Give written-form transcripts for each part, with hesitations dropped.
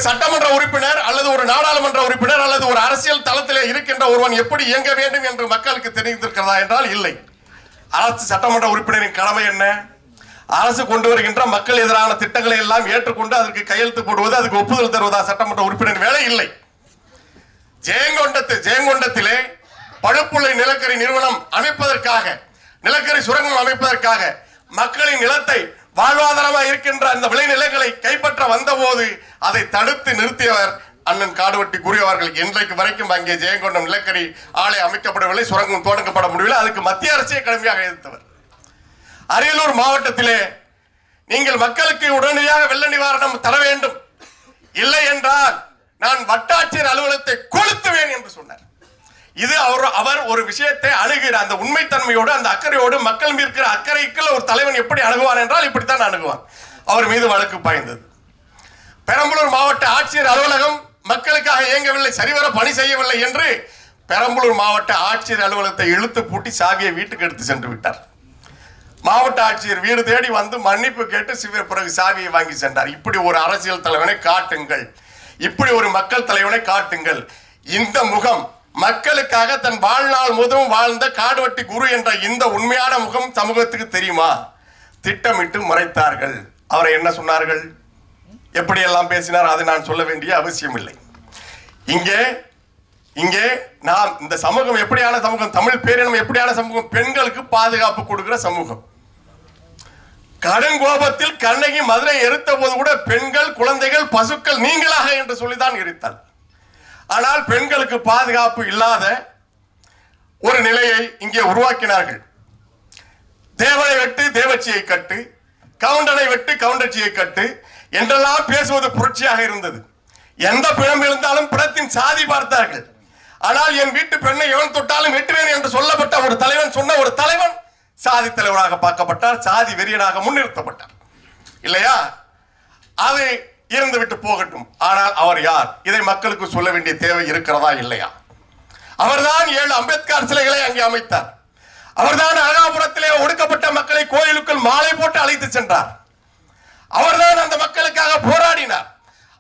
சட்டமன்ற உறுப்பினர் அல்லது ஒரு நாடாளுமன்ற உறுப்பினர் அல்லது ஒரு அரசியல் தளத்திலே இருக்கின்ற ஒருவன் எப்படி இயங்க வேண்டும் என்று மக்களுக்கு தெரிந்திருக்கிறதா என்றால் இல்லை. அரசு சட்டமன்ற உறுப்பினரின் கடமை என்ன? அரசு கொண்டு வருகின்ற மக்கள் எதிரான திட்டங்களை எல்லாம் ஏற்றுக்கொண்டு அதற்கு கையெழுத்து போடுவது, அதுக்கு ஒப்புதல் தருவதா சட்டமன்ற உறுப்பினர் வேலை இல்லை. ஜெயங்கொண்டத்திலே பழுப்புள்ளை நிலக்கரி நிறுவனம் அமைப்பதற்காக, நிலக்கரி சுரங்கம் அமைப்பதற்காக மக்களின் நிலத்தை வாழ்வாதாரமாக இருக்கின்ற அந்த விளைநிலங்களை கைப்பற்ற வந்தபோது அதை தடுத்து நிறுத்தியவர் அண்ணன் காடுவெட்டி குரு அவர்கள். இன்றைக்கு வரைக்கும் அங்கே ஜெயங்கொண்டம் நிலக்கரி ஆலை அமைக்கப்படவில்லை, சுரங்கம் தொடங்கப்பட முடியவில்லை. அதுக்கு மத்திய அரசே கடுமையாக எதிர்த்தவர். அரியலூர் மாவட்டத்திலே நீங்கள் மக்களுக்கு உடனடியாக வெள்ள நிவாரணம் தர வேண்டும், இல்லை என்றால் நான் வட்டாட்சியர் அலுவலகத்தை கொளுத்துவேன் என்று சொன்னார். இது அவர் ஒரு விஷயத்தை அணுகிற அந்த உண்மைத்தன்மையோடு அந்த அக்கறையோடு மக்கள் இருக்கிற அக்கறைக்கு ஒரு தலைவன் எப்படி அணுகுவான் என்றால் இப்படித்தான் அணுகுவான். அவர் மீது வழக்கு பாய்ந்தது. பெரம்பலூர் மாவட்ட ஆட்சியர் அலுவலகம் மக்களுக்காக இயங்கவில்லை, சரிவர பணி செய்யவில்லை என்று பெரம்பலூர் மாவட்ட ஆட்சியர் அலுவலகத்தை இழுத்து பூட்டி சாவியை வீட்டுக்கு எடுத்து சென்று விட்டார். மாவட்ட ஆட்சியர் வீடு தேடி வந்து மன்னிப்பு கேட்டு பிறகு சாவியை வாங்கி சென்றார். இப்படி ஒரு அரசியல் தலைவனை காட்டுங்கள், இப்படி ஒரு மக்கள் தலைவனை காட்டுங்கள். இந்த முகம் மக்களுக்காக தன் வாழ்நாள் முழுவதும் வாழ்ந்த காடுவெட்டி குரு என்ற இந்த உண்மையான முகம் சமூகத்துக்கு தெரியுமா? திட்டமிட்டு மறைத்தார்கள். அவரை என்ன சொன்னார்கள், எப்படி எல்லாம் பேசினார், அதை நான் சொல்ல வேண்டிய அவசியம் இல்லை. இங்கே நாம் இந்த சமூகம் எப்படியான சமூகம், தமிழ் பேரினம் எப்படியான சமூகம், பெண்களுக்கு பாதுகாப்பு கொடுக்கிற சமூகம். கடுங்கோபத்தில் கண்ணகி மதுரை எரித்த போது கூட பெண்கள், குழந்தைகள், பசுக்கள் நீங்களாக என்று சொல்லிதான் எரித்தாள். ஆனால் பெண்களுக்கு பாதுகாப்பு இல்லாத ஒரு நிலையை இங்கே உருவாக்கினார்கள். தேவனை வெட்டு தேவச்சியை கட்டு, கவுண்டனை வெட்டு கவுண்டச்சியை கட்டு என்றெல்லாம் பேசுவது புரட்சியாக இருந்தது. எந்த பிணம் இருந்தாலும் பிணத்தின் சாதி பார்த்தார்கள். ஆனால் என் வீட்டு பெண்ணை எவன் தொட்டாலும் வெட்டுவேன் என்று சொல்லப்பட்ட ஒரு தலைவன், சொன்ன ஒரு தலைவன் சாதி தலைவராக பார்க்கப்பட்டார், சாதி வெறியனாக முன்னிறுத்தப்பட்டார். இல்லையா? அது இருந்து விட்டு போகட்டும். ஆனால் அவர் யார்? இதை மக்களுக்கு சொல்ல வேண்டிய தேவை இருக்கிறதா இல்லையா? அவர்தான் 7 அம்பேத்கர் சிலைகளை அங்கே அமைத்தார். அவர்தான் அழகாபுரத்திலே ஒடுக்கப்பட்ட மக்களை கோயிலுக்குள் மாலை போட்டு அழைத்து சென்றார். அவர்தான் அந்த மக்களுக்காக போராடினார்.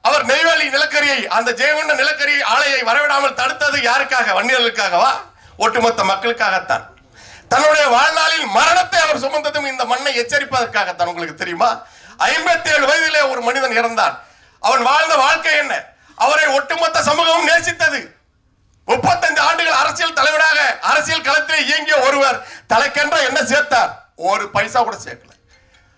அவர் நெய்வேலி நிலக்கரியை, அந்த ஜெயங்கொண்ட நிலக்கரி ஆலையை வரவிடாமல் தடுத்தது யாருக்காக? வன்னியர்களுக்காகவா? ஒட்டுமொத்த மக்களுக்காகத்தான். தன்னுடைய வாழ்நாளில் மரணத்தை அவர் சுமந்ததும் இந்த மண்ணை எச்சரிப்பதற்காகத்தான். உங்களுக்கு தெரியுமா? 57 வயதிலே ஒரு மனிதன் இறந்தான். அவன் வாழ்ந்த வாழ்க்கை என்ன? அவரை ஒட்டுமொத்த சமூகமும் நேசித்தது. 35 ஆண்டுகள் அரசியல் தலைவராக அரசியல் களத்திலே இயங்கிய ஒருவர் தலைக்கென்ற என்ன சேர்த்தார்? ஒரு பைசா கூட சேர்க்கல.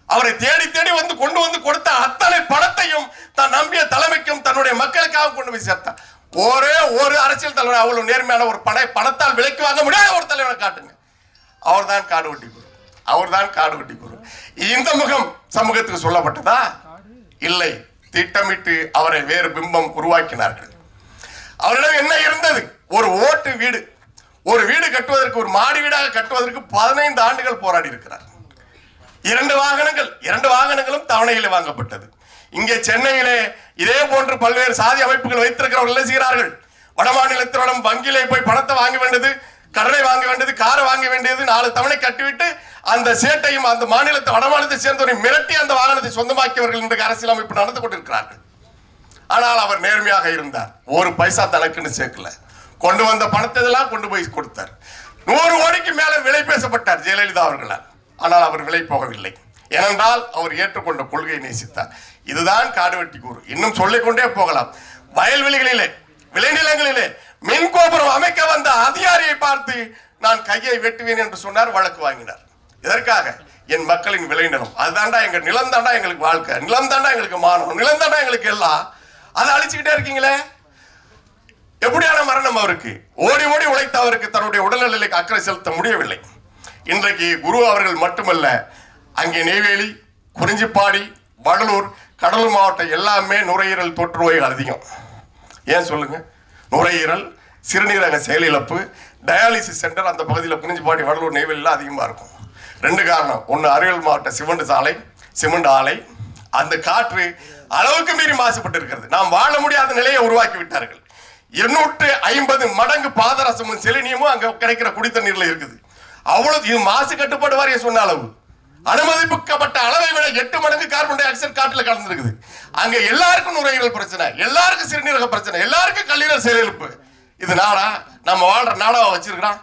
அவரை தேடி தேடி வந்து கொண்டு வந்து கொடுத்த அத்தனை பணத்தையும் தான் நம்பிய தலைமைக்கும் தன்னுடைய மக்களுக்காக கொண்டு போய் சேர்த்தார். ஒரே ஒரு அரசியல் தலைவர் அவ்வளவு நேர்மையான ஒரு பணத்தால் விலைக்கு வாங்க முடியாத ஒரு தலைவரை காட்டுங்க. அவர்தான் காடுவெட்டி குரு. அவர்தான் காடுவெட்டி குரு. இந்த முகம் சமூகத்துக்கு சொல்லப்பட்டதா? இல்லை. திட்டமிட்டு அவரை வேறு பிம்பம் உருவாக்கினார்கள். அவரிடம் என்ன இருந்தது? ஒரு ஓட்டு வீடு. ஒரு வீடு கட்டுவதற்கு, ஒரு மாடி வீடாக கட்டுவதற்கு 15 ஆண்டுகள் போராடி இருக்கிறார். 2 வாகனங்களும் தவணையில் வாங்கப்பட்டது. இங்கே சென்னையிலே இதே போன்று பல்வேறு சாதி அமைப்புகள் வைத்திருக்கிறவர்கள் என்ன செய்கிறார்கள்? வடமாநிலத்திடம் வங்கியிலே போய் பணத்தை வாங்க வேண்டியது, கடனை வாங்க வேண்டியது, காரை வாங்க வேண்டியது, 4 தவணை கட்டிவிட்டு அந்த சேட்டையும் அந்த மாநிலத்தை வடமாநிலத்தை சேர்ந்தவரை மிரட்டி அந்த வாகனத்தை சொந்தமாக்கியவர்கள் இன்றைக்கு அரசியல் அமைப்பு நடந்து கொண்டிருக்கிறார்கள். ஆனால் அவர் நேர்மையாக இருந்தார். ஒரு பைசா தனக்குன்னு சேர்க்கல. கொண்டு வந்த பணத்தை எல்லாம் கொண்டு போய் கொடுத்தார். 100 கோடிக்கு மேல விலை பேசப்பட்டார் ஜெயலலிதா அவர்களால். ஆனால் அவர் விலை போகவில்லை. ஏனென்றால் அவர் ஏற்றுக்கொண்ட கொள்கையை நேசித்தார். இதுதான் காடுவெட்டி கூறு. இன்னும் சொல்லிக்கொண்டே போகலாம். வயல்வெளிகளிலே, விளைநிலங்களிலே மின்கோபுரம் அமைக்க வந்த அதிகாரியை பார்த்து நான் கையை வெட்டுவேன் என்று சொன்னார். வழக்கு வாங்கினார். இதற்காக என் மக்களின் விளைநிலம், அதுதாண்டா எங்க நிலம், தாண்டா எங்களுக்கு வாழ்க்கை, நிலம் தாண்டா எங்களுக்கு மானம், நிலம் தாண்டா எங்களுக்கு எல்லாம், அதை அழிச்சுக்கிட்டே இருக்கீங்களே. எப்படியான மரணம் அவருக்கு? ஓடி ஓடி உழைத்த அவருக்கு தன்னுடைய உடல்நிலைக்கு அக்கறை செலுத்த முடியவில்லை. இன்றைக்கு குரு அவர்கள் மட்டுமல்ல, அங்கே நெய்வேலி, குறிஞ்சிப்பாடி, வடலூர், கடலூர் மாவட்டம் எல்லாமே நுரையீரல் தொற்று நோய்கள் அதிகம். ஏன் சொல்லுங்க? நுரையீரல், சிறுநீரக செயலிழப்பு, டயாலிசிஸ் சென்டர் அந்த பகுதியில் குறிஞ்சிப்பாடி, வடலூர், நெய்வேலியில் அதிகமாக இருக்கும். 2 காரணம். ஒன்று, அரியலூர் மாவட்ட சிமெண்ட் ஆலை, அந்த காற்று அளவுக்கு மீறி மாசுபட்டு இருக்கிறது. நாம் வாழ முடியாத நிலையை உருவாக்கி விட்டார்கள். 250 மடங்கு பாதரசமும் செலினியமும் அங்க கிடைக்கிற குடித்தண்ணீர்ல இருக்குது. அவ்வளவு இது மாசு கட்டுப்பாடு வாரிய சொன்ன அளவு. அனுமதிக்கப்பட்ட அளவை விட 8 மடங்கு கார்பன் டை ஆக்சைடு காற்றுல கலந்துருக்குது. அங்க எல்லாருக்கும் நுரையீரல் பிரச்சனை, எல்லாருக்கும் சிறுநீரக பிரச்சனை, எல்லாருக்கும் கல்லீரல் செயலிழப்பு. இது நாடா? நம்ம வாழ்ற நாடாவை வச்சிருக்கிறான்.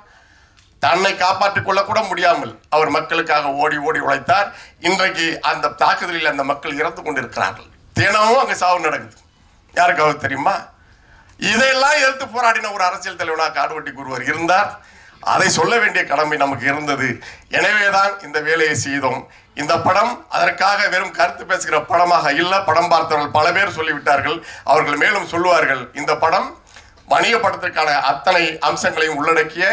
தன்னை காப்பாற்றிக் கொள்ள கூட முடியாமல் அவர் மக்களுக்காக ஓடி ஓடி உழைத்தார். இன்றைக்கு அந்த தாக்குதலில் அந்த மக்கள் இறந்து கொண்டிருக்கிறார்கள். தினமும் அங்க சாவு நடக்குது. யாருக்காவது தெரியுமா? இதையெல்லாம் எதிர்த்து போராடின ஒரு அரசியல் தலைவனாக காடுவெட்டி குருவர் இருந்தார். அதை சொல்ல வேண்டிய கடமை நமக்கு இருந்தது. எனவேதான் இந்த வேலையை செய்தோம். இந்த படம் அதற்காக வெறும் கருத்து பேசுகிற படமாக இல்லை. படம் பார்த்தவர்கள் பல பேர் சொல்லிவிட்டார்கள். அவர்கள் மேலும் சொல்லுவார்கள். இந்த படம் வணிக படத்திற்கான அத்தனை அம்சங்களையும் உள்ளடக்கிய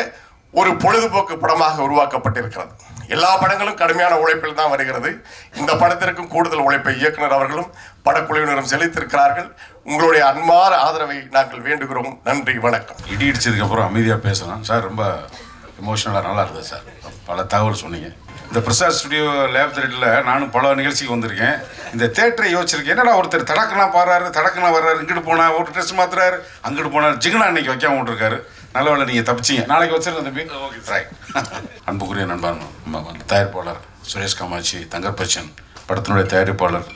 ஒரு பொழுதுபோக்கு படமாக உருவாக்கப்பட்டிருக்கிறது. எல்லா படங்களும் கடுமையான உழைப்பில் தான் வருகிறது. இந்த படத்திற்கும் கூடுதல் உழைப்பை இயக்குனர் அவர்களும் படக்குழுவினரும் செலுத்தியிருக்கிறார்கள். உங்களுடைய அன்பான ஆதரவை நாங்கள் வேண்டுகிறோம். நன்றி, வணக்கம். இடி இடிச்சதுக்கு அப்புறம் அமைதியாக பேசலாம் சார். ரொம்ப எமோஷனலாக நல்லா இருந்தது சார். பல தகவல் சொன்னீங்க. இந்த பிரசாத் ஸ்டுடியோ லேப் தேட்டரில் நானும் பல நிகழ்ச்சிக்கு வந்திருக்கேன். இந்த தேட்டரை யோசிச்சிருக்கேன். என்னடா ஒருத்தர் தடக்கனா பாடுறாரு, தடக்கனா வர்றாரு, இங்கிட்டு போனா ஒரு ட்ரெஸ் மாத்துறாரு, அங்கிட்டு போனார். ஜிகனா அன்னைக்கு வைக்காம விட்டுருக்காரு. நல்ல வேலை நீங்கள் தப்பிச்சிங்க. நாளைக்கு வச்சிருந்தேன் தம்பி. ரைட். அன்புக்குரிய நண்பன் தயாரிப்பாளர் சுரேஷ் காமாட்சி, தங்கர் பச்சன், படத்தினுடைய தயாரிப்பாளர்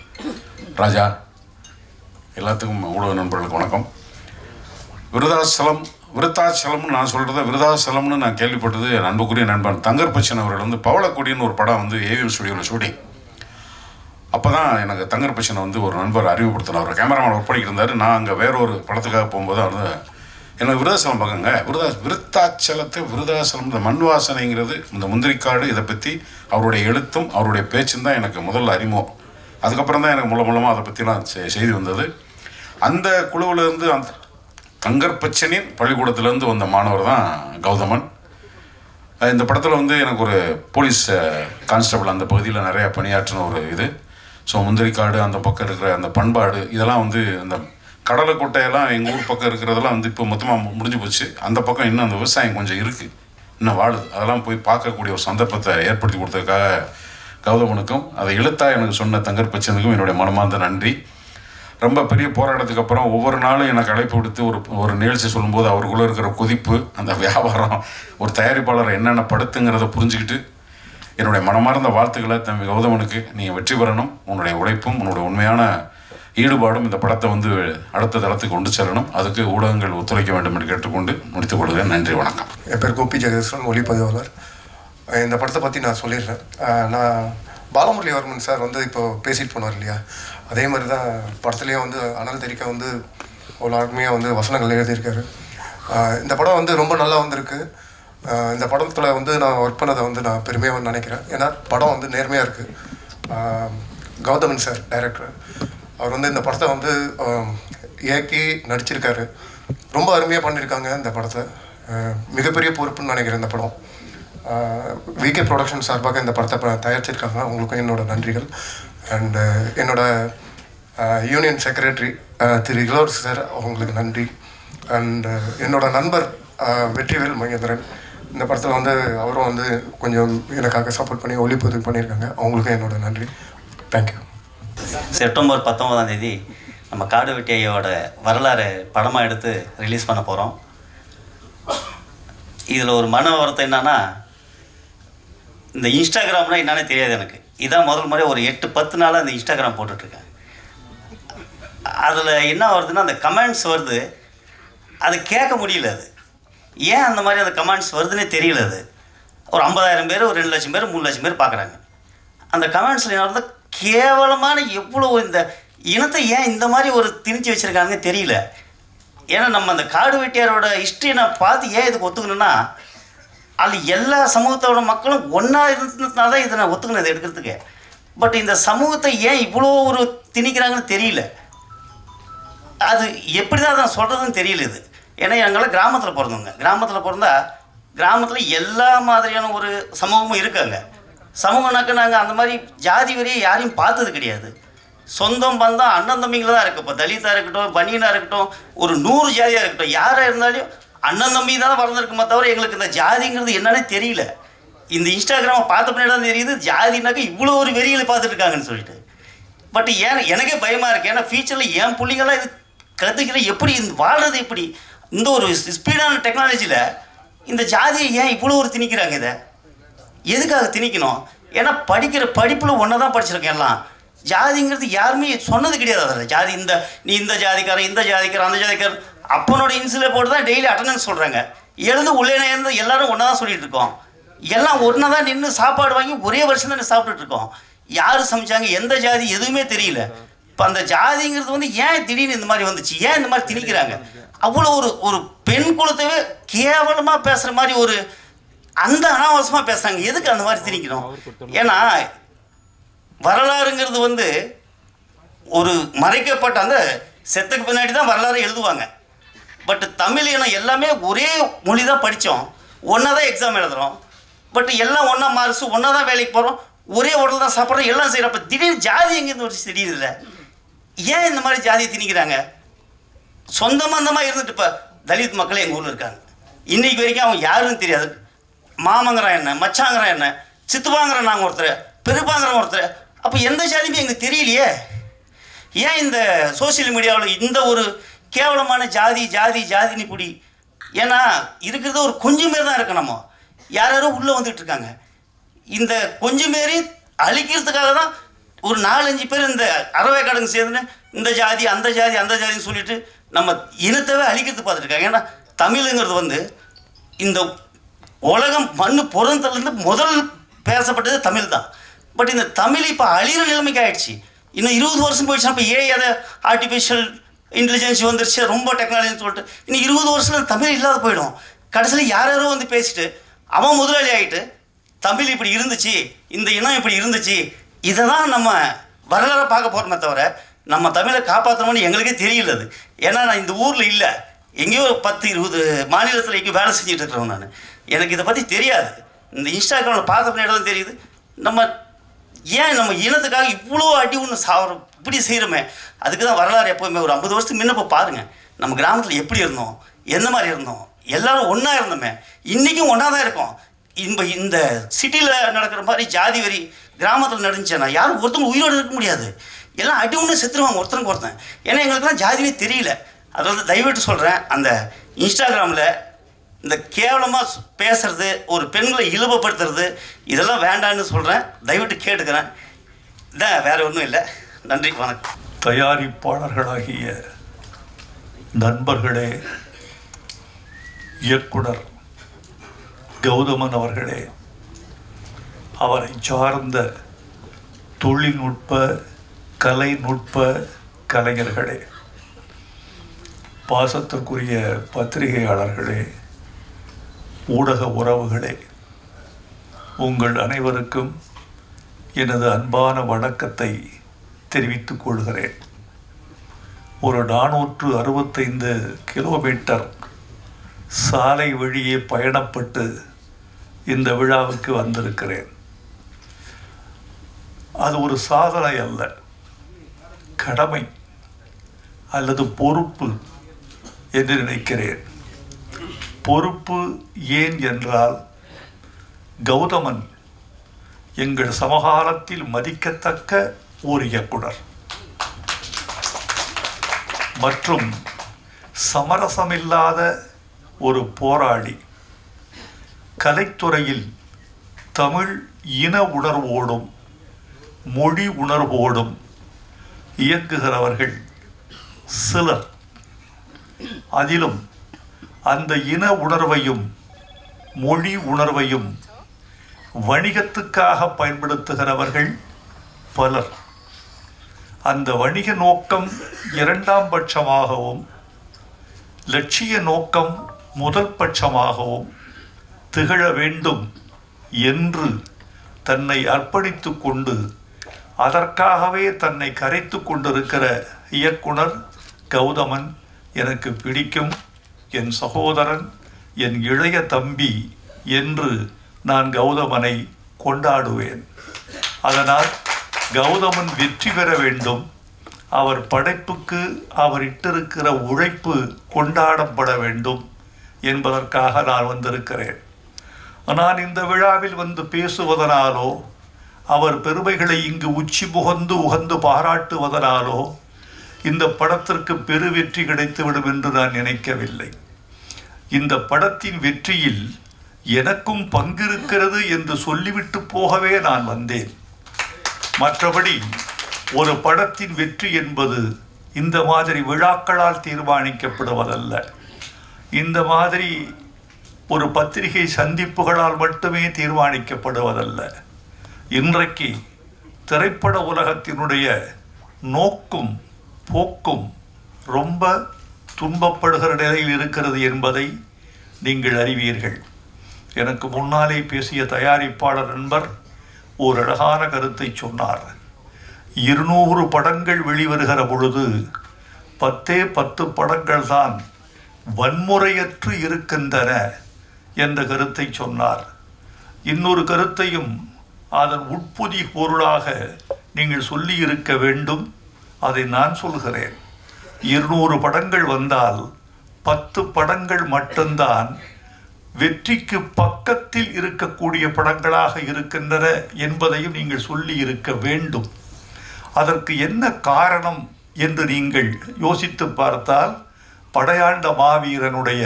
ராஜா, எல்லாத்துக்கும் ஊடக நண்பர்களுக்கு வணக்கம். விருத்தாச்சலம்னு நான் சொல்கிறத விருதாச்சலம்னு நான் கேள்விப்பட்டது அன்புக்குரிய நண்பன் தங்கர் பச்சன் அவர்கள் வந்து பவளக்கொடின்னு ஒரு படம் வந்து ஏவிஎம் ஸ்டுடியோவில் ஷூட்டிங். அப்போ தான் எனக்கு தங்கர் பச்சனை வந்து ஒரு நண்பர் அறிமுகப்படுத்தினார். அவர் கேமராமேன் ஒர்க் பண்ணிக்கிட்டு இருந்தார். நான் அங்கே வேற ஒரு படத்துக்காக போகும்போது அவர் எனக்கு விருதாச்சலம் பார்க்குங்க, விருத்தாச்சலத்தை விருதாச்சலம் இந்த மண் வாசனைங்கிறது இந்த முந்திரிக்காடு இதை பற்றி அவருடைய எழுத்தும் அவருடைய பேச்சும் தான் எனக்கு முதல்ல அறிமுகம். அதுக்கப்புறம் தான் எனக்கு மூலமாக அதை பற்றிலாம் செய்தி வந்தது. அந்த குழுவிலேருந்து அந்த தங்கர் பச்சனின் பள்ளிக்கூடத்திலேருந்து வந்த மாணவர் தான் கௌதமன். இந்த படத்தில் வந்து எனக்கு ஒரு போலீஸ் கான்ஸ்டபிள் அந்த பகுதியில் நிறையா பணியாற்றின ஒரு இது. ஸோ முந்திரிக்காடு அந்த பக்கம் இருக்கிற அந்த பண்பாடு இதெல்லாம் வந்து அந்த கடலைக்கொட்டையெல்லாம் எங்கள் ஊர் பக்கம் இருக்கிறதெல்லாம் வந்து இப்போ மொத்தமாக முடிஞ்சு போச்சு. அந்த பக்கம் இன்னும் அந்த விவசாயம் கொஞ்சம் இருக்குது, இன்னும் வாழுது. அதெல்லாம் போய் பார்க்கக்கூடிய ஒரு சந்தர்ப்பத்தை ஏற்படுத்தி கொடுத்ததுக்காக கௌதமனுக்கும் அதை எழுத்தாக எனக்கு சொன்ன தங்கர் பச்சனுக்கும் என்னுடைய மனமார்ந்த நன்றி. ரொம்ப பெரிய போராட்டத்துக்கு அப்புறம் ஒவ்வொரு நாளும் எனக்கு அழைப்பு விடுத்து ஒரு நிகழ்ச்சி சொல்லும்போது அவருக்குள்ளே இருக்கிற கொதிப்பு, அந்த வியாபாரம், ஒரு தயாரிப்பாளர் என்னென்ன படுத்துங்கிறத புரிஞ்சுக்கிட்டு என்னுடைய மனமார்ந்த வாழ்த்துக்களை தம்பி கௌதமனுக்கு நீங்கள் வெற்றி பெறணும். உன்னுடைய உழைப்பும் உன்னுடைய உண்மையான ஈடுபாடும் இந்த படத்தை வந்து அடுத்த தளத்துக்கு கொண்டு செல்லணும். அதுக்கு ஊடகங்கள் ஒத்துழைக்க வேண்டும் என்று கேட்டுக்கொண்டு முடித்துக் கொள்கிறேன். நன்றி, வணக்கம். என் பேர் கோபி ஜெகதீஸ்வரன், ஒளிப்பதிவாளர். இந்த படத்தை பற்றி நான் சொல்லிடுறேன். நான் பாலமுரளிவர்மன் சார் வந்து இப்போ பேசிட்டு போனார் இல்லையா, அதே மாதிரி தான் படத்துலேயே வந்து அனல் தெரிக்க வந்து அவ்வளோ அருமையாக வந்து வசனங்கள் எழுதியிருக்காரு. இந்த படம் வந்து ரொம்ப நல்லா வந்திருக்கு. இந்த படத்தில் வந்து நான் ஒர்க் பண்ணதை வந்து நான் பெருமையாக நினைக்கிறேன். ஏன்னா படம் வந்து நேர்மையாக இருக்குது. கௌதமன் சார் டைரக்டர், அவர் வந்து இந்த படத்தை வந்து இயக்கி நடிச்சிருக்காரு. ரொம்ப அருமையாக பண்ணியிருக்காங்க இந்த படத்தை. மிகப்பெரிய பொறுப்புன்னு நினைக்கிறேன் இந்த படம். விகே ப்ரொடக்ஷன் சார்பாக இந்த படத்தை தயாரிச்சிருக்காங்க. அவங்களுக்கும் என்னோட நன்றிகள். அண்டு என்னோட யூனியன் செக்ரட்டரி திரு இளவரசி சார், அவங்களுக்கு நன்றி. அண்டு என்னோட நண்பர் வெற்றிவேல் மகேந்திரன், இந்த படத்தில் வந்து அவரும் வந்து கொஞ்சம் எனக்காக சப்போர்ட் பண்ணி ஒளிப்பதிவு பண்ணியிருக்காங்க. அவங்களுக்கும் என்னோட நன்றி. தேங்க்யூ. செப்டம்பர் 19 நம்ம காடுவெட்டி ஐயாவோட வரலாறு படமாக எடுத்து ரிலீஸ் பண்ண போகிறோம். இதில் ஒரு மன வருத்தம் என்னன்னா, இந்த இன்ஸ்டாகிராம்னால் என்னன்னே தெரியாது எனக்கு. இதான் முதல் முறை ஒரு 8-10 நாளாக அந்த இன்ஸ்டாகிராம் போட்டுட்ருக்கேன். அதில் என்ன வருதுன்னா, அந்த கமெண்ட்ஸ் வருது, அது கேட்க முடியல. அது ஏன் அந்த மாதிரி அந்த கமெண்ட்ஸ் வருதுன்னே தெரியல. அது ஒரு 50,000 பேர், ஒரு 2 லட்சம் பேர், 3 லட்சம் பேர் பார்க்குறாங்க. அந்த கமெண்ட்ஸில் என்ன வருது, கேவலமான எவ்வளோ இந்த இனத்தை ஏன் இந்த மாதிரி ஒரு திணிச்சு வச்சுருக்காங்கன்னு தெரியல. ஏன்னா நம்ம அந்த காடு வெட்டியாரோட ஹிஸ்ட்ரியை நான் பார்த்து ஏன் இதுக்கு ஒத்துக்கணுன்னா, அதில் எல்லா சமூகத்தோட மக்களும் ஒன்றா இருந்ததுனால தான் இதை நான் ஒத்துக்கணும் இதை எடுக்கிறதுக்கு. பட் இந்த சமூகத்தை ஏன் இவ்வளோ ஒரு திணிக்கிறாங்கன்னு தெரியல. அது எப்படி தான் நான் சொல்கிறதுன்னு தெரியல. இது ஏன்னா எங்களால் கிராமத்தில் பிறந்தவங்க. கிராமத்தில் பிறந்தா கிராமத்தில் எல்லா மாதிரியான ஒரு சமூகமும் இருக்காங்க. சமூகம்னாக்க நாங்கள் அந்த மாதிரி ஜாதி வரையை யாரையும் பார்த்தது கிடையாது. சொந்தம் பந்தம் அண்ணன் தம்பிங்களை தான் இருக்குது. இப்போ தலிதாக இருக்கட்டும், பனியனாக இருக்கட்டும், ஒரு 100 ஜாதியாக இருக்கட்டும், யாராக இருந்தாலும் அண்ணன் தம்பி தான் வளர்ந்துருக்குமே தவிர எங்களுக்கு இந்த ஜாதிங்கிறது என்னன்னே தெரியல. இந்த இன்ஸ்டாகிராமை பார்த்த பின்னாடி தான் தெரியுது ஜாதினாக்க இவ்வளோ ஒரு வெறியில் பார்த்துட்டு இருக்காங்கன்னு சொல்லிட்டு. பட் எனக்கே பயமாக இருக்குது. ஏன்னா ஃபியூச்சரில் என் பிள்ளைங்கள்லாம் இது கற்றுக்கிற எப்படி வாழ்கிறது, எப்படி இந்த ஒரு ஸ்பீடான டெக்னாலஜியில் இந்த ஜாதியை ஏன் இவ்வளோ ஒரு திணிக்கிறாங்க? இதை எதுக்காக திணிக்கணும்? ஏன்னா படிக்கிற படிப்பில் ஒன்றா தான் படிச்சிருக்கேன். எல்லாம் ஜாதிங்கிறது யாருமே சொன்னது கிடையாது. அதில் ஜாதி நீ இந்த ஜாதிக்காரன் இந்த ஜாதிக்காரன் அந்த ஜாதிக்காரன் அப்பனோட இன்சில் போட்டு தான் டெய்லி அட்டண்டன்ஸ் சொல்கிறாங்க. எழுந்து உள்ளே இருந்து எல்லாரும் ஒன்றா தான் சொல்லிட்டு இருக்கோம். எல்லாம் ஒன்றா தான் நின்று சாப்பாடு வாங்கி ஒரே வருஷம் தான் சாப்பிட்டுட்டு இருக்கோம். யார் சமைச்சாங்க எந்த ஜாதி எதுவுமே தெரியல. இப்போ அந்த ஜாதிங்கிறது ஏன் திடீர்னு இந்த மாதிரி வந்துச்சு, ஏன் இந்த மாதிரி திணிக்கிறாங்க? அவ்வளோ ஒரு பெண் குலத்தவே கேவலமாக பேசுகிற மாதிரி அந்த அனாவசியமாக பேசுகிறாங்க. எதுக்கு அந்த மாதிரி திணிக்கணும்? ஏன்னா வரலாறுங்கிறது ஒரு மறைக்கப்பட்ட அந்த செத்துக்கு பின்னாடி தான் வரலாறு எழுதுவாங்க. பட் தமிழ் இனம் எல்லாமே ஒரே மொழி தான் படித்தோம், ஒன்றா தான் எக்ஸாம் எழுதுகிறோம். பட் எல்லாம் ஒன்றா மார்க்ஸ், ஒன்றா தான் வேலைக்கு போகிறோம், ஒரே ஹோட்டல் தான் சாப்பிட்றோம், எல்லாம் செய்கிறோம். அப்போ திடீர்னு ஜாதி எங்கேருந்து ஒரு தெரியுதுல்ல? ஏன் இந்த மாதிரி ஜாதியை திணிக்கிறாங்க? சொந்த பந்தமாக இருந்துட்டு இப்போ தலித் மக்கள் எங்கள் ஊரில் இருக்காங்க. இன்றைக்கு வரைக்கும் அவங்க யாருன்னு தெரியாது. மாமங்கிறான் என்ன, மச்சாங்கிறான் என்ன, சித்துப்பாங்கிறான் நாங்கள் ஒருத்தர், பெருப்பாங்கிறவன் ஒருத்தர். அப்போ எந்த ஜாதியுமே எங்களுக்கு தெரியலையே. ஏன் இந்த சோசியல் மீடியாவில் இந்த ஒரு கேவலமான ஜாதி ஜாதி ஜாதினி பிடி? ஏன்னா இருக்கிறது ஒரு கொஞ்சம் பேர் தான் இருக்கு. நம்ம யாரும் உள்ளே வந்துட்டு இருக்காங்க. இந்த கொஞ்சம் பேரை அழிக்கிறதுக்காக தான் ஒரு 4-5 பேர் இந்த அறவை கடங்கு சேர்ந்துன்னு இந்த ஜாதி அந்த ஜாதி அந்த ஜாதின்னு சொல்லிட்டு நம்ம இனத்தவே அழிக்கிறது பார்த்துருக்காங்க. ஏன்னா தமிழுங்கிறது இந்த உலகம் மண்ணு பிறந்ததுலேருந்து முதல் பேசப்பட்டது தமிழ் தான். பட் இந்த தமிழ் இப்போ அழிகிற நிலைமைக்கு ஆகிடுச்சு. இன்னும் 20 வருஷம் போயிடுச்சுன்னா இப்போ அதை ஆர்டிஃபிஷியல் இன்டெலிஜென்ஸ் வந்துருச்சு, ரொம்ப டெக்னாலஜின்னு சொல்லிட்டு இன்னும் 20 வருஷத்தில் தமிழ் இல்லாத போயிடும். கடைசியில் யாரோ பேசிட்டு அவன் முதலாளி ஆகிட்டு தமிழ் இப்படி இருந்துச்சு, இந்த இனம் இப்படி இருந்துச்சு, இதை தான் நம்ம வரலாறு பார்க்க போகிறோமே தவிர நம்ம தமிழை காப்பாற்றணும்னு எங்களுக்கே தெரியல. அது ஏன்னா நான் இந்த ஊரில் இல்லை, எங்கேயோ 10-20 மாநிலத்தில் எங்கேயோ வேலை செஞ்சுட்டு இருக்கிறோம். நான் எனக்கு இதை பற்றி தெரியாது. இந்த இன்ஸ்டாகிராமில் பார்த்த பின்னாடி தான் தெரியுது. நம்ம ஏன் நம்ம இனத்துக்காக இவ்வளோ அடி ஒன்று சாகிறோம், இப்படி செய்கிறோமே. அதுக்கு தான் வரலாறு எப்போவுமே ஒரு 50 வருஷத்துக்கு முன்னப்போ பாருங்கள், நம்ம கிராமத்தில் எப்படி இருந்தோம், எந்த மாதிரி இருந்தோம், எல்லோரும் ஒன்றா இருந்தோமே. இன்றைக்கும் ஒன்றா தான் இருக்கோம். இந்த சிட்டியில் நடக்கிற மாதிரி ஜாதி வரி கிராமத்தில் நடந்துச்சுன்னா யாரும் ஒருத்தவங்க உயிரோடு இருக்க முடியாது. எல்லாம் அடி ஒன்று செத்துருவாங்க ஒருத்தருக்கு ஒருத்தன். ஏன்னா எங்களுக்குலாம் ஜாதியே தெரியல. அதாவது தயவுட்டு சொல்கிறேன், அந்த இன்ஸ்டாகிராமில் இந்த கேவலமாக பேசுறது, ஒரு பெண்களை இழிவுபடுத்துறது, இதெல்லாம் வேண்டான்னு சொல்கிறேன். தயவுட்டு கேட்டுக்கிறேன். இதான் வேறு ஒன்றும் இல்லை. நன்றி, வணக்கம். தயாரிப்பாளர்களாகிய நண்பர்களே, இயக்குனர் கௌதமன் அவர்களே, அவரை சார்ந்த தொழில்நுட்ப கலைநுட்ப கலைஞர்களே, பாசத்திற்குரிய பத்திரிகையாளர்களே, ஊடக உறவுகளே, உங்கள் அனைவருக்கும் எனது அன்பான வணக்கத்தை தெரிவித்துக் கொள்கிறேன். ஒரு 465 கிலோமீட்டர் சாலை வழியே பயணப்பட்டு இந்த விழாவுக்கு வந்திருக்கிறேன். அது ஒரு சாதனை அல்ல, கடமை அல்லது பொறுப்பு என்று நினைக்கிறேன். பொறுப்பு ஏன் என்றால், கௌதமன் எங்கள் சமகாலத்தில் மதிக்கத்தக்க ஒரு இயக்குனர் மற்றும் சமரசமில்லாத ஒரு போராளி. கலைத்துறையில் தமிழ் இன உணர்வோடும் மொழி உணர்வோடும் இயக்குகிறவர்கள் சிலர். அதிலும் அந்த இன உணர்வையும் மொழி உணர்வையும் வணிகத்துக்காக பயன்படுத்துகிறவர்கள் பலர். அந்த வணிக நோக்கம் 2ஆம் பட்சமாகவும் லட்சிய நோக்கம் முதல் பட்சமாகவும் திகழ வேண்டும் என்று தன்னை அர்ப்பணித்து கொண்டு அதற்காகவே தன்னை கரைத்து கொண்டிருக்கிற இயக்குனர் கௌதமன் எனக்கு பிடிக்கும். என் சகோதரன், என் இளைய தம்பி என்று நான் கௌதமனை கொண்டாடுவேன். அதனால் கௌதமன் வெற்றி பெற வேண்டும், அவர் படைப்புக்கு அவர் இட்டிருக்கிற உழைப்பு கொண்டாடப்பட வேண்டும் என்பதற்காக நான் வந்திருக்கிறேன். நான் இந்த விழாவில் வந்து பேசுவதனாலோ அவர் பெருமைகளை இங்கு உச்சி புகந்து உகந்து பாராட்டுவதனாலோ இந்த படத்திற்கு பெரு வெற்றி கிடைத்துவிடும் என்று நான் நினைக்கவில்லை. இந்த படத்தின் வெற்றியில் எனக்கும் பங்கிருக்கிறது என்று சொல்லிவிட்டு போகவே நான் வந்தேன். மற்றபடி ஒரு படத்தின் வெற்றி என்பது இந்த மாதிரி விழாக்களால் தீர்மானிக்கப்படுவதல்ல. இந்த மாதிரி ஒரு பத்திரிகை சந்திப்புகளால் மட்டுமே தீர்மானிக்கப்படுவதல்ல. இன்றைக்கு திரைப்பட உலகத்தினுடைய நோக்கும் போக்கும் ரொம்ப துன்பப்படுகிற நிலையில் இருக்கிறது என்பதை நீங்கள் அறிவீர்கள். எனக்கு முன்னாலே பேசிய தயாரிப்பாளர் நண்பர் ஒரு அழகான கருத்தை சொன்னார். 200 படங்கள் வெளிவருகிற பொழுது 10 படங்கள் தான் வன்முறையற்று இருக்கின்றன என்ற கருத்தை சொன்னார். இன்னொரு கருத்தையும் அதன் உட்பொதி பொருளாக நீங்கள் சொல்லி இருக்க வேண்டும். அதை நான் சொல்கிறேன். 200 படங்கள் வந்தால் 10 படங்கள் மட்டும்தான் வெற்றிக்கு பக்கத்தில் இருக்கக்கூடிய படங்களாக இருக்கின்றன என்பதையும் நீங்கள் சொல்லி இருக்க வேண்டும். அதற்கு என்ன காரணம் என்று நீங்கள் யோசித்து பார்த்தால், படையாண்ட மாவீரனுடைய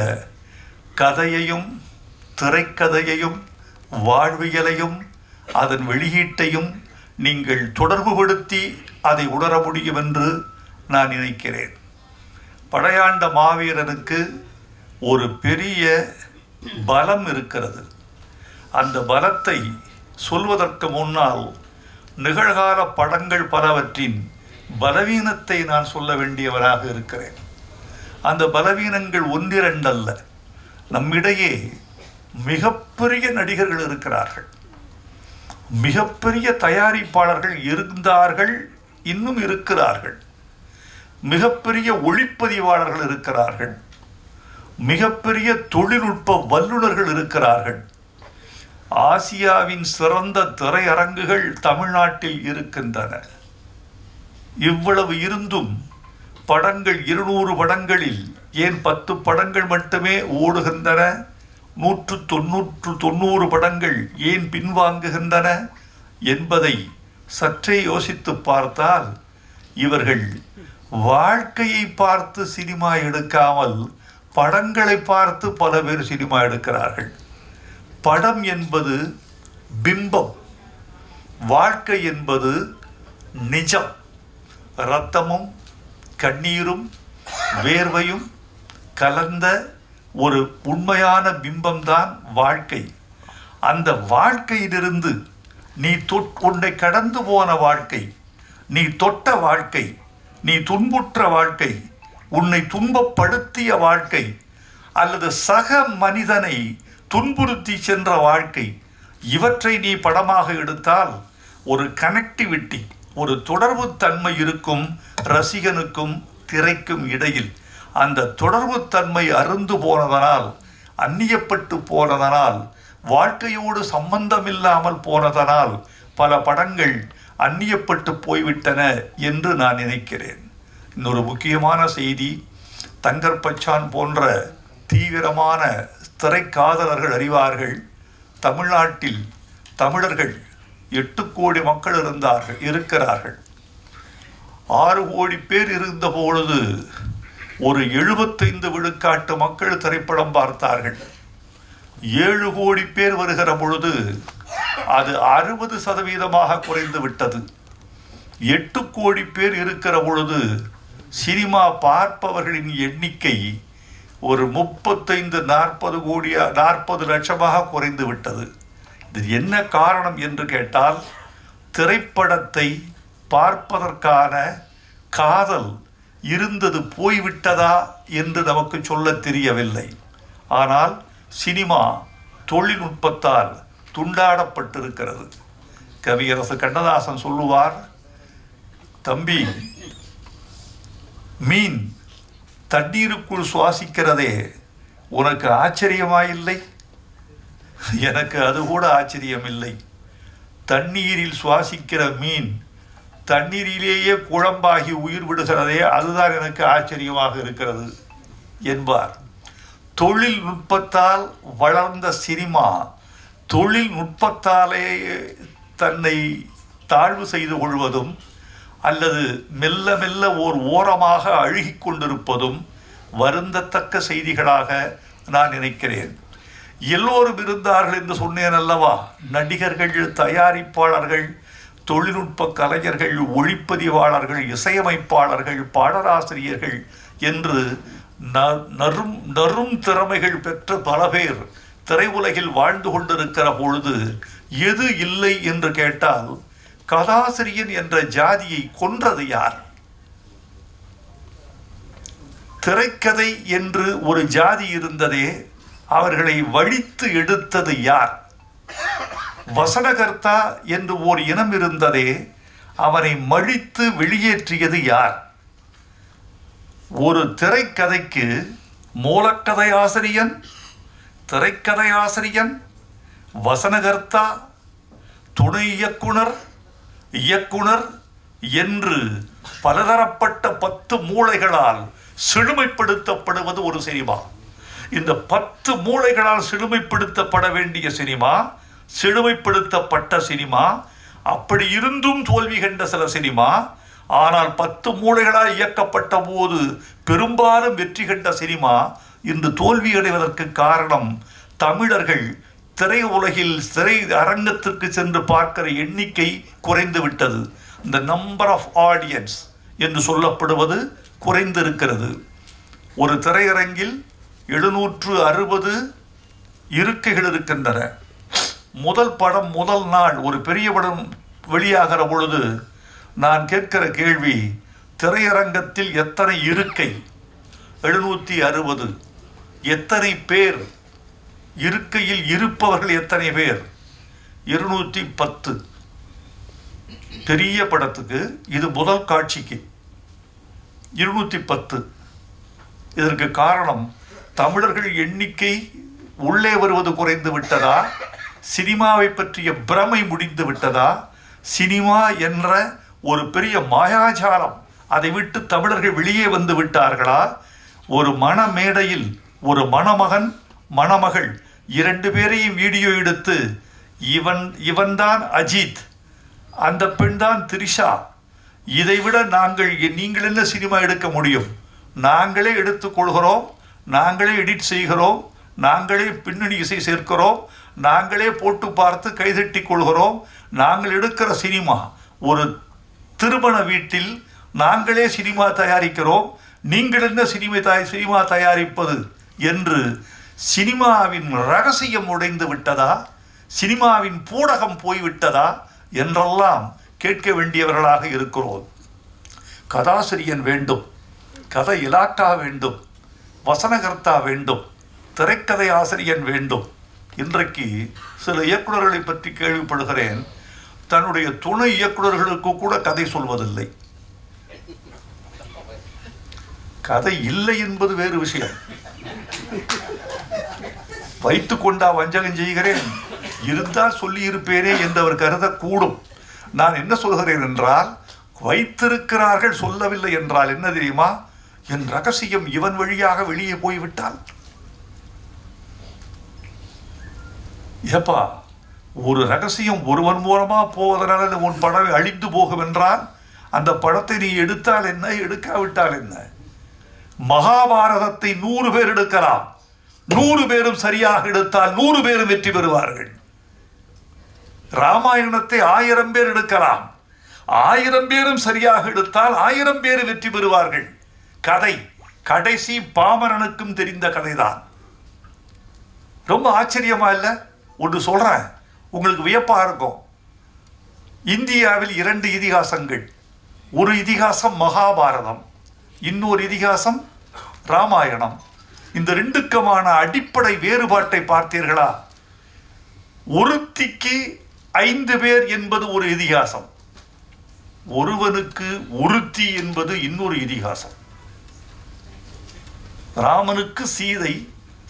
கதையையும் திரைக்கதையையும் வாழ்வியலையும் அதன் வெளியீட்டையும் நீங்கள் தொடர்புபடுத்தி அதை உணர முடியும் என்று நான் நினைக்கிறேன். படையாண்ட மாவீரனுக்கு ஒரு பெரிய பலம் இருக்கிறது. அந்த பலத்தை சொல்வதற்கு முன்னால் நிகழ்கால படங்கள் பலவற்றின் பலவீனத்தை நான் சொல்ல வேண்டியவராக இருக்கிறேன். அந்த பலவீனங்கள் ஒன்றிரண்டல்ல. நம்மிடையே மிகப்பெரிய நடிகர்கள் இருக்கிறார்கள், மிகப்பெரிய தயாரிப்பாளர்கள் இருந்தார்கள், இன்னும் இருக்கிறார்கள், மிகப்பெரிய ஒளிப்பதிவாளர்கள் இருக்கிறார்கள், மிகப்பெரிய தொழில்நுட்ப வல்லுநர்கள் இருக்கிறார்கள். ஆசியாவின் சிறந்த திரையரங்குகள் தமிழ்நாட்டில் இருக்கின்றன. இவ்வளவு இருந்தும் படங்கள் 200 படங்களில் ஏன் 10 படங்கள் மட்டுமே ஓடுகின்றன, 190 படங்கள் ஏன் பின்வாங்குகின்றன என்பதை சற்றே யோசித்து பார்த்தால், இவர்கள் வாழ்க்கையை பார்த்து சினிமா எடுக்காமல் படங்களை பார்த்து பல பேர் சினிமா எடுக்கிறார்கள். படம் என்பது பிம்பம், வாழ்க்கை என்பது நிஜம். இரத்தமும் கண்ணீரும் வேர்வையும் கலந்த ஒரு உண்மையான பிம்பம்தான் வாழ்க்கை. அந்த வாழ்க்கையிலிருந்து நீ உன்னை கடந்து போன வாழ்க்கை, நீ தொட்ட வாழ்க்கை, நீ துன்புற்ற வாழ்க்கை, உன்னை துன்பப்படுத்திய வாழ்க்கை, அல்லது சக மனிதனை துன்புறுத்தி சென்ற வாழ்க்கை, இவற்றை நீ படமாக எடுத்தால் ஒரு கனெக்டிவிட்டி, ஒரு தொடர்பு தன்மை இருக்கும் ரசிகனுக்கும் திரைக்கும் இடையில். அந்த தொடர்பு தன்மை அருந்து போனதனால், அந்நியப்பட்டு போனதனால், வாழ்க்கையோடு சம்பந்தமில்லாமல் போனதனால் பல படங்கள் அந்நியப்பட்டு போய்விட்டன என்று நான் நினைக்கிறேன். இன்னொரு முக்கியமான செய்தி, தங்கர்பச்சான் போன்ற தீவிரமான திரைக்காதலர்கள் அறிவார்கள். தமிழ்நாட்டில் தமிழர்கள் 8 கோடி மக்கள் இருக்கிறார்கள். 6 கோடி பேர் இருந்த பொழுது ஒரு 75 விழுக்காட்டு மக்கள் திரைப்படம் பார்த்தார்கள். 7 கோடி பேர் வருகிற பொழுது அது 60% குறைந்து விட்டது. 8 கோடி பேர் இருக்கிற பொழுது சினிமா பார்ப்பவர்களின் எண்ணிக்கை ஒரு 35-40 லட்சமாக குறைந்து விட்டது. இது என்ன காரணம் என்று கேட்டால், திரைப்படத்தை பார்ப்பதற்கான காதல் இருந்தது போய்விட்டதா என்று நமக்கு சொல்ல தெரியவில்லை. ஆனால் சினிமா தொழில்நுட்பத்தால் துண்டாடப்பட்டிருக்கிறது. கவியரசு கண்ணதாசன் சொல்லுவார், தம்பி, மீன் தண்ணீருக்குள் சுவாசிக்கிறதே உனக்கு ஆச்சரியமாயில்லை? எனக்கு அது கூட ஆச்சரியமில்லை. தண்ணீரில் சுவாசிக்கிற மீன் தண்ணீரிலேயே குழம்பாகி உயிர் விடுகிறதே, அதுதான் எனக்கு ஆச்சரியமாக இருக்கிறது என்பார். தொழில்நுட்பத்தால் வளர்ந்த சினிமா தொழில்நுட்பத்தாலே தன்னை தாழ்வு செய்து கொள்வதும் அல்லது மெல்ல மெல்ல ஓர் ஓரமாக அழுகி கொண்டிருப்பதும் வருந்தத்தக்க செய்திகளாக நான் நினைக்கிறேன். எல்லோரும் இருந்தார்கள் என்று சொன்னேன் அல்லவா? நடிகர்கள், தயாரிப்பாளர்கள், தொழில்நுட்ப கலைஞர்கள், ஒளிப்பதிவாளர்கள், இசையமைப்பாளர்கள், பாடலாசிரியர்கள் என்று நறும் திறமைகள் பெற்ற பல பேர் திரையுலகில் வாழ்ந்து கொண்டிருக்கிற பொழுது எது இல்லை என்று கேட்டால் கதாசிரியன் என்ற ஜாதியை கொன்றது யார்? திரைக்கதை என்று ஒரு ஜாதி இருந்ததே, அவர்களை வழித்து எடுத்தது யார்? வசனகர்த்தா என்று ஓர் இனம் இருந்ததே, அவனை மழித்து வெளியேற்றியது யார்? ஒரு திரைக்கதைக்கு மூலக்கதை ஆசிரியன், திரைக்கதை ஆசிரியன், வசனகர்த்தா, துணை இயக்குனர், இயக்குனர் என்று பலதரப்பட்ட 10 மூளைகளால் செழுமைப்படுத்தப்படுவது ஒரு சினிமா. இந்த 10 மூளைகளால் செழுமைப்படுத்தப்பட வேண்டிய சினிமா, செழுமைப்படுத்தப்பட்ட சினிமா, அப்படி இருந்தும் தோல்வி கண்ட சில சினிமா, ஆனால் 10 மூளைகளால் இயக்கப்பட்ட போது பெரும்பாலும் வெற்றி கண்ட சினிமா இன்று தோல்வி அடைவதற்கு காரணம் தமிழர்கள் திரையுலகில் திரை அரங்கத்திற்கு சென்று பார்க்கிற எண்ணிக்கை குறைந்து விட்டது. இந்த நம்பர் ஆஃப் ஆடியன்ஸ் என்று சொல்லப்படுவது குறைந்திருக்கிறது. ஒரு திரையரங்கில் 760 இருக்கைகள் இருக்கின்றன. முதல் படம் முதல் நாள் ஒரு பெரிய படம் வெளியாகிற பொழுது நான் கேட்கிற கேள்வி, திரையரங்கத்தில் எத்தனை இருக்கை? 760. எத்தனை பேர் இருக்கையில் இருப்பவர்கள் எத்தனை பேர்? 210. பெரிய படத்துக்கு இது முதல் காட்சிக்கு 210. இதற்கு காரணம் தமிழர்கள் எண்ணிக்கை உள்ளே வருவது குறைந்து விட்டதா, சினிமாவை பற்றிய பிரமை முடிந்து விட்டதா, சினிமா என்ற ஒரு பெரிய மாயாஜாலம் அதை விட்டு தமிழர்கள் வெளியே வந்து விட்டார்களா? ஒரு மணமேடையில் ஒரு மணமகன் மணமகள் 2 பேரையும் வீடியோ எடுத்து இவன்தான் அஜித், அந்த பெண் தான் திரிஷா, இதைவிட நீங்கள் என்ன சினிமா எடுக்க முடியும்? நாங்களே எடுத்துக்கொள்கிறோம், நாங்களே எடிட் செய்கிறோம், நாங்களே பின்னணி இசை சேர்க்கிறோம், நாங்களே போட்டு பார்த்து கைதட்டி கொள்கிறோம். நாங்கள் எடுக்கிற சினிமா ஒரு திருமண வீட்டில் நாங்களே சினிமா தயாரிக்கிறோம், நீங்கள் என்ன சினிமா தயாரிப்பது என்று சினிமாவின் ரகசியம் உடைந்து விட்டதா, சினிமாவின் பூடகம் போய்விட்டதா என்றெல்லாம் கேட்க வேண்டியவர்களாக இருக்கிறோம். கதாசிரியன் வேண்டும், கதை இலாக்கா வேண்டும், வசனகர்த்தா வேண்டும், திரைக்கதை ஆசிரியன் வேண்டும். இன்றைக்கு சில இயக்குநர்களை பற்றி கேள்விப்படுகிறேன், தன்னுடைய துணை இயக்குநர்களுக்கு கூட கதை சொல்வதில்லை. கதை இல்லை என்பது வேறு விஷயம். வைத்துக்கொண்டா வஞ்சகம் செய்கிறேன், இருந்தால் சொல்லி இருப்பேனே என்று அவர் கருதக்கூடும். நான் என்ன சொல்கிறேன் என்றால், வைத்திருக்கிறார்கள் சொல்லவில்லை என்றால் என்ன தெரியுமா? என் ரகசியம் இவன் வழியாக வெளியே போய்விட்டால், ஏப்பா ஒரு ரகசியம் ஒருவன் மூலமா போவதனால உன் படம் அழிந்து போகும் என்றால் அந்த படத்தை நீ எடுத்தால் என்ன, எடுக்காவிட்டால் என்ன? மகாபாரதத்தை 100 பேர் எடுக்கலாம், 100 பேரும் சரியாக எடுத்தால் 100 பேரும் வெற்றி பெறுவார்கள். ராமாயணத்தை 1000 பேர் எடுக்கலாம், 1000 பேரும் சரியாக எடுத்தால் 1000 பேர் வெற்றி பெறுவார்கள். கதை கடைசி பாமரனுக்கும் தெரிந்த கதைதான். ரொம்ப ஆச்சரியமா இல்லை? ஒன்று சொல்றேன், உங்களுக்கு வியப்பா இருக்கும். இந்தியாவில் 2 இதிகாசங்கள், ஒரு இதிகாசம் மகாபாரதம், இன்னொரு இதிகாசம் ராமாயணம். இந்த 2க்குமான அடிப்படை வேறுபாட்டை பார்த்தீர்களா? ஒருத்திக்கு 5 பேர் என்பது ஒரு இதிகாசம், ஒருவனுக்கு ஒருத்தி என்பது இன்னொரு இதிகாசம். ராமனுக்கு சீதை,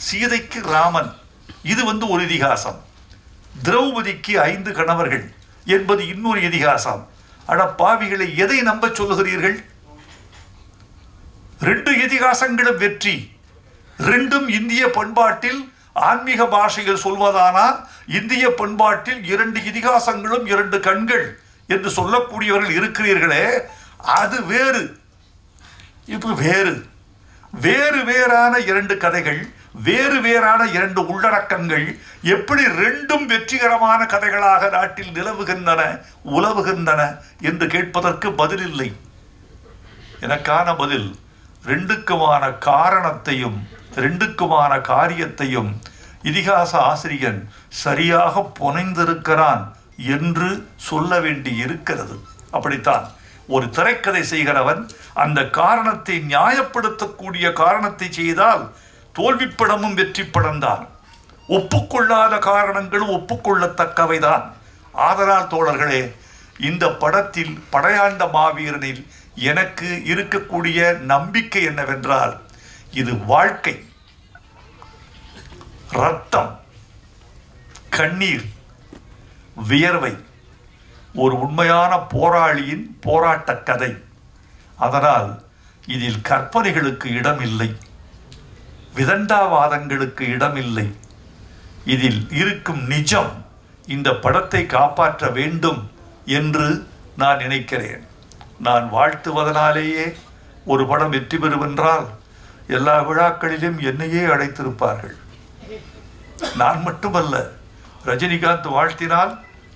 சீதைக்கு ராமன், இது ஒரு இதிகாசம். திரௌபதிக்கு 5 கணவர்கள் என்பது இன்னொரு இதிகாசம். அட பாவிகளை, எதை நம்ப சொல்லுகிறீர்கள்? 2 இதிகாசங்களும் வெற்றி, 2ம் இந்திய பண்பாட்டில் ஆன்மீக பாஷையில் சொல்வதானால் இந்திய பண்பாட்டில் 2 இதிகாசங்களும் 2 கண்கள் என்று சொல்லக்கூடியவர்கள் இருக்கிறீர்களே, அது வேறு, இது வேறு. வேறு வேறான 2 கதைகள் வேறு வேறான இரண்டு உள்ளடக்கங்கள் எப்படி ரெண்டும் வெற்றிகரமான கதைகளாக நாட்டில் நிலவுகின்றன, உலவுகின்றன என்று கேட்பதற்கு பதில் இல்லை. எனக்கான பதில், ரெண்டுக்குமான காரணத்தையும் ரெண்டுக்குமான காரியத்தையும் இதிகாச ஆசிரியன் சரியாக புனைந்திருக்கிறான் என்று சொல்ல வேண்டி இருக்கிறது. அப்படித்தான் ஒரு திரைக்கதை செய்கிறவன் அந்த காரணத்தை நியாயப்படுத்தக்கூடிய காரணத்தை செய்தால் தோல்விப்படமும் வெற்றி படம்தான். ஒப்புக்கொள்ளாத காரணங்களும் ஒப்புக்கொள்ளத்தக்கவைதான். ஆதலால் தோழர்களே, இந்த படத்தில் படையாண்ட மாவீரனில் எனக்கு இருக்கக்கூடிய நம்பிக்கை என்னவென்றால், இது வாழ்க்கை, ரத்தம், கண்ணீர், வியர்வை, ஒரு உண்மையான போராளியின் போராட்ட கதை. அதனால் இதில் கற்பனைகளுக்கு இடமில்லை, விதண்டாவாதங்களுக்கு இடமில்லை. இதில் இருக்கும் நிஜம் இந்த படத்தை காப்பாற்ற வேண்டும் என்று நான் நினைக்கிறேன். நான் வாழ்த்துவதனாலேயே ஒரு படம் வெற்றி பெறுவென்றால் எல்லா விழாக்களிலும் என்னையே அழைத்திருப்பார்கள். நான் மட்டுமல்ல, ரஜினிகாந்த் வாழ்த்தினால்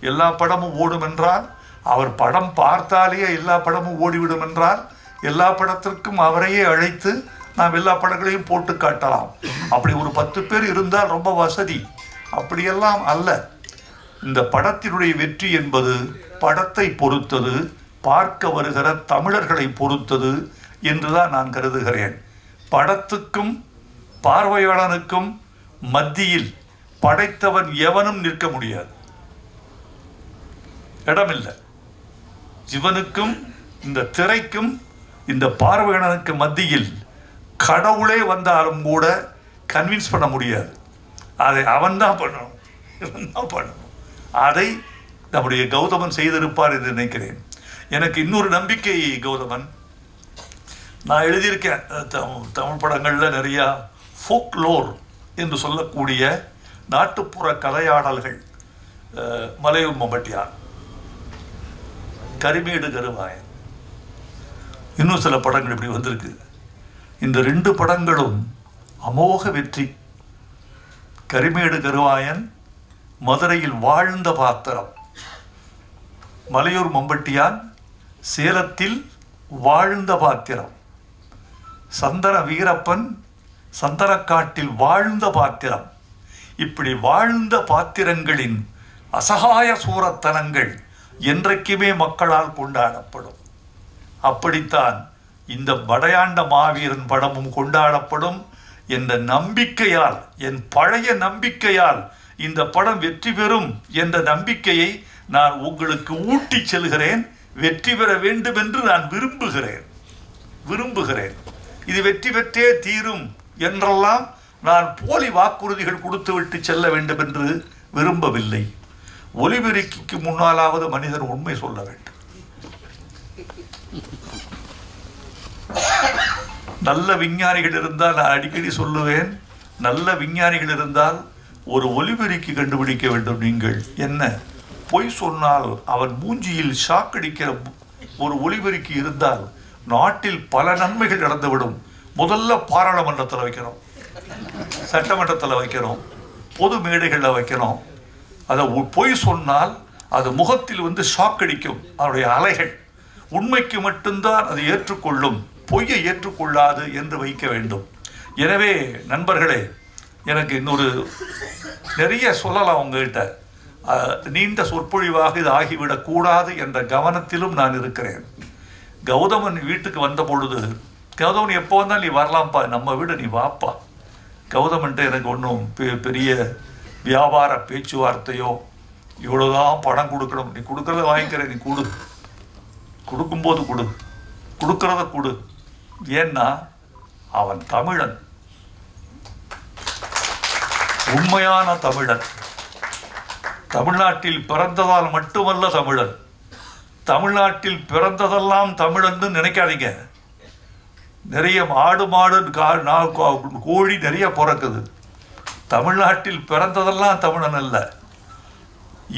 எல்லா படமும் ஓடும் என்றால், அவர் படம் பார்த்தாலேயே எல்லா படமும் ஓடிவிடும் என்றால், எல்லா படத்திற்கும் அவரையே அழைத்து நாம் எல்லா படங்களையும் போட்டு காட்டலாம். அப்படி ஒரு 10 பேர் இருந்தால் ரொம்ப வசதி. அப்படியெல்லாம் அல்ல. இந்த படத்தினுடைய வெற்றி என்பது படத்தை பொறுத்தது, பார்க்க வருகிற தமிழர்களை பொறுத்தது என்றுதான் நான் கருதுகிறேன். படத்துக்கும் பார்வையாளனுக்கும் மத்தியில் படைத்தவன் எவனும் நிற்க முடியாது, இடமில்லை. சிவனுக்கும் இந்த திரைக்கும் இந்த பார்வையாளனுக்கு மத்தியில் கடவுளே வந்தாலும் கூட கன்வின்ஸ் பண்ண முடியாது. அதை அவன்தான் பண்ணணும், இவன் தான் பண்ணணும். அதை நம்முடைய கௌதமன் செய்திருப்பார் என்று நினைக்கிறேன். எனக்கு இன்னொரு நம்பிக்கை கௌதமன், நான் எழுதியிருக்கேன் தமிழ் படங்களில் நிறையா ஃபோக்லோர் என்று சொல்லக்கூடிய நாட்டுப்புற கதையாடல்கள். மலையூர் மம்பட்டியான், கரிமேடு கருவாயன், இன்னும் சில படங்கள் இப்படி வந்திருக்கு. இந்த 2 படங்களும் அமோக வெற்றி. கரிமேடு கருவாயன் மதுரையில் வாழ்ந்த பாத்திரம், மலையூர் மம்பட்டியான் சேலத்தில் வாழ்ந்த பாத்திரம், சந்தன வீரப்பன் சந்தனக்காட்டில் வாழ்ந்த பாத்திரம். இப்படி வாழ்ந்த பாத்திரங்களின் அசகாய சூரத்தனங்கள் என்றைக்குமே மக்களால் கொண்டாடப்படும். அப்படித்தான் இந்த படையாண்ட மாவீரன் படமும் கொண்டாடப்படும் என்ற நம்பிக்கையால், என் பழைய நம்பிக்கையால் இந்த படம் வெற்றி பெறும் என்ற நம்பிக்கையை நான் உங்களுக்கு ஊட்டி செல்கிறேன். வெற்றி பெற வேண்டும் என்று நான் விரும்புகிறேன். இது வெற்றி பெற்றே தீரும் என்றெல்லாம் நான் போலி வாக்குறுதிகள் கொடுத்துவிட்டு செல்ல வேண்டும் என்று விரும்பவில்லை. ஒலிபெருக்கிக்கு முன்னாலாவது மனிதன் உண்மை சொல்ல வேண்டும். நல்ல விஞ்ஞானிகள் இருந்தால், நான் அடிக்கடி சொல்லுவேன், நல்ல விஞ்ஞானிகள் இருந்தால் ஒரு ஒலிபெருக்கி கண்டுபிடிக்க வேண்டும். நீங்கள் என்ன பொய் சொன்னால் அவன் மூஞ்சியில் ஷாக்கடிக்கிற ஒரு ஒலிபெருக்கி இருந்தால் நாட்டில் பல நன்மைகள் நடந்துவிடும். முதல்ல பாராளுமன்றத்தில் வைக்கிறோம், சட்டமன்றத்தில் வைக்கிறோம், பொது மேடைகளில் வைக்கிறோம். அதை பொய் சொன்னால் அது முகத்தில் வந்து ஷாக்கடிக்கும். அதனுடைய அலைகள் உண்மைக்கு மட்டும்தான் அது ஏற்றுக்கொள்ளும், பொய்யை ஏற்றுக்கொள்ளாது என்று வைக்க வேண்டும். எனவே நண்பர்களே, எனக்கு இன்னொரு நிறைய சொல்லலாம் உங்ககிட்ட. நீண்ட சொற்பொழிவாக இது ஆகிவிடக்கூடாது என்ற கவனத்திலும் நான் இருக்கிறேன். கௌதமன் வீட்டுக்கு வந்த பொழுது, கௌதமன் எப்போ வந்தால் நீ வரலாம்ப்பா, நம்ம வீடு நீ வாப்பா. கௌதமன்ட்டு எனக்கு ஒன்றும் பெரிய வியாபார பேச்சுவார்த்தையோ இவ்வளோதான் பணம் கொடுக்கணும், நீ கொடுக்கறத வாங்கிக்கிறேன், நீ கொடுக்கும்போது கொடுக்கறத கொடு. ஏன்னா அவன் தமிழன், உண்மையான தமிழன். தமிழ்நாட்டில் பிறந்ததால் மட்டுமல்ல தமிழன், தமிழ்நாட்டில் பிறந்ததெல்லாம் தமிழன்னு நினைக்காதீங்க. நிறைய ஆடு மாடு கோழி நிறைய பிறக்குது. தமிழ்நாட்டில் பிறந்ததெல்லாம் தமிழன் அல்ல.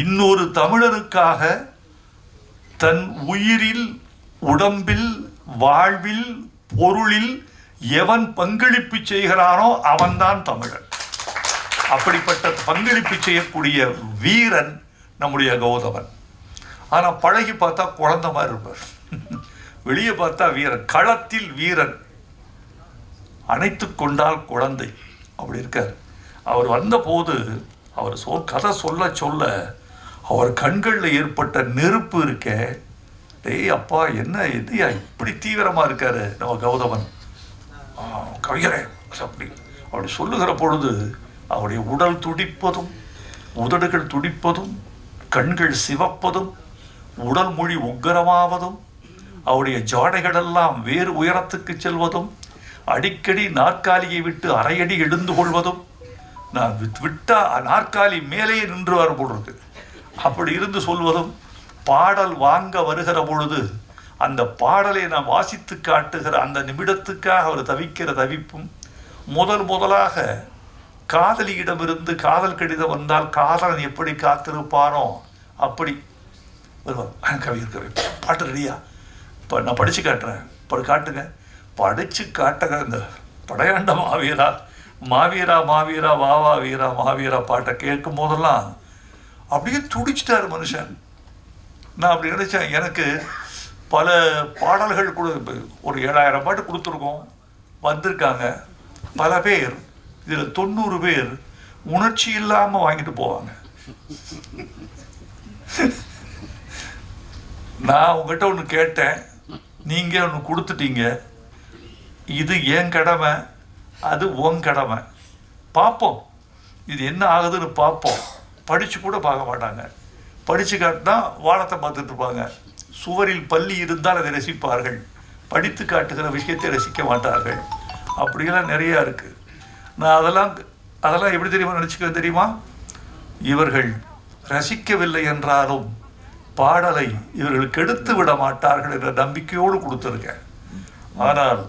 இன்னொரு தமிழனுக்காக தன் உயிரில், உடம்பில், வாழ்வில், பொருளில் எவன் பங்களிப்பு செய்கிறானோ அவன்தான் தமிழன். அப்படிப்பட்ட பங்களிப்பு செய்யக்கூடிய வீரன் நம்முடைய கௌதமன். ஆனால் பழகி பார்த்தா குழந்தை மாதிரி இருப்பார், வெளியே பார்த்தா வீரன், களத்தில் வீரன், அணைத்து கொண்டால் குழந்தை, அப்படி இருக்கார். அவர் வந்தபோது அவர் கதை சொல்ல சொல்ல அவர் கண்களில் ஏற்பட்ட நெருப்பு இருக்க, டேய் அப்பா என்ன எதையா இப்படி தீவிரமாக இருக்காரு நம்ம கௌதமன் கவிஞரே அப்படி சொல்லுகிற பொழுது அவருடைய உடல் துடிப்பதும் உதடுகள் துடிப்பதும் கண்கள் சிவப்பதும் உடல் மொழி உக்கரமாவதும் அவருடைய ஜாடைகளெல்லாம் வேறு உயரத்துக்கு செல்வதும் அடிக்கடி நாற்காலியை விட்டு அரையடி எழுந்து கொள்வதும், நான் விட்டா நாற்காலி மேலேயே நின்று வர போடுறது அப்படி இருந்து சொல்வதும், பாடல் வாங்க வருகிற பொழுது அந்த பாடலை நான் வாசித்து காட்டுகிற அந்த நிமிடத்துக்காக அவர் தவிக்கிற தவிப்பும், முதலாக காதலியிடமிருந்து காதல் கடிதம் வந்தால் காதலன் எப்படி காத்திருப்பானோ அப்படி வருவார். கவிஞர் பாட்டு ரெடியா, இப்போ நான் படித்து காட்டுறேன், காட்டுங்க, படித்து காட்டுங்க. இந்த படையாண்ட மாவீரா மாவீரா மாவீரா வாவா வீரா மாவீரா பாட்டை கேட்கும் போதெல்லாம் அப்படியே துடிச்சிட்டார் மனுஷன். நான் அப்படி நினைச்சேன், எனக்கு பல பாடல்கள் ஒரு 7000 பாட்டு கொடுத்துருக்கோம், வந்திருக்காங்க பல பேர், இதில் 90 பேர் உணர்ச்சி இல்லாமல் வாங்கிட்டு போவாங்க. நான் உங்ககிட்ட ஒன்று கேட்டேன், நீங்கள் ஒன்று கொடுத்துட்டீங்க, இது என் கடமை, அது உன் கடமை, பார்ப்போம் இது என்ன ஆகுதுன்னு பார்ப்போம். படித்து கூட பார்க்க மாட்டாங்க, படித்து காட்டினா வானத்தை பார்த்துட்டு இருப்பாங்க. சுவரில் பள்ளி இருந்தால் அதை ரசிப்பார்கள், படித்து காட்டுகிற விஷயத்தை ரசிக்க மாட்டார்கள். அப்படியெல்லாம் நிறையா இருக்குது. நான் அதெல்லாம் எப்படி தெரியுமா நினச்சிக்க தெரியுமா, இவர்கள் ரசிக்கவில்லை என்றாலும் பாடலை இவர்கள் கெடுத்து விட மாட்டார்கள் என்ற நம்பிக்கையோடு கொடுத்துருக்கேன். ஆனால்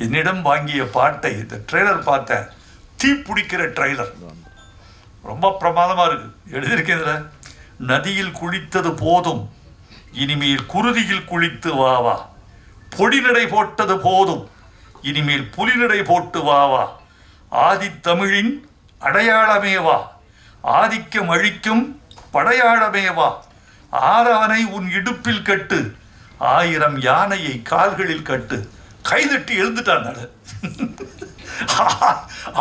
என்னிடம் வாங்கிய பாட்டை, இந்த ட்ரெய்லர் பார்த்தேன், தீ பிடிக்கிற ட்ரெய்லர், ரொம்ப பிரமாதமாக இருக்குது. எழுதியிருக்கேன் இதில், நதியில் குளித்தது போதும் இனிமேல் குருதியில் குளித்து வாவா, பொடி நடை போட்டது போதும் இனிமேல் புலிநடை போட்டு வாவா, ஆதித்தமிழின் அடையாளமேவா, ஆதிக்கம் அழிக்கும் படையாளமேவா, ஆதவனை உன் இடுப்பில் கட்டு, 1000 யானையை கால்களில் கட்டு. கைதட்டி எழுந்துட்டான்.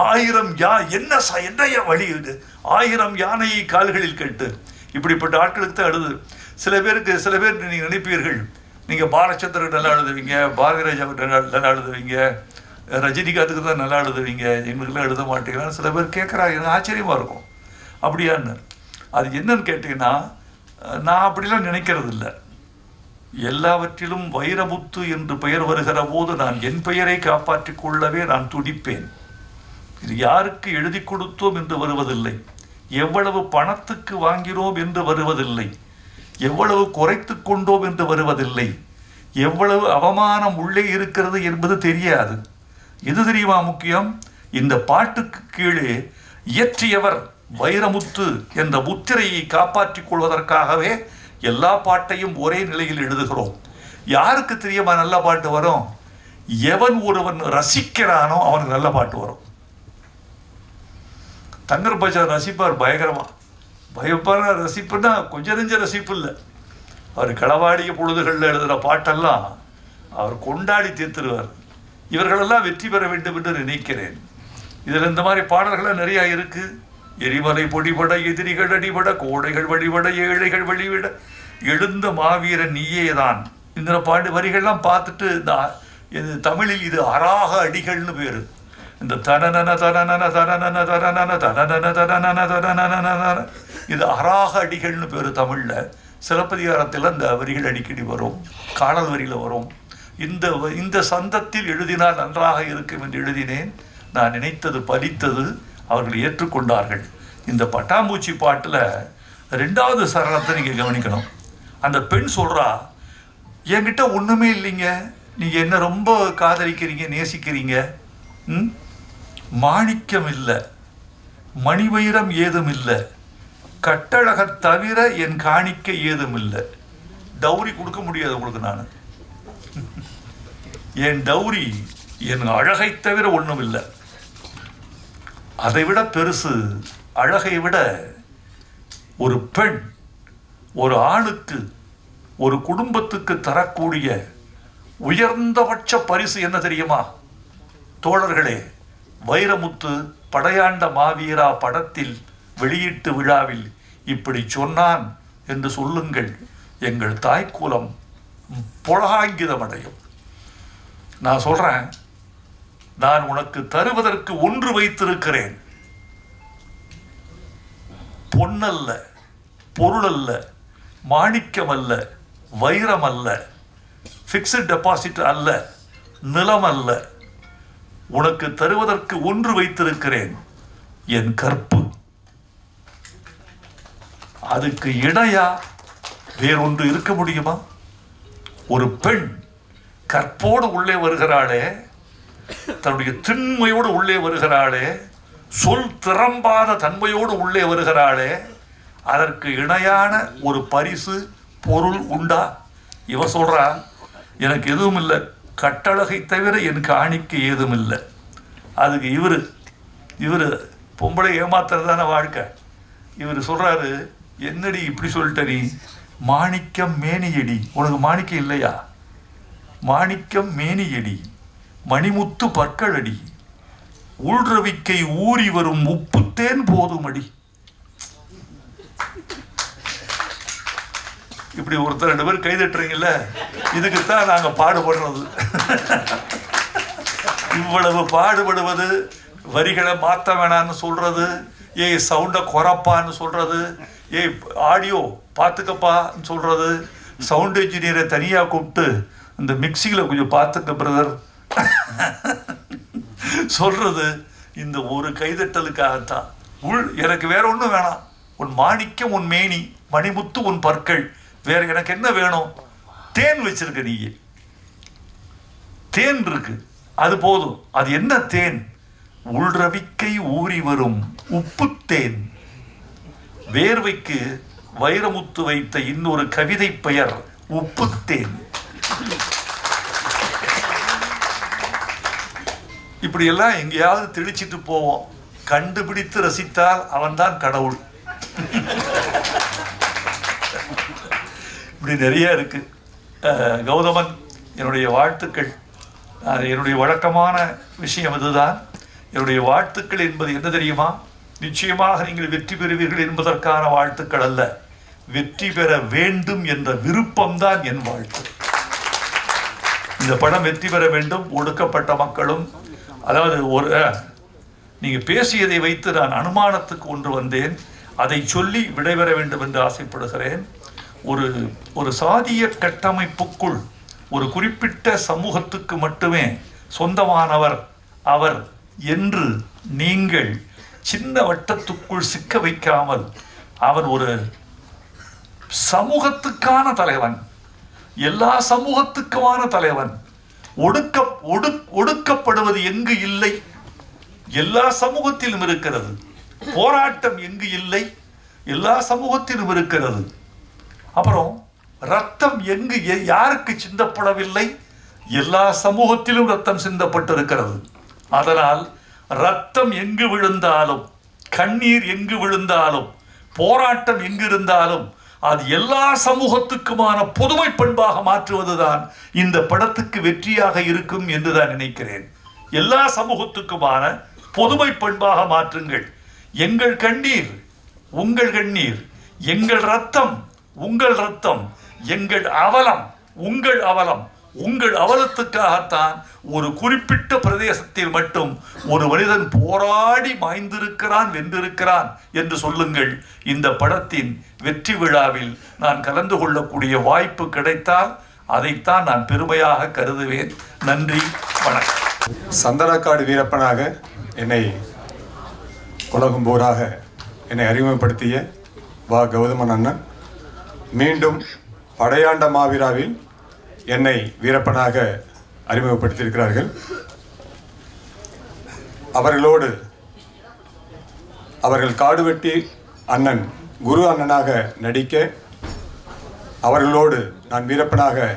1000 என்னைய வழி இது, 1000 யானையை கால்களில் கட்டு. இப்படிப்பட்ட ஆட்களுக்கு தான் எழுது. சில பேர் நீங்கள் நினைப்பீர்கள், நீங்கள் பாலச்சந்திரன் நல்லா எழுதுவீங்க, பாரதிராஜா நல்லா எழுதுவீங்க, ரஜினிகாந்துக்கு தான் நல்லா எழுதுவீங்க, எங்களுக்கெல்லாம் எழுத மாட்டீங்களான்னு சில பேர் கேட்குறாங்க. எனக்கு ஆச்சரியமாக இருக்கும், அப்படியான்னு. அது என்னன்னு கேட்டிங்கன்னா, நான் அப்படிலாம் நினைக்கிறது இல்லை. எல்லாவற்றிலும் வைரமுத்து என்று பெயர் வருகிற போது நான் என் பெயரை காப்பாற்றிக் கொள்ளவே நான் துடிப்பேன். இது யாருக்கு எழுதி கொடுத்தோம் என்று வருவதில்லை, எவ்வளவு பணத்துக்கு வாங்கினோம் என்று வருவதில்லை, எவ்வளவு குறைத்து கொண்டோம் என்று வருவதில்லை, எவ்வளவு அவமானம் உள்ளே இருக்கிறது என்பது தெரியாது. இது தெரியுமா முக்கியம், இந்த பாட்டுக்கு கீழே இயற்றியவர் வைரமுத்து என்ற முத்திரையை காப்பாற்றிக் கொள்வதற்காகவே எல்லா பாட்டையும் ஒரே நிலையில் எழுதுகிறோம். யாருக்கு தெரியுமா நல்ல பாட்டு வரும், எவன் ஒருவன் ரசிக்கிறானோ அவனுக்கு நல்ல பாட்டு வரும். தங்கர் பச்சான் ரசிப்பார் பயங்கரமா, பயப்பான ரசிப்புன்னா கொஞ்சம் நெஞ்ச ரசிப்பு இல்லை. அவர் களவாடிய பொழுதுகளில் எழுதுகிற பாட்டெல்லாம் அவர் கொண்டாடி தீர்த்துருவார். இவர்களெல்லாம் வெற்றி பெற வேண்டும் என்று நினைக்கிறேன். இதில் இந்த மாதிரி பாடல்கள்லாம் நிறையா இருக்குது. எரிமலை பொடிபட எதிரிகள் அடிபட கோடைகள் வழிபட ஏழைகள் வழிவிட எழுந்த மாவீரன் நீயேதான். இந்த பாட்டு வரிகள்லாம் பார்த்துட்டு இந்த தமிழில் இது அராக அடிகள்னு பேர். இந்த தனனன தனனன தனனன தனனன தனனன தனனன தனனன இது அராக அடிகள்னு பேர் தமிழில். சிலப்பதிகாரத்தில் அந்த வரிகள் அடிக்கடி வரும், காணல் வரியில் வரும். இந்த சந்தத்தில் எழுதினால் நன்றாக இருக்கும் என்று எழுதினேன். நான் நினைத்தது பலித்தது, அவர்கள் ஏற்றுக்கொண்டார்கள். இந்த பட்டாம்பூச்சி பாட்டில் 2வது சரணத்தை நீங்கள் கவனிக்கணும். அந்த பெண் சொல்கிறா, என்கிட்ட ஒன்றுமே இல்லைங்க, நீங்கள் என்ன ரொம்ப காதலிக்கிறீங்க, நேசிக்கிறீங்க, மாணிக்கம் இல்லை, மணிவைரம் ஏதும் இல்லை, கட்டழக தவிர என் காணிக்கை ஏதும் இல்லை. டௌரி கொடுக்க முடியாது உங்களுக்கு, நான் என் டௌரி என் அழகை தவிர ஒன்றும் இல்லை. அதை விட பெருசு, அழகை விட ஒரு பெண் ஒரு ஆணுக்கு ஒரு குடும்பத்துக்கு தரக்கூடிய உயர்ந்தபட்ச பரிசு என்ன தெரியுமா தோழர்களே? வைரமுத்து படையாண்ட மாவீரா படத்தில் வெளியீட்டு விழாவில் இப்படி சொன்னான் என்று சொல்லுங்கள், எங்கள் தாய்க்குலம் புலகாங்கிதமடையும். நான் சொல்றேன், நான் உனக்கு தருவதற்கு ஒன்று வைத்திருக்கிறேன். பொன்னல்ல, பொருள் அல்ல, மாணிக்கம் அல்ல, வைரம் அல்ல, பிக்ஸ்ட் டெபாசிட் அல்ல, நிலம் அல்ல. உனக்கு தருவதற்கு ஒன்று வைத்திருக்கிறேன், என் கற்பு. அதுக்கு இணையா வேறொன்று இருக்க முடியுமா? ஒரு பெண் கற்போடு உள்ளே வருகிறாளே, தன்னுடைய திண்மையோடு உள்ளே வருகிறாளே, சொல் திறம்பாத தன்மையோடு உள்ளே வருகிறாளே, அதற்கு இணையான ஒரு பரிசு பொருள் உண்டா? இவ சொல்றா, எனக்கு எதுவும் இல்லை, கட்டழகை தவிர எனக்கு காணிக்க ஏதும் இல்லை. அதுக்கு இவரு பொம்பளை ஏமாத்துறதான வாழ்க்கை. இவர் சொல்றாரு, என்னடி இப்படி சொல்லிட்ட நீ? மாணிக்கம் மேனியடி, உனக்கு மாணிக்கம் இல்லையா? மாணிக்கம் மேனியடி, மணிமுத்து பற்களடி, உள்ரவிக்கை ஊறி வரும் உப்புத்தேன் போதுமடி. இப்படி ஒருத்தர் 2 பேர் கைதட்டுறீங்கல்ல, இதுக்குத்தான் நாங்க பாடுபடுறது. இவ்வளவு பாடுபடுவது, வரிகளை மாற்ற வேணான்னு சொல்றது, ஏய் சவுண்டை குறைப்பான்னு சொல்றது, ஏய் ஆடியோ பார்த்துக்கப்பான்னு சொல்றது, சவுண்ட் இன்ஜினியரை தனியாக கூப்பிட்டு இந்த மிக்சியில் கொஞ்சம் பார்த்துக்க பிரதர் சொல்றது, இந்த ஒரு கைதட்டலுக்காகத்தான். எனக்கு வேற ஒன்றும் வேணாம். உன் மாணிக்கம் உன் மேனி, மணிமுத்து உன் பற்கள், வேற எனக்கு என்ன வேணும்? தேன் வச்சிருக்க நீ, தேன் இருக்கு, அது போதும். அது என்ன தேன்? உள்ரவிக்கை ஊறி வரும் உப்பு தேன். வேர்வைக்கு வைரமுத்து வைத்த இன்னொரு கவிதை பெயர் உப்பு தேன். இப்படி எல்லாம் எங்கேயாவது தெளிச்சிட்டு போவோம். கண்டுபிடித்து ரசித்தால் அவன்தான் கடவுள். இப்படி நிறைய இருக்கு. கௌதமன், என்னுடைய வாழ்த்துக்கள். என்னுடைய வழக்கமான விஷயம் இதுதான். என்னுடைய வாழ்த்துக்கள் என்பது என்ன தெரியுமா? நிச்சயமாக நீங்கள் வெற்றி பெறுவீர்கள் என்பதற்கான வாழ்த்துக்கள் அல்ல, வெற்றி பெற வேண்டும் என்ற விருப்பம்தான் என் வாழ்த்து. இந்த படம் வெற்றி பெற வேண்டும். ஒடுக்கப்பட்ட மக்களும், அதாவது நீங்கள் பேசியதை வைத்து நான் அனுமானத்துக்கு ஒன்று வந்தேன், அதை சொல்லி விடைபெற வேண்டும் என்று ஆசைப்படுகிறேன். ஒரு சாதிய கட்டமைப்புக்குள் ஒரு குறிப்பிட்ட சமூகத்துக்கு மட்டுமே சொந்தமானவர் அவர் என்று நீங்கள் சின்ன வட்டத்துக்குள் சிக்க வைக்காமல், அவர் ஒரு சமூகத்துக்கான தலைவன், எல்லா சமூகத்துக்குமான தலைவன். ஒடுக்கப்படுவது எங்கு இல்லை? எல்லா சமூகத்திலும் இருக்கிறது. போராட்டம் எங்கு இல்லை? எல்லா சமூகத்திலும் இருக்கிறது. அப்புறம் ரத்தம் எங்கு யாருக்கு சிந்தப்படவில்லை? எல்லா சமூகத்திலும் ரத்தம் சிந்தப்பட்டிருக்கிறது. அதனால் ரத்தம் எங்கு விழுந்தாலும், கண்ணீர் எங்கு விழுந்தாலும், போராட்டம் எங்கு இருந்தாலும் அது எல்லா சமூகத்துக்குமான பொதுமை பண்பாக மாற்றுவதுதான் இந்த படத்துக்கு வெற்றியாக இருக்கும் என்று நான் நினைக்கிறேன். எல்லா சமூகத்துக்குமான பொதுமை பண்பாக மாற்றுங்கள். எங்கள் கண்ணீர் உங்கள் கண்ணீர், எங்கள் ரத்தம் உங்கள் ரத்தம், எங்கள் அவலம் உங்கள் அவலம். உங்கள் அவலத்துக்காகத்தான் ஒரு குறிப்பிட்ட பிரதேசத்தில் மட்டும் ஒரு மனிதன் போராடி மாய்ந்திருக்கிறான், வென்றிருக்கிறான் என்று சொல்லுங்கள். இந்த படத்தின் வெற்றி விழாவில் நான் கலந்து கொள்ளக்கூடிய வாய்ப்பு கிடைத்தால் அதைத்தான் நான் பெருமையாக கருதுவேன். நன்றி, வணக்கம். சந்தனக்காடு வீரப்பனாக என்னை உலகம் போராக என்னை அறிமுகப்படுத்திய வா கௌதமன் அண்ணன் மீண்டும் படையாண்ட மாவீராவில் என்னை வீரப்பனாக அறிமுகப்படுத்தியிருக்கிறார்கள். அவர்களோடு அவர்கள் காடுவெட்டி அண்ணன் குரு அண்ணனாக நடிக்க, அவர்களோடு நான் வீரப்பனாக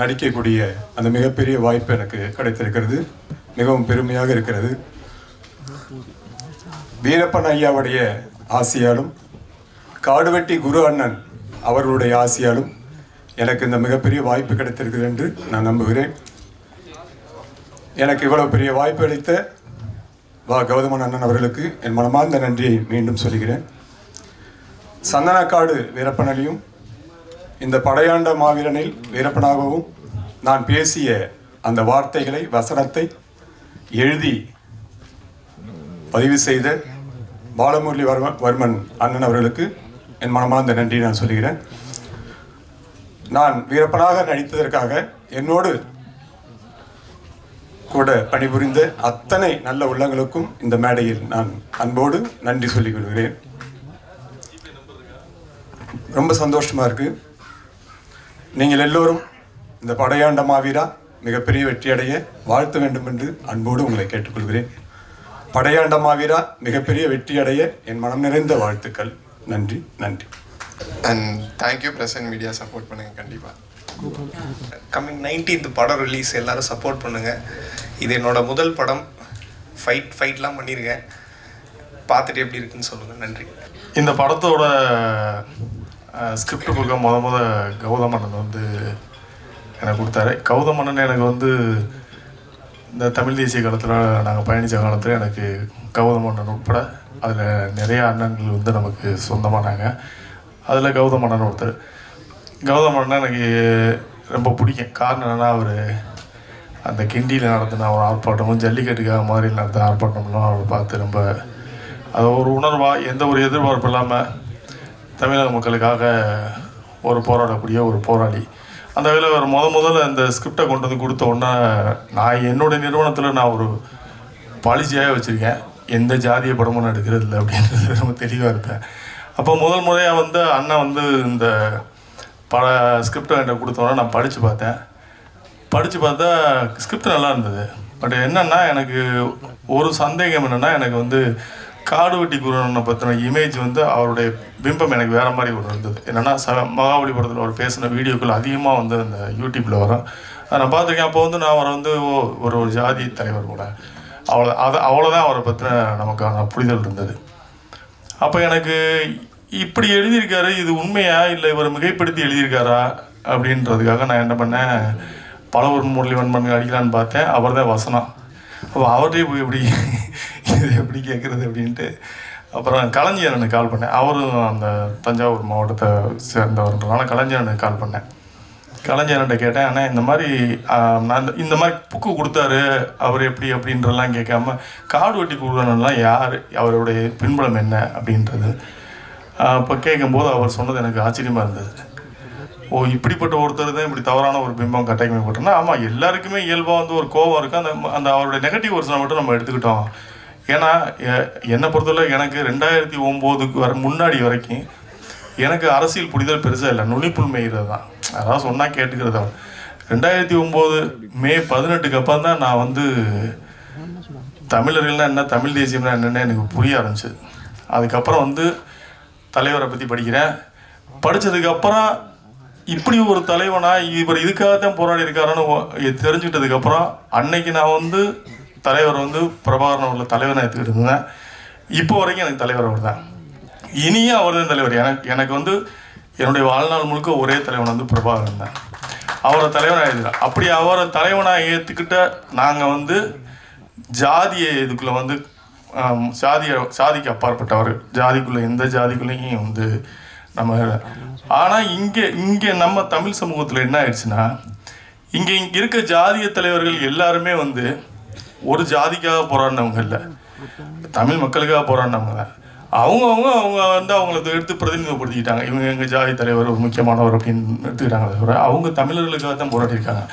நடிக்கக்கூடிய அந்த மிகப்பெரிய வாய்ப்பு எனக்கு கிடைத்திருக்கிறது. மிகவும் பெருமையாக இருக்கிறது. வீரப்பன் ஐயாவுடைய ஆசியாலும் காடுவெட்டி குரு அண்ணன் அவர்களுடைய ஆசியாலும் எனக்கு இந்த மிகப்பெரிய வாய்ப்பு கிடைத்திருக்கிறது என்று நான் நம்புகிறேன். எனக்கு இவ்வளவு பெரிய வாய்ப்பு அளித்த கௌதமன் அண்ணன் அவர்களுக்கு என் மனமார்ந்த நன்றியை மீண்டும் சொல்கிறேன். சந்தனக்காடு வீரப்பனிலையும் இந்த படையாண்ட மாவீரனில் வீரப்பனாகவும் நான் பேசிய அந்த வார்த்தைகளை வசனத்தை எழுதி பதிவு செய்த பாலமுரளி வர்மன் அண்ணன் அவர்களுக்கு என் மனமார்ந்த நன்றி நான் சொல்கிறேன். நான் வீரப்பனாக நடித்ததற்காக என்னோடு கூட பணிபுரிந்த அத்தனை நல்ல உள்ளங்களுக்கும் இந்த மேடையில் நான் அன்போடு நன்றி சொல்லிக் கொள்கிறேன். ரொம்ப சந்தோஷமா இருக்கு. நீங்கள் எல்லோரும் இந்த படையாண்ட மாவீரா மிகப்பெரிய வெற்றியடைய வாழ்த்த வேண்டும் என்று அன்போடு உங்களை கேட்டுக்கொள்கிறேன். படையாண்ட மாவீரா மிகப்பெரிய வெற்றியடைய என் மனம் நிறைந்த வாழ்த்துக்கள். நன்றி நன்றி. And thank you present media support பண்ணுங்கள். கண்டிப்பாக கம்மிங் 19th படம் ரிலீஸ் எல்லோரும் சப்போர்ட் பண்ணுங்கள். இது என்னோட முதல் படம். ஃபைட்லாம் பண்ணியிருக்கேன். பார்த்துட்டு எப்படி இருக்குன்னு சொல்லுங்கள். நன்றி. இந்த படத்தோட ஸ்கிரிப்ட் கொடுக்க முத கௌதமண்ணன் வந்து எனக்கு கொடுத்தாரு. கௌதமண்ணன் எனக்கு வந்து இந்த தமிழ் தேசிய காலத்தில் நாங்கள் பயணித்த காலத்தில் எனக்கு கௌதமண்ணன் உட்பட அதில் நிறைய அண்ணன்கள் வந்து நமக்கு சொந்தமானாங்க. அதில் கௌதமண்ணன் ஒருத்தர். கௌதமண்ணன் எனக்கு ரொம்ப பிடிக்கும். காரணம் என்னென்னா அவர் அந்த கிண்டியில் நடத்தின ஒரு ஆர்ப்பாட்டமும் ஜல்லிக்கட்டுக்காக மாதிரி நடத்தின ஆர்ப்பாட்டம்லாம் அவரை பார்த்து ரொம்ப அது ஒரு உணர்வாக எந்த ஒரு எதிர்பார்ப்பு இல்லாமல் தமிழக மக்களுக்காக ஒரு போராடக்கூடிய ஒரு போராளி. அந்த வகையில் ஒரு முதல்ல இந்த ஸ்கிரிப்டை கொண்டு வந்து கொடுத்த உடனே நான் என்னுடைய நிறுவனத்தில் நான் ஒரு பாலிசியாக வச்சுருக்கேன். எந்த ஜாதிய படமும் நான் எடுக்கிறது இல்லை அப்படின்றது ரொம்ப தெளிவாக இருப்பேன். அப்போ முதல் முறையாக வந்து அண்ணன் வந்து இந்த ஸ்கிரிப்டை என்கிட்ட கொடுத்தோன்னே நான் படித்து பார்த்தா ஸ்கிரிப்ட் நல்லா இருந்தது. பட் என்னென்னா எனக்கு ஒரு சந்தேகம் என்னென்னா எனக்கு வந்து காடுவெட்டி குருவனை பற்றின இமேஜ் வந்து அவருடைய பிம்பம் எனக்கு வேறு மாதிரி ஒன்று இருந்தது. என்னென்னா மகாபலிபுரத்தில் அவர் பேசின வீடியோக்கள் அதிகமாக வந்து அந்த யூடியூப்பில் வரும். அதை நான் பார்த்துருக்கேன். அப்போ வந்து நான் அவரை வந்து ஒரு ஜாதி தலைவர் கூட அவ்வளோதான் அவரை பற்றின நமக்கான புரிதல் இருந்தது. அப்போ எனக்கு இப்படி எழுதியிருக்காரு, இது உண்மையா இல்லை இவர் மிகைப்படுத்தி எழுதியிருக்காரா அப்படின்றதுக்காக நான் என்ன பண்ணேன், பாலமுரளி வர்மன் அடிக்கலான்னு பார்த்தேன். அவர் தான் வசனம். அப்போ அவர்கிட்டே போய் இது எப்படி கேட்குறது அப்படின்ட்டு அப்புறம் கலைஞரனுக்கு கால் பண்ணேன். அவரும் அந்த தஞ்சாவூர் மாவட்டத்தை சேர்ந்தவர்ன்றதுனால கலைஞரனுக்கு கால் பண்ணேன். கலைஞர்கிட்ட கேட்டேன், ஆனால் இந்த மாதிரி நான் இந்த மாதிரி புக்கு கொடுத்தாரு அவர் எப்படி அப்படின்றலாம் கேட்காம காடுவெட்டி குருவனெலாம் யார், அவருடைய பின்புலம் என்ன அப்படின்றது இப்போ கேட்கும்போது அவர் சொன்னது எனக்கு ஆச்சரியமாக இருந்தது. ஓ இப்படிப்பட்ட ஒருத்தர் தான் இப்படி தவறான ஒரு பிம்பம் கட்டமைக்கப்பட்டோன்னா, ஆமாம் எல்லாருக்குமே இயல்பாக வந்து ஒரு கோபம் இருக்குது. அந்த அவருடைய நெகட்டிவ் வருஷனை மட்டும் நம்ம எடுத்துக்கிட்டோம். ஏன்னா என்னை பொறுத்தவரை எனக்கு 2009 முன்னாடி வரைக்கும் எனக்கு அரசியல் புரிதல் பெருசாக இல்லை, நுனிப்புள் மேய்கிறது தான், அதாவது சொன்னால் கேட்டுக்கிறது தான். 2009 மே 18க்கு அப்புறம் தான் நான் வந்து தமிழர்கள்னால் என்ன, தமிழ் தேசியம்னா என்னென்னு எனக்கு புரிய ஆரம்பிச்சது. அதுக்கப்புறம் வந்து தலைவரை பற்றி படிக்கிறேன். படித்ததுக்கப்புறம் இப்படி ஒரு தலைவனாக இவர் இதுக்காக தான் போராடி இருக்காருன்னு தெரிஞ்சுக்கிட்டதுக்கப்புறம் அன்னைக்கு நான் வந்து தலைவர் வந்து பிரபாகரன் உள்ள தலைவனை எடுத்துக்கிட்டு இருந்தேன். இப்போ வரைக்கும் எனக்கு தலைவர் அவர் தான், இனியும் அவர் தான் தலைவர். எனக்கு வந்து என்னுடைய வாழ்நாள் முழுக்க ஒரே தலைவன் வந்து பிரபாகரன் தான். அவரை தலைவனாக எழுதுகிறேன். அப்படி அவரை தலைவனாக ஏற்றுக்கிட்ட நாங்கள் வந்து ஜாதியை இதுக்குள்ளே வந்து சாதிக்கு அப்பாற்பட்டவர், ஜாதிக்குள்ளே எந்த ஜாதிக்குள்ளேயும் வந்து நம்ம. ஆனால் இங்கே நம்ம தமிழ் சமூகத்தில் என்ன ஆயிடுச்சுன்னா, இங்கே இருக்க ஜாதிய தலைவர்கள் எல்லாருமே வந்து ஒரு ஜாதிக்காக போராடினவங்க இல்லை, தமிழ் மக்களுக்காக போராடினவங்க தான். அவங்க வந்து அவங்கள எடுத்து பிரதிநிதிப்படுத்திக்கிட்டாங்க. இவங்க எங்கள் ஜாதி தலைவர் ஒரு முக்கியமானவர் அப்படின்னு எடுத்துக்கிட்டாங்களே தவிர அவங்க தமிழர்களுக்காக தான் போராடிருக்காங்க.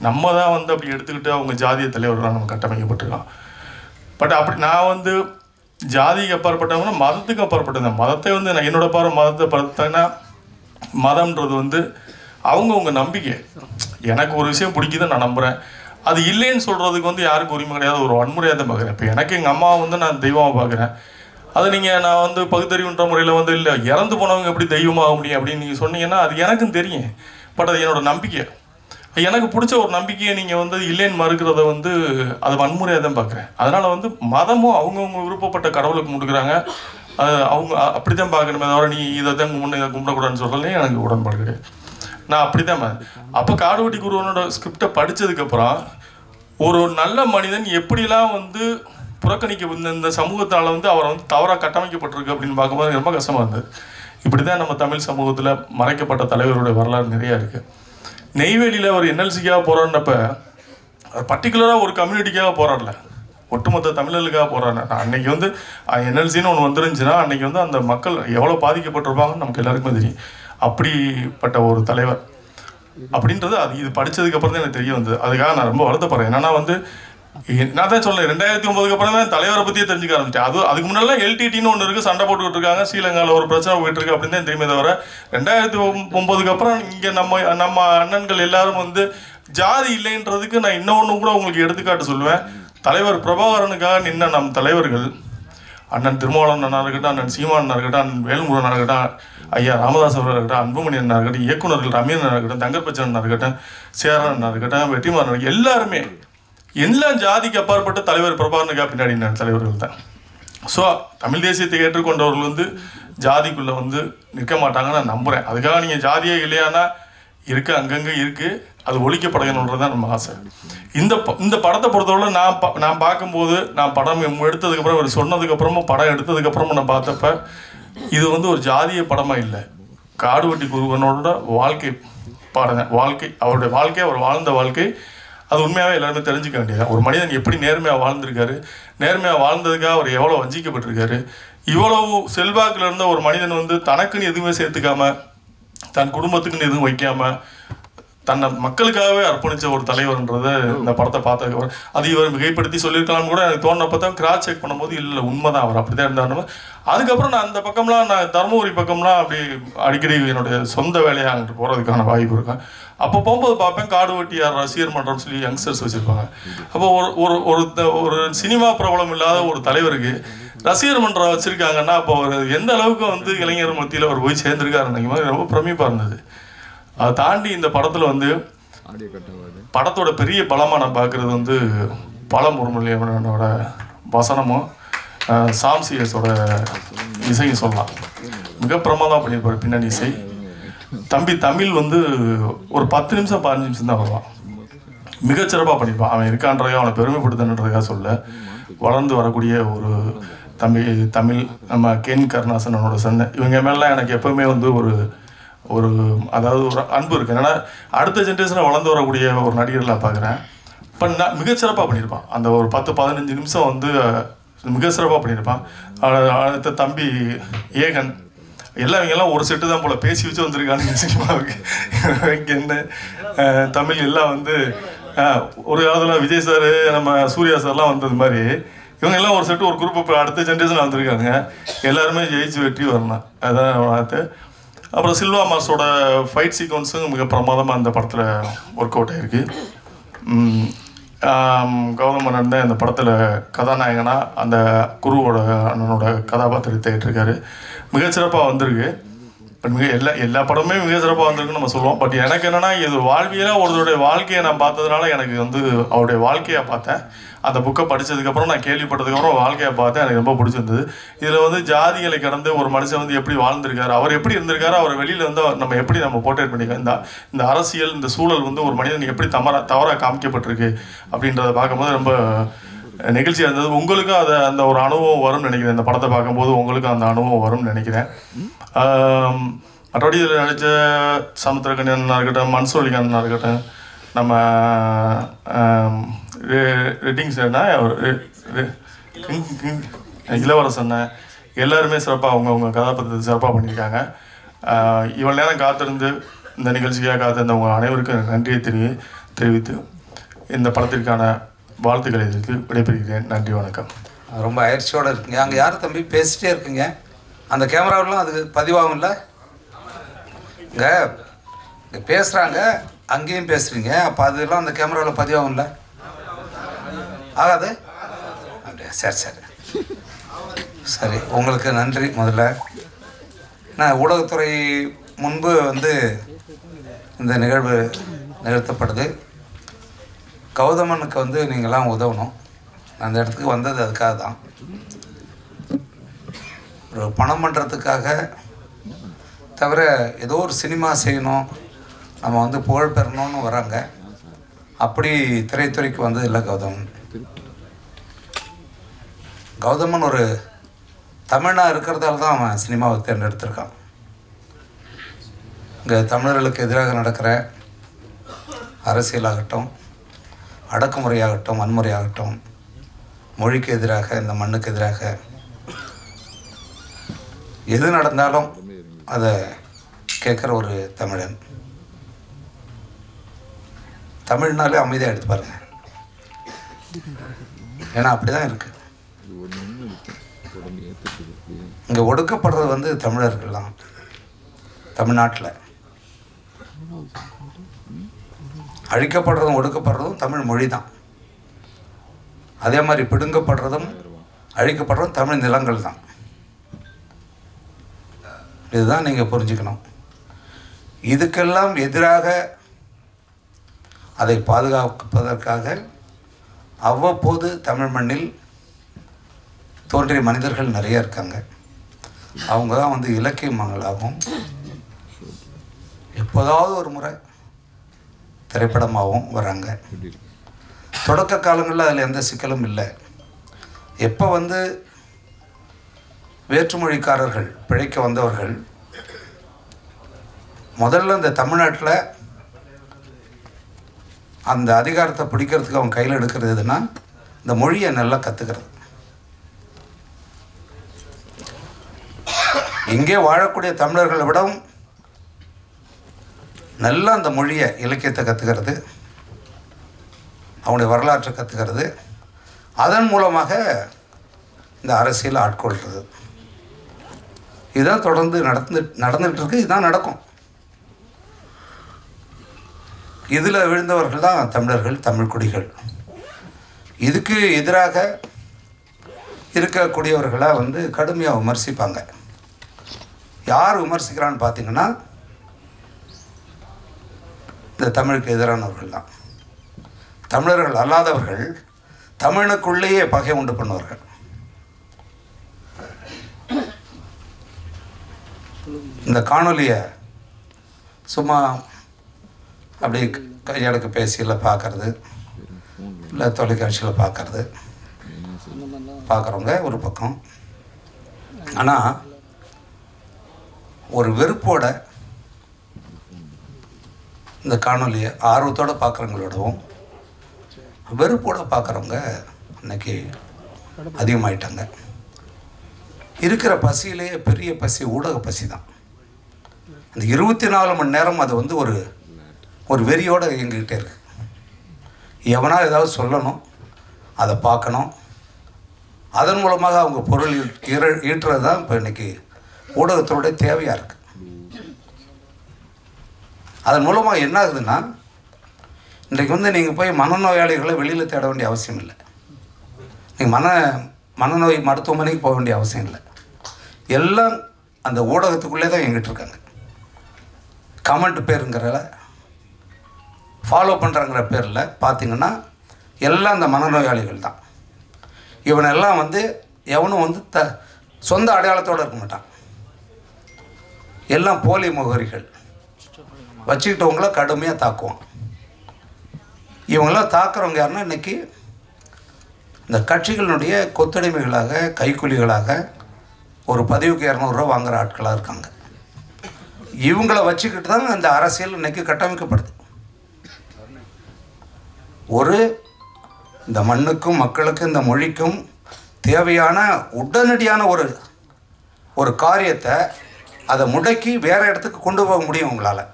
நம்ம தான் வந்து அப்படி எடுத்துக்கிட்டு அவங்க ஜாதிய தலைவர்களாக நம்ம கட்டமைக்கப்பட்டிருக்கோம். பட் அப்படி நான் வந்து ஜாதிக்கு அப்பாற்பட்டவங்கன்னா மதத்துக்கு அப்பாற்பட்டது. மதத்தை வந்து நான் என்னோட பார்வை மதத்தை பார்த்தேன்னா, மதம்ன்றது வந்து அவங்கவுங்க நம்பிக்கை. எனக்கு ஒரு விஷயம் பிடிக்குதுன்னு நான் நம்புகிறேன், அது இல்லைன்னு சொல்கிறதுக்கு வந்து யாருக்கும் உரிமை கிடையாது, ஒரு வன்முறையாக தான் பார்க்குறேன். இப்போ எனக்கு எங்கள் அம்மாவை வந்து நான் தெய்வமாக பார்க்குறேன். அது நான் வந்து பகுத்தறிவுன்ற முறையில் வந்து இல்லை இறந்து போனவங்க எப்படி தெய்வமாக முடியும் அப்படின்னு நீங்கள் சொன்னீங்கன்னா அது எனக்கும் தெரியும். பட் அது என்னோடய நம்பிக்கை. எனக்கு பிடிச்ச ஒரு நம்பிக்கையை நீங்கள் வந்து இல்லைன்னு மறுக்கிறத வந்து அது வன்முறையாக தான் பார்க்குறேன். அதனால் வந்து மதமும் அவங்கவுங்க விருப்பப்பட்ட கடவுளுக்கு முடுக்கிறாங்க, அவங்க அப்படி தான் பார்க்கணுமே தவிர நீ இதை தான் கும்பிட இதை கும்பிடக்கூடாதுன்னு சொல்கிறதே எனக்கு உடன்பாடு கிடையாது. நான் அப்படி தான். அப்போ காடுவெட்டி குருவனோட ஸ்கிரிப்டை படித்ததுக்கப்புறம் ஒரு நல்ல மனிதன் எப்படிலாம் வந்து புறக்கணிக்க இந்த சமூகத்தால் வந்து அவரை வந்து தவறாக கட்டமைக்கப்பட்டிருக்கு அப்படின்னு பார்க்கும்போது ரொம்ப கஷ்டமாக இருந்தது. இப்படி தான் நம்ம தமிழ் சமூகத்தில் மறைக்கப்பட்ட தலைவருடைய வரலாறு நிறையா இருக்குது. நெய்வேலியில் ஒரு என்எல்சிக்காக போராடினப்ப பர்டிகுலராக ஒரு கம்யூனிட்டிக்காக போராடல, ஒட்டுமொத்த தமிழர்களுக்காக போராடினேன். அன்றைக்கி வந்து என்எல்சின்னு ஒன்று வந்துருந்துச்சுன்னா அன்றைக்கி வந்து அந்த மக்கள் எவ்வளோ பாதிக்கப்பட்டிருப்பாங்கன்னு நமக்கு எல்லாருக்குமே தெரியும். அப்படிப்பட்ட ஒரு தலைவர் அப்படின்றது அது இது படித்ததுக்கப்புறம் தான் எனக்கு தெரிய வந்தது. அதுக்காக நான் ரொம்ப வருத்தப்படுறேன். என்னன்னா வந்து நான் தான் சொல்லேன் 2009 அப்புறம் தான் தலைவரை பற்றியே தெரிஞ்சுக்க ஆரம்பிச்சிட்டேன். அதுக்கு முன்னாடிலாம் எல்டிடின்னு ஒன்று இருக்குது, சண்டை போட்டுக்கிட்டு இருக்காங்க, ஸ்ரீலங்காவில் ஒரு பிரச்சனை போயிட்டு இருக்கு அப்படின்னு தான் தெரியுமே தவிர 2009 அப்புறம் இங்கே நம்ம அண்ணன்கள் எல்லாரும் வந்து ஜாதி இல்லைன்றதுக்கு நான் இன்னொன்று கூட உங்களுக்கு எடுத்துக்காட்டு சொல்லுவேன். தலைவர் பிரபாகரனுக்காக நின்ன நம் தலைவர்கள் அண்ணன் திருமாவளவன் அண்ணா இருக்கட்டும், அண்ணன் சீமான் அண்ணா இருக்கட்டும், அண்ணன் வேல்முருகன் இருக்கட்டும், ஐயா ராமதாஸ் அவர்கள் இருக்கட்டும், அன்புமணி அண்ணா இருக்கட்டும், இயக்குநர்கள் ரமீன் அண்ணா இருக்கட்டும், தங்கர்பச்சன் அண்ணா இருக்கட்டும், சேரன் அண்ணா இருக்கட்டும், வெற்றிமாறன் எல்லாருமே எல்லாம் ஜாதிக்கு அப்பாற்பட்ட தலைவர் பிரபாகரனுக்காக பின்னாடி தலைவர்கள் தான். ஸோ தமிழ் தேசியத்தை ஏற்றுக்கொண்டவர்கள் வந்து ஜாதிக்குள்ளே வந்து நிற்க மாட்டாங்கன்னு நான் நம்புகிறேன். அதுக்காக நீங்கள் ஜாதியே இல்லையானா இருக்குது, அங்கங்கே இருக்குது, அது ஒழிக்கப்படணுன்றது தான் நம்ம ஆசை. இந்த படத்தை பொறுத்தவரை நான் பார்க்கும்போது நான் படம் எடுத்ததுக்கப்புறம் அவர் சொன்னதுக்கப்புறமும் படம் எடுத்ததுக்கப்புறமும் நான் பார்த்தப்ப இது வந்து ஒரு ஜாதிய படமாக இல்லை, காடுவெட்டி குருவனோட வாழ்க்கை பாருங்க. அவருடைய வாழ்க்கை, அவர் வாழ்ந்த வாழ்க்கை அது உண்மையாகவே எல்லாருமே தெரிஞ்சுக்க வேண்டியது. ஒரு மனிதன் எப்படி நேர்மையாக வாழ்ந்திருக்காரு, நேர்மையாக வாழ்ந்ததுக்காக அவர் எவ்வளோ வஞ்சிக்கப்பட்டிருக்காரு. இவ்வளவு செல்வாக்கில் இருந்த ஒரு மனிதன் வந்து தனக்குன்னு எதுவுமே சேர்த்துக்காம, தன் குடும்பத்துக்குன்னு எதுவும் வைக்காம, தன்னை மக்களுக்காகவே அர்ப்பணித்த ஒரு தலைவர்ன்றதை இந்த படத்தை பார்த்ததுக்கப்புறம் அது இவர் மிகைப்படுத்தி சொல்லியிருக்கலாம் கூட எனக்கு தோணுனப்போ தான் கிராஸ் செக் பண்ணும்போது இல்லை உண்மைதான் அவர் அப்படி தான் இருந்தாருன்னு. அதுக்கப்புறம் நான் அந்த பக்கம்லாம் நான் தருமபுரி பக்கம்லாம் அப்படி அடிக்கடி என்னுடைய சொந்த வேலையாக அங்கிட்டு போகிறதுக்கான வாய்ப்பு இருக்கேன். அப்போ போகும்போது பார்ப்பேன் காடுவெட்டியார் ரசிகர் மன்றம் சொல்லி யங்ஸ்டர்ஸ் வச்சுருப்பாங்க. அப்போ ஒரு சினிமா பிரபலம் இல்லாத ஒரு தலைவருக்கு ரசிகர் மன்றம் வச்சுருக்காங்கன்னா அப்போ அவர் எந்த அளவுக்கு வந்து இளைஞர் மத்தியில் அவர் போய் சேர்ந்துருக்காருன்னு மாதிரி ரொம்ப பிரமிப்பாக இருந்தது. அதை தாண்டி இந்த படத்தில் வந்து படத்தோட பெரிய பலமாக நான் பார்க்குறது வந்து பாலமுருகனோட வசனமும் சாம்சியஸோட இசையும் சொல்லலாம். மிக பிரமாதமாக பண்ணியிருப்பார் பின்னணி இசை. தம்பி தமிழ் வந்து ஒரு 10 நிமிஷம் 15 நிமிஷம் தான் வருவான், மிகச்சிறப்பாக பண்ணியிருப்பான். அவன் இருக்கான்றதையோ அவனை பெருமைப்படுத்தணுன்றதுக்காக சொல்ல, வளர்ந்து வரக்கூடிய ஒரு தம்பி தமிழ், நம்ம கென் கருணாசனோட சன்ன, இவங்க மேலாம் எனக்கு எப்போவுமே வந்து ஒரு அதாவது ஒரு அன்பு இருக்குது. ஏன்னா அடுத்த ஜென்ரேஷனில் வளர்ந்து வரக்கூடிய ஒரு நடிகர்களாக பார்க்குறேன். இப்போ நான் மிகச்சிறப்பாக பண்ணியிருப்பான். அந்த ஒரு 10-15 நிமிஷம் வந்து மிக சிறப்பாக பண்ணியிருப்பான். அடுத்த தம்பி ஏகன் இவங்கெல்லாம் ஒரு செட்டு தான் போல் பேசி வச்சு வந்திருக்கானுங்க சினிமாவுக்கு. என்ன தமிழ் எல்லாம் வந்து ஒரு காலத்தில் விஜய் சார் நம்ம சூர்யா சார்லாம் வந்தது மாதிரி இவங்கெல்லாம் ஒரு செட்டு ஒரு குரூப் இப்போ அடுத்த ஜென்ரேஷனில் வந்திருக்காங்க. எல்லாருமே ஜெயிச்சு வெற்றி வரணும், அதான் பார்த்து. அப்புறம் சில்வா மாஸோட ஃபைட் சீக்வன்ஸும் மிக பிரமாதமாக அந்த படத்தில் ஒர்க் அவுட் ஆகிருக்கு. கௌதம் மேனன் தான் இந்த படத்தில் கதாநாயகனாக அந்த குருவோட அண்ணனோட கதாபாத்திரத்தை ஏற்றிருக்காரு. மிகச்சிறப்பாக வந்திருக்கு. பட் எல்லா படமுமே மிக சிறப்பாக வந்திருக்குன்னு நம்ம சொல்லுவோம். பட் எனக்கு என்னென்னா இது வாழ்வியலாக ஒருத்தருடைய வாழ்க்கையை நான் பார்த்ததுனால எனக்கு வந்து அவருடைய வாழ்க்கையை பார்த்தேன். அந்த புக்கை படித்ததுக்கப்புறம் நான் கேள்விப்பட்டதுக்கப்புறம் வாழ்க்கையை பார்த்தேன், எனக்கு ரொம்ப பிடிச்சிருந்தது. இதில் வந்து ஜாதிகளை கடந்து ஒரு மனுஷன் வந்து எப்படி வாழ்ந்திருக்காரு, அவர் எப்படி இருந்திருக்காரு, அவர் வெளியில் வந்து நம்ம எப்படி நம்ம போர்ட்ரேட் பண்ணிக்கலாம், இந்த அரசியல் இந்த சூழல் வந்து ஒரு மனிதன் எப்படி தவறாக காமிக்கப்பட்டிருக்கு அப்படின்றத பார்க்கும்போது ரொம்ப நிகழ்ச்சியாக இருந்தது. உங்களுக்கும் அந்த ஒரு அனுபவம் வரும்னு நினைக்கிறேன். இந்த படத்தை பார்க்கும்போது உங்களுக்கும் அந்த அனுபவம் வரும்னு நினைக்கிறேன். மற்றபடி இதில் நடித்த சமுத்திரகண்ணா இருக்கட்டும், மன்சூலிகண்ணா இருக்கட்டும், நம்ம ரெட்டிங்ஸ் இளவரசன் எல்லாருமே சிறப்பாக அவங்க கதாபாத்திரத்தை சிறப்பாக பண்ணியிருக்காங்க. இவ்வளோ நேரம் காத்திருந்து இந்த நிகழ்ச்சிக்காக காத்திருந்த உங்கள் அனைவருக்கும் நன்றியை தெரிவித்து இந்த படத்திற்கான வாழ்த்துக்களை தெரிவித்து விடைபெறுகிறேன். நன்றி, வணக்கம். ரொம்ப அயற்சியோடு இருக்குங்க. அங்கே யார் தம்பி பேசிட்டே இருக்குங்க? அந்த கேமராவிலாம் அது பதிவாகும்ல? இங்கே பேசுகிறாங்க, அங்கேயும் பேசுகிறீங்க, அப்போ அதெல்லாம் அந்த கேமராவில் பதிவாகும்ல? ஆகாது? அப்படியா? சரி சரி, உங்களுக்கு நன்றி. முதல்ல நான் ஊடகத்துறை முன்பு வந்து இந்த நிகழ்வு நிறுத்தப்படுது. கௌதமனுக்கு வந்து நீங்களாம் உதவணும். அந்த இடத்துக்கு வந்தது அதுக்காக தான். ஒரு பணம் பண்ணுறதுக்காக தவிர ஏதோ ஒரு சினிமா செய்யணும், நம்ம வந்து புகழ் பெறணும்னு வராங்க. அப்படி திரைத்துறைக்கு வந்தது இல்லை கௌதமன். கௌதமன் ஒரு தமிழனாக இருக்கிறதால தான் அவன் சினிமாவை தேர்ந்தெடுத்திருக்கான். இங்கே தமிழர்களுக்கு எதிராக நடக்கிற அரசியலாகட்டும், அடக்குமுறையாகட்டும், வன்முறையாகட்டும், மொழிக்கு எதிராக, இந்த மண்ணுக்கு எதிராக எது நடந்தாலும் அதை கேட்குற ஒரு தமிழன். தமிழ்னாலே அமைதியாக எடுத்து பாருங்க. ஏன்னா அப்படி தான் இருக்கு. இங்கே ஒடுக்கப்படுறது வந்து தமிழர்கள் தான். தமிழ்நாட்டில் அழிக்கப்படுறதும் ஒடுக்கப்படுறதும் தமிழ் மொழி தான். அதே மாதிரி பிடுங்கப்படுறதும் அழிக்கப்படுறதும் தமிழ் நிலங்கள் தான். இதுதான் நீங்கள் புரிஞ்சுக்கணும். இதுக்கெல்லாம் எதிராக அதை பாதுகாப்பதற்காக அவ்வப்போது தமிழ் மண்ணில் தோன்றிய மனிதர்கள் நிறைய இருக்காங்க. அவங்க தான் வந்து இலக்கியமாகவும் எப்போதாவது ஒரு முறை திரைப்படமாகவும் வராங்க. தொடக்க காலங்களில் அதில் எந்த சிக்கலும் இல்லை. எப்போ வந்து வேற்றுமொழிக்காரர்கள் பிழைக்க வந்தவர்கள் முதல்ல இந்த தமிழ்நாட்டில் அந்த அதிகாரத்தை பிடிக்கிறதுக்கு அவங்க கையில் எடுக்கிறது எதுனா இந்த மொழியை நல்லா கற்றுக்கிறது. இங்கே வாழக்கூடிய தமிழர்களை விடவும் நல்லா அந்த மொழியை, இலக்கியத்தை கற்றுக்கிறது, அவனுடைய வரலாற்றை கற்றுக்கிறது, அதன் மூலமாக இந்த அரசியலை ஆட்கொள்கிறது. இதுதான் தொடர்ந்து நடந்துகிட்டு இருக்கு. இதுதான் நடக்கும். இதில் விழுந்தவர்கள் தான் தமிழர்கள், தமிழ் குடிகள். இதுக்கு எதிராக இருக்கக்கூடியவர்களை வந்து கடுமையாக விமர்சிப்பாங்க. யார் விமர்சிக்கிறான்னு பார்த்தீங்கன்னா இந்த தமிழுக்கு எதிரானவர்கள் தான். தமிழர்கள் அல்லாதவர்கள் தமிழுக்குள்ளேயே பகை உண்டு பண்ணுவார்கள். இந்த காணொலியை சும்மா அப்படி கையடக்கு பேசியில் பார்க்கறது, இல்லை தொலைக்காட்சியில் பார்க்குறவங்க ஒரு பக்கம். ஆனால் ஒரு வெறுப்போட இந்த காணொலியை ஆர்வத்தோடு பார்க்குறவங்களோடவும் வெறுப்போடு பார்க்குறவங்க இன்னைக்கு அதிகமாயிட்டாங்க. இருக்கிற பசியிலேயே பெரிய பசி ஊடக பசி தான். அந்த 24 மணி நேரம் அது வந்து ஒரு வெறியோடு இயங்கிக்கிட்டே இருக்கு. எவனா ஏதாவது சொல்லணும், அதை பார்க்கணும், அதன் மூலமாக அவங்க பொருள் ஈட்டுறது தான் இப்போ இன்றைக்கி ஊடகத்தோடைய தேவையாக இருக்குது. அதன் மூலமாக என்ன ஆகுதுன்னா, இன்றைக்கு வந்து நீங்கள் போய் மனநோயாளிகளை வெளியில் தேட வேண்டிய அவசியம் இல்லை. நீங்கள் மனநோய் மருத்துவமனைக்கு போக வேண்டிய அவசியம் இல்லை. எல்லாம் அந்த ஊடகத்துக்குள்ளே தான் இயங்கிட்டு இருக்காங்க. கமெண்ட் பேருங்கிற ஃபாலோ பண்ணுறங்கிற பேரில் பார்த்திங்கன்னா எல்லாம் அந்த மனநோயாளிகள் தான். இவனெல்லாம் வந்து எவனும் வந்து சொந்த அடையாளத்தோடு இருக்க மாட்டான். எல்லாம் போலி முகவரிகள் வச்சுக்கிட்டவங்கள கடுமையாக தாக்குவான். இவங்களாம் தாக்குறவங்க யாருன்னா இன்றைக்கி இந்த கட்சிகளினுடைய கொத்தடிமைகளாக, கைக்கூலிகளாக ஒரு பதவிக்கு 200 ரூபா வாங்குகிற ஆட்களாக இருக்காங்க. இவங்கள வச்சுக்கிட்டு தான் அந்த அரசியல் இன்றைக்கி கட்டமைக்கப்படுது. இந்த மண்ணுக்கும் மக்களுக்கும் இந்த மொழிக்கும் தேவையான உடனடியான ஒரு காரியத்தை அதை முடக்கி வேறு இடத்துக்கு கொண்டு போக முடியும் உங்களால்.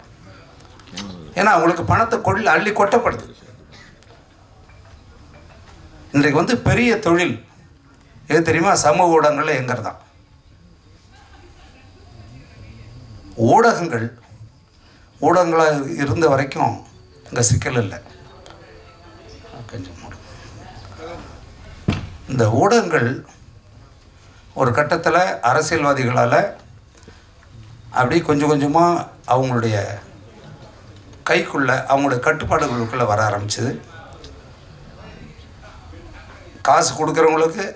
ஏன்னா அவங்களுக்கு பணத்தை அள்ளி கொட்டப்படுது. இன்றைக்கு வந்து பெரிய தொழில் எது தெரியுமா? சமூக ஊடகங்களில் எங்கிறது தான். ஊடகங்களாக இருந்த வரைக்கும் இங்கே சிக்கல் இல்லை. இந்த ஊடகங்கள் ஒரு கட்டத்தில் அரசியல்வாதிகளால் அப்படி கொஞ்சம் கொஞ்சமாக அவங்களுடைய கைக்குள்ளே அவங்களுடைய கட்டுப்பாடுகளுக்குள்ளே வர ஆரம்பிச்சது. காசு கொடுக்குறவங்களுக்கு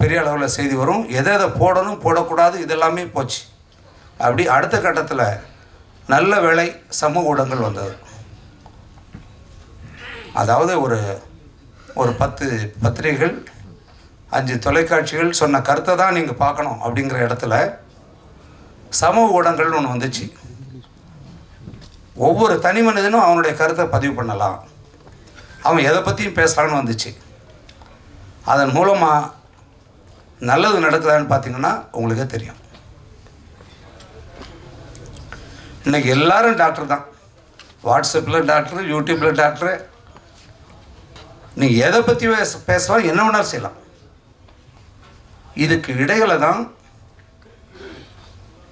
பெரிய அளவில் செய்தி வரும், எதை போடணும் போடக்கூடாது இதெல்லாமே போச்சு. அப்படி அடுத்த கட்டத்தில் நல்ல வேளை சமூக ஊடகங்கள் வந்தது. அதாவது ஒரு 10 பத்திரிகைகள் 5 தொலைக்காட்சிகள் சொன்ன கருத்தை தான் நீங்கள் பார்க்கணும் அப்படிங்கிற இடத்துல சமூக ஊடகங்கள்னு ஒன்று வந்துச்சு. ஒவ்வொரு தனி மனிதனும் அவனுடைய கருத்தை பதிவு பண்ணலாம், அவன் எதை பற்றியும் பேசலான்னு வந்துச்சு. அதன் மூலமாக நல்லது நடக்குதான்னு பார்த்தீங்கன்னா உங்களுக்கே தெரியும். இன்றைக்கி எல்லாரும் டாக்டர் தான், வாட்ஸ்அப்பில் டாக்டர், யூடியூப்பில் டாக்டரு, நீங்கள் எதை பற்றி பேசலாம், என்ன வேணாலும் செய்யலாம். இதுக்கு இடையில தான்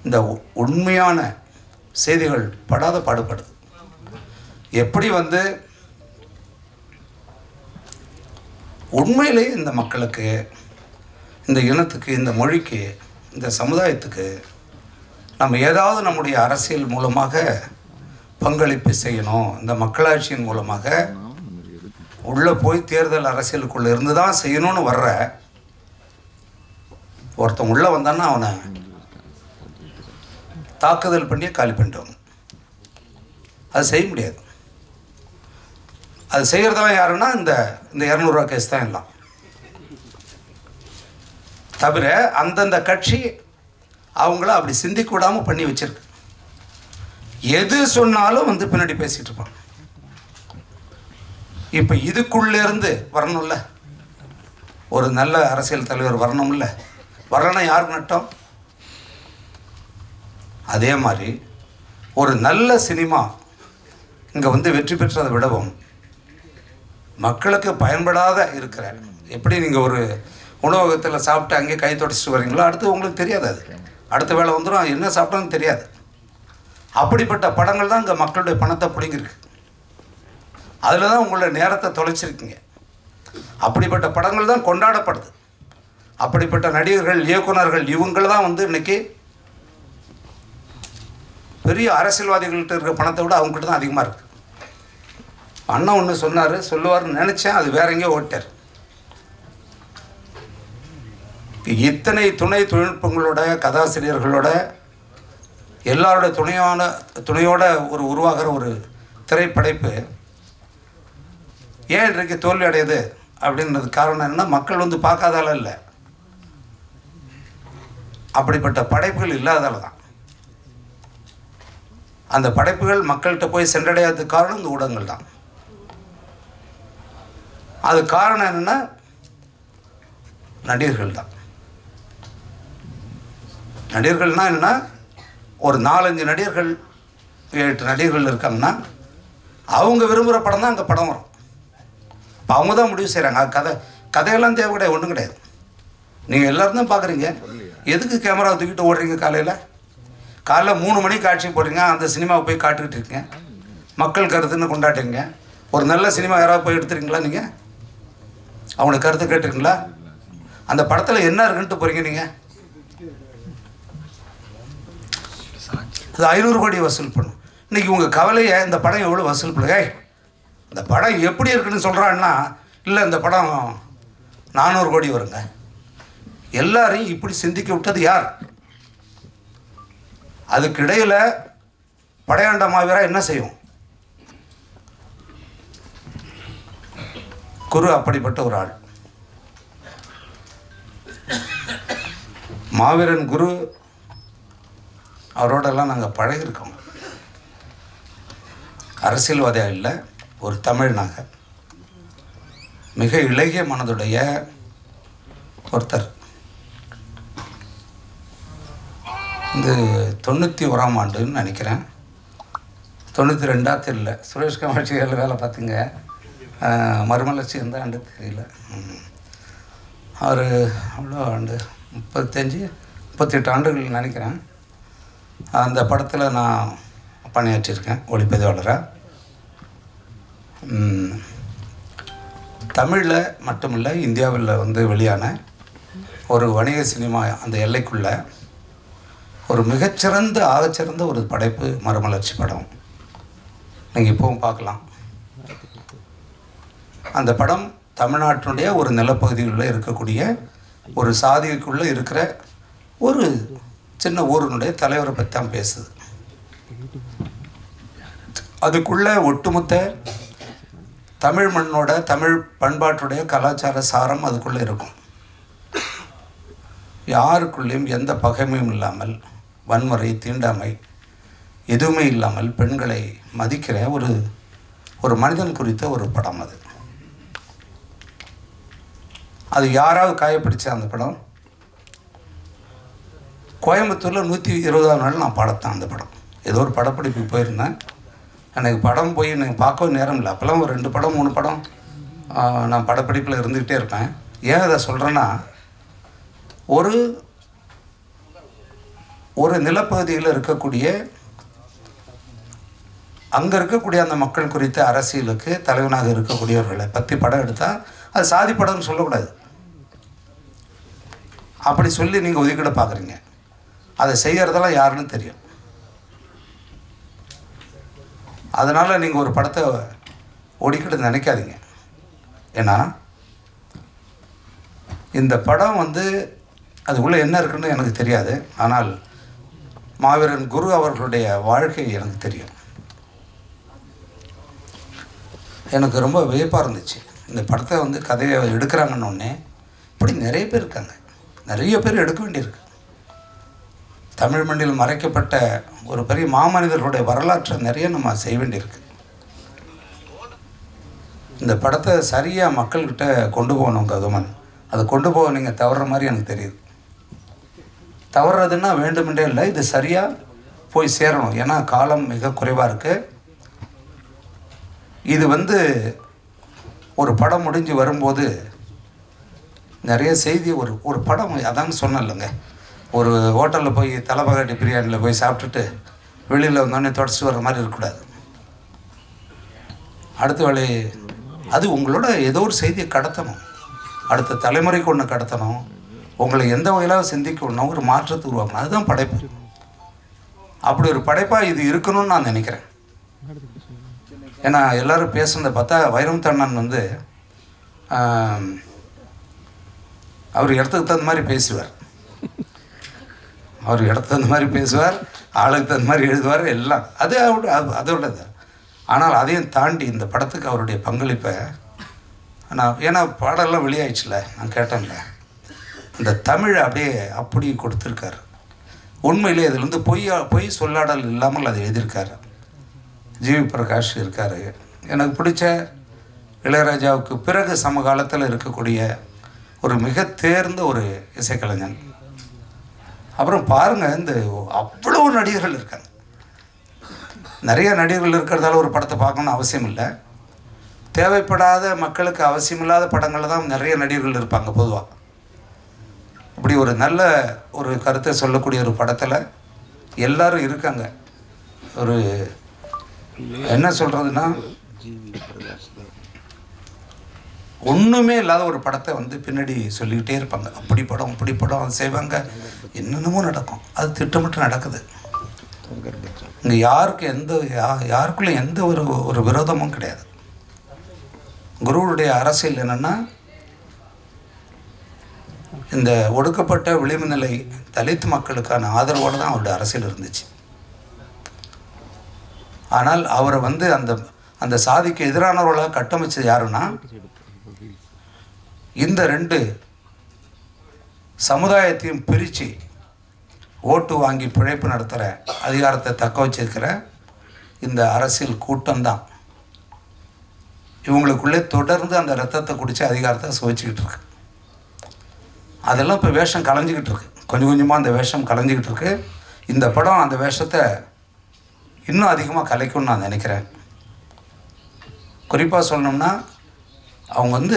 இந்த உண்மையான செய்திகள் படாத பாடுபடுது. எப்படி உண்மையிலேயே இந்த மக்களுக்கு, இந்த இனத்துக்கு, இந்த மொழிக்கு, இந்த சமுதாயத்துக்கு நம்ம ஏதாவது நம்முடைய அரசியல் மூலமாக பங்களிப்பு செய்யணும், இந்த மக்களாட்சியின் மூலமாக உள்ளே போய் தேர்தல் அரசியலுக்குள்ளே இருந்து தான் செய்யணும்னு வர்ற ஒருத்தன் உள்ளே வந்தான்னா அவனை தாக்குதல் பண்ணி காலி பண்ணிட்டவங்க. அது செய்ய முடியாது. அது செய்கிறதெல்லாம் யாருன்னா இந்த 200 ரூபா கேஸ் தான் எல்லாம். தவிர அந்தந்த கட்சி அவங்கள அப்படி சிந்திக்க விடாமல் பண்ணி வச்சிருக்கு. எது சொன்னாலும் பின்னாடி பேசிகிட்டு இருப்பாங்க. இப்போ இதுக்குள்ளேருந்து வரணும்ல, ஒரு நல்ல அரசியல் தலைவர் வரணும்ல, வரலன்னா யாருக்கு நட்டம்? அதே மாதிரி ஒரு நல்ல சினிமா இங்கே வெற்றி பெற்றதை விடவும் மக்களுக்கு பயன்படாத இருக்கிற, எப்படி நீங்கள் ஒரு உணவகத்தில் சாப்பிட்டு அங்கேயே கை தொடச்சிட்டு வரீங்களோ, அடுத்து உங்களுக்கு தெரியாது, அது அடுத்த வேலை வந்துடும், என்ன சாப்பிட்டான்னு தெரியாது. அப்படிப்பட்ட படங்கள் தான் இங்கே மக்களுடைய பணத்தை பிடிங்கிருக்கு. அதில் தான் உங்களோட நேரத்தை தொலைச்சிருக்கீங்க. அப்படிப்பட்ட படங்கள் தான் கொண்டாடப்படுது. அப்படிப்பட்ட நடிகர்கள், இயக்குநர்கள், இவங்க தான் இன்னைக்கு பெரிய அரசியல்வாதிகள்கிட்ட இருக்கிற பணத்தை விட அவங்ககிட்ட தான் அதிகமாக இருக்குது. அண்ணன் ஒன்று சொல்லுவார்னு நினச்சேன், அது வேற எங்கேயோ ஓட்டார். இத்தனை துணை தொழில்நுட்பங்களோட, கதாசிரியர்களோட, எல்லாரோட துணையோட உருவாகிற ஒரு திரைப்படைப்பு ஏன் இன்றைக்கு தோல்வி அடையுது அப்படின்றது காரணம் என்னன்னா, மக்கள் பார்க்காதால இல்லை, அப்படிப்பட்ட படைப்புகள் இல்லாதால தான். அந்த படைப்புகள் மக்கள்கிட்ட போய் சென்றடையாததுக்கு காரணம் இந்த ஊடகங்கள் தான். அது காரணம் என்னன்னா, நடிகர்கள் தான். நடிகர்கள்னா என்னன்னா, ஒரு 4-5 நடிகர்கள், 7 நடிகர்கள் இருக்காங்கன்னா அவங்க விரும்புகிற படம் தான் அங்கே படம் வரும். இப்போ அவங்க தான் முடிவு செய்கிறாங்க. கதையெல்லாம் தேவை கிடையாது, ஒன்றும் கிடையாது. நீங்கள் எல்லோரும் தான் பார்க்குறீங்க. எதுக்கு கேமரா தூக்கிட்டு ஓடுறீங்க? காலையில் 3 மணிக்கு காட்சி போடுறீங்க, அந்த சினிமாவை போய் காட்டுக்கிட்டு இருக்கீங்க, மக்கள் கருத்துன்னு கொண்டாடுறீங்க. ஒரு நல்ல சினிமா யாராவது போய் எடுத்துறீங்களா? நீங்கள் அவங்களுக்கு கருத்து கேட்டுருக்கீங்களா? அந்த படத்தில் என்ன இருக்குன்ட்டு போகிறீங்க நீங்கள்? அது 500 கோடி வசூல் பண்ணும். இன்றைக்கி உங்கள் கவலையை இந்த படம் எவ்வளோ வசூல் பண்ணுங்க, இந்த படம் எப்படி இருக்குன்னு சொல்கிறான்னா, இல்லை இந்த படம் 400 கோடி வருங்க. எல்லாரையும் இப்படி சிந்திக்க விட்டது யார்? அதுக்கு இடையில் படையாண்ட மாவீரா என்ன செய்யும்? குரு அப்படிப்பட்ட ஒரு ஆள். மாவீரன் குரு அவரோடெல்லாம் நாங்கள் பழகிருக்கோம். அரசியல்வாதியாக இல்லை, ஒரு தமிழ்னாக மிக இளைய மனதுடைய ஒருத்தர். 91ஆம் ஆண்டுன்னு நினைக்கிறேன், 92 தெரியல. சுரேஷ் கமாட்சிகளில் வேலை பார்த்திங்க, மறுமலர்ச்சி எந்த ஆண்டு தெரியல. அவர் அவ்வளோ ஆண்டு 35-38 ஆண்டுகள் நினைக்கிறேன். அந்த படத்தில் நான் பணியாற்றியிருக்கேன் ஒளிப்பதிவாளராக. தமிழில் மட்டுமில்லை, இந்தியாவில் வெளியான ஒரு வணிக சினிமா அந்த எல்லைக்குள்ளே ஒரு மிகச்சிறந்த, ஆகச்சிறந்த ஒரு படைப்பு மறுமலர்ச்சி படம். நீங்கள் இப்போவும் பார்க்கலாம். அந்த படம் தமிழ்நாட்டினுடைய ஒரு நிலப்பகுதிகளில் இருக்கக்கூடிய ஒரு சாதிக்குள்ளே இருக்கிற ஒரு சின்ன ஊரினுடைய தலைவரை பற்றி தான் பேசுது. அதுக்குள்ளே ஒட்டுமொத்த தமிழ் மண்ணோட தமிழ் பண்பாட்டுடைய கலாச்சார சாரம் அதுக்குள்ளே இருக்கும். யாருக்குள்ளேயும் எந்த பகைமையும் இல்லாமல், வன்முறை, தீண்டாமை எதுவுமே இல்லாமல் பெண்களை மதிக்கிற ஒரு மனிதன் குறித்த ஒரு படம் அது. அது யாராவது காயப்பிடிச்ச அந்த படம் கோயம்புத்தூரில் 120ஆவது நாள் நான் பாடத்தான் அந்த படம். ஏதோ ஒரு படப்பிடிப்புக்கு போயிருந்தேன். எனக்கு படம் போய் எனக்கு பார்க்கவும் நேரம் இல்லை. அப்போல்லாம் ஒரு 2 படம் 3 படம் நான் படப்பிடிப்பில் இருந்துக்கிட்டே இருப்பேன். ஏன் அதை சொல்கிறேன்னா, ஒரு நிலப்பகுதியில் இருக்கக்கூடிய அங்கே இருக்கக்கூடிய அந்த மக்கள் குறித்த அரசியலுக்கு தலைவனாக இருக்கக்கூடியவர்களை பற்றி படம் எடுத்தால் அது சாதி படம்னு சொல்லக்கூடாது. அப்படி சொல்லி நீங்கள் ஒதுக்கிட பார்க்குறீங்க. அதை செய்கிறதெல்லாம் யாருன்னு தெரியும். அதனால் நீங்கள் ஒரு படத்தை ஒதுக்கிட்டு நினைக்காதீங்க. ஏன்னா இந்த படம் அது உள்ளே என்ன இருக்குன்னு எனக்கு தெரியாது. ஆனால் மாவீரன் குரு அவர்களுடைய வாழ்க்கை எனக்கு தெரியும். எனக்கு ரொம்ப வியப்பாக இருந்துச்சு. இந்த படத்தை கதையை எடுக்கிறாங்கன்னொன்னே இப்படி நிறைய பேர் இருக்காங்க. நிறைய பேர் எடுக்க வேண்டியிருக்கு. தமிழ் மண்ணில் மறைக்கப்பட்ட ஒரு பெரிய மாமனிதர்களுடைய வரலாற்றை நிறைய நம்ம செய்ய வேண்டியிருக்கு. இந்த படத்தை சரியாக மக்கள்கிட்ட கொண்டு போகணும் கௌதமன். அதை கொண்டு போக நீங்கள் தவறுற மாதிரி எனக்கு தெரியுது. தவறுறதுன்னா வேண்டுமென்றே இல்லை, இது சரியாக போய் சேரணும். ஏன்னா காலம் மிக குறைவாக இருக்குது. இது ஒரு படம் முடிஞ்சு வரும்போது நிறைய செய்தி ஒரு படம் அதான் சொன்னேன்லங்க. ஒரு ஹோட்டலில் போய் தலைப்பகாட்டி பிரியாணியில் போய் சாப்பிட்டுட்டு வெளியில் வந்தோடனே தொடச்சிட்டு வர்ற மாதிரி இருக்கக்கூடாது. அடுத்த வேலை அது உங்களோட ஏதோ ஒரு செய்தியை கடத்தணும், அடுத்த தலைமுறைக்கு ஒன்று கடத்தணும், உங்களை எந்த வகையிலாவது சிந்திக்கணும், ஒரு மாற்றத்தை உருவாக்கணும். அதுதான் படைப்பு. அப்படி ஒரு படைப்பாக இது இருக்கணும்னு நான் நினைக்கிறேன். ஏன்னா எல்லோரும் பேசுனதை பார்த்தா வைரமுத்தண்ணன் அவர் இடத்துக்கு தகுந்த மாதிரி பேசுவார். அவர் இடத்துக்கு தகுந்த மாதிரி பேசுவார், ஆளுக்கு தகுந்த மாதிரி எழுதுவார், எல்லாம் அது அதோடது. ஆனால் அதையும் தாண்டி இந்த படத்துக்கு அவருடைய பங்களிப்பை ஏன்னா பாடலாம் வெளியாயிடுச்சுல, நான் கேட்டேன்ல, இந்த தமிழை அப்படி கொடுத்துருக்காரு. உண்மையிலே இதில் பொய் சொல்லாடல் இல்லாமல் அதை எழுதியிருக்காரு. ஜிவி பிரகாஷ் இருக்கார். எனக்கு பிடிச்ச இளையராஜாவுக்கு பிறகு சமகாலத்தில் இருக்கக்கூடிய ஒரு மிக தேர்ந்த ஒரு இசைக்கலைஞன். அப்புறம் பாருங்கள், இந்த அவ்வளோ நடிகர்கள் இருக்காங்க. நிறைய நடிகர்கள் இருக்கிறதால ஒரு படத்தை பார்க்கணுன்னு அவசியம் இல்லை. தேவைப்படாத மக்களுக்கு அவசியமில்லாத படங்களில் தான் நிறைய நடிகர்கள் இருப்பாங்க பொதுவாக. இப்படி ஒரு நல்ல ஒரு கருத்தை சொல்லக்கூடிய ஒரு படத்தில் எல்லோரும் இருக்காங்க. ஒரு என்ன சொல்கிறதுன்னா, ஒன்றுமே இல்லாத ஒரு படத்தை பின்னாடி சொல்லிக்கிட்டே இருப்பாங்க. அப்படி படம் இப்படி படம் அது செய்வாங்க, என்னென்னமோ நடக்கும். அது திட்டமிட்டு நடக்குது. இங்கே யாருக்குள்ளே எந்த ஒரு விரோதமும் கிடையாது. குருவுடைய அரசியல் என்னென்னா, இந்த ஒடுக்கப்பட்ட விளிம்பு நிலை தலித் மக்களுக்கான ஆதரவோடு தான் அவருடைய அரசியல் இருந்துச்சு. ஆனால் அவரை அந்த சாதிக்கு எதிரானவர்களாக கட்டமைச்சது யாருன்னா, இந்த 2 சமுதாயத்தையும் பிரித்து ஓட்டு வாங்கி பிழைப்பு நடத்துகிற அதிகாரத்தை தக்க வச்சிருக்கிற இந்த அரசியல் கூட்டம்தான் இவங்களுக்குள்ளே தொடர்ந்து அந்த ரத்தத்தை குடித்து அதிகாரத்தை சுவைச்சிக்கிட்டு இருக்கு. அதெல்லாம் இப்போ வேஷம் கலைஞ்சிக்கிட்டு இருக்கு. கொஞ்சம் கொஞ்சமாக அந்த வேஷம் கலைஞ்சிக்கிட்டு இருக்கு. இந்த படம் அந்த வேஷத்தை இன்னும் அதிகமாக கலைக்கும்னு நான் நினைக்கிறேன். குறிப்பாக சொல்லணும்னா, அவங்க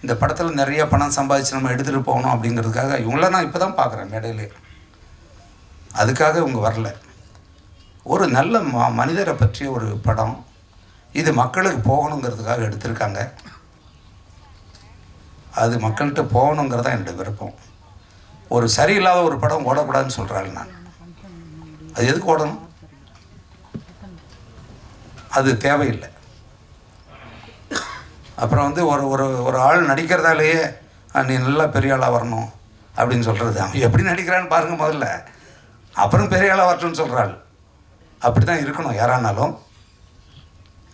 இந்த படத்தில் நிறைய பணம் சம்பாதிச்சு நம்ம எடுத்துகிட்டு போகணும் அப்படிங்கிறதுக்காக இவங்கள நான் இப்போ தான் பார்க்குறேன் மேடையிலே. அதுக்காக இவங்க வரல. ஒரு நல்ல மனிதரை பற்றிய ஒரு படம் இது மக்களுக்கு போகணுங்கிறதுக்காக எடுத்திருக்காங்க. அது மக்கள்கிட்ட போகணுங்கிறதான் என்னுடைய விருப்பம். ஒரு சரியில்லாத ஒரு படம் ஓடக்கூடாதுன்னு சொல்கிறாள் நான். அது எதுக்கு ஓடணும்? அது தேவையில்லை. அப்புறம் வந்து ஒரு ஒரு ஒரு ஆள் நடிக்கிறதாலேயே நீ நல்லா பெரிய ஆளாக வரணும் அப்படின்னு சொல்கிறது, அவன் எப்படி நடிக்கிறான்னு பாருங்கள் முதல்ல, அப்புறம் பெரிய ஆளாக வரட்டும்னு சொல்கிறாள். அப்படி தான் இருக்கணும் யாரானாலும்.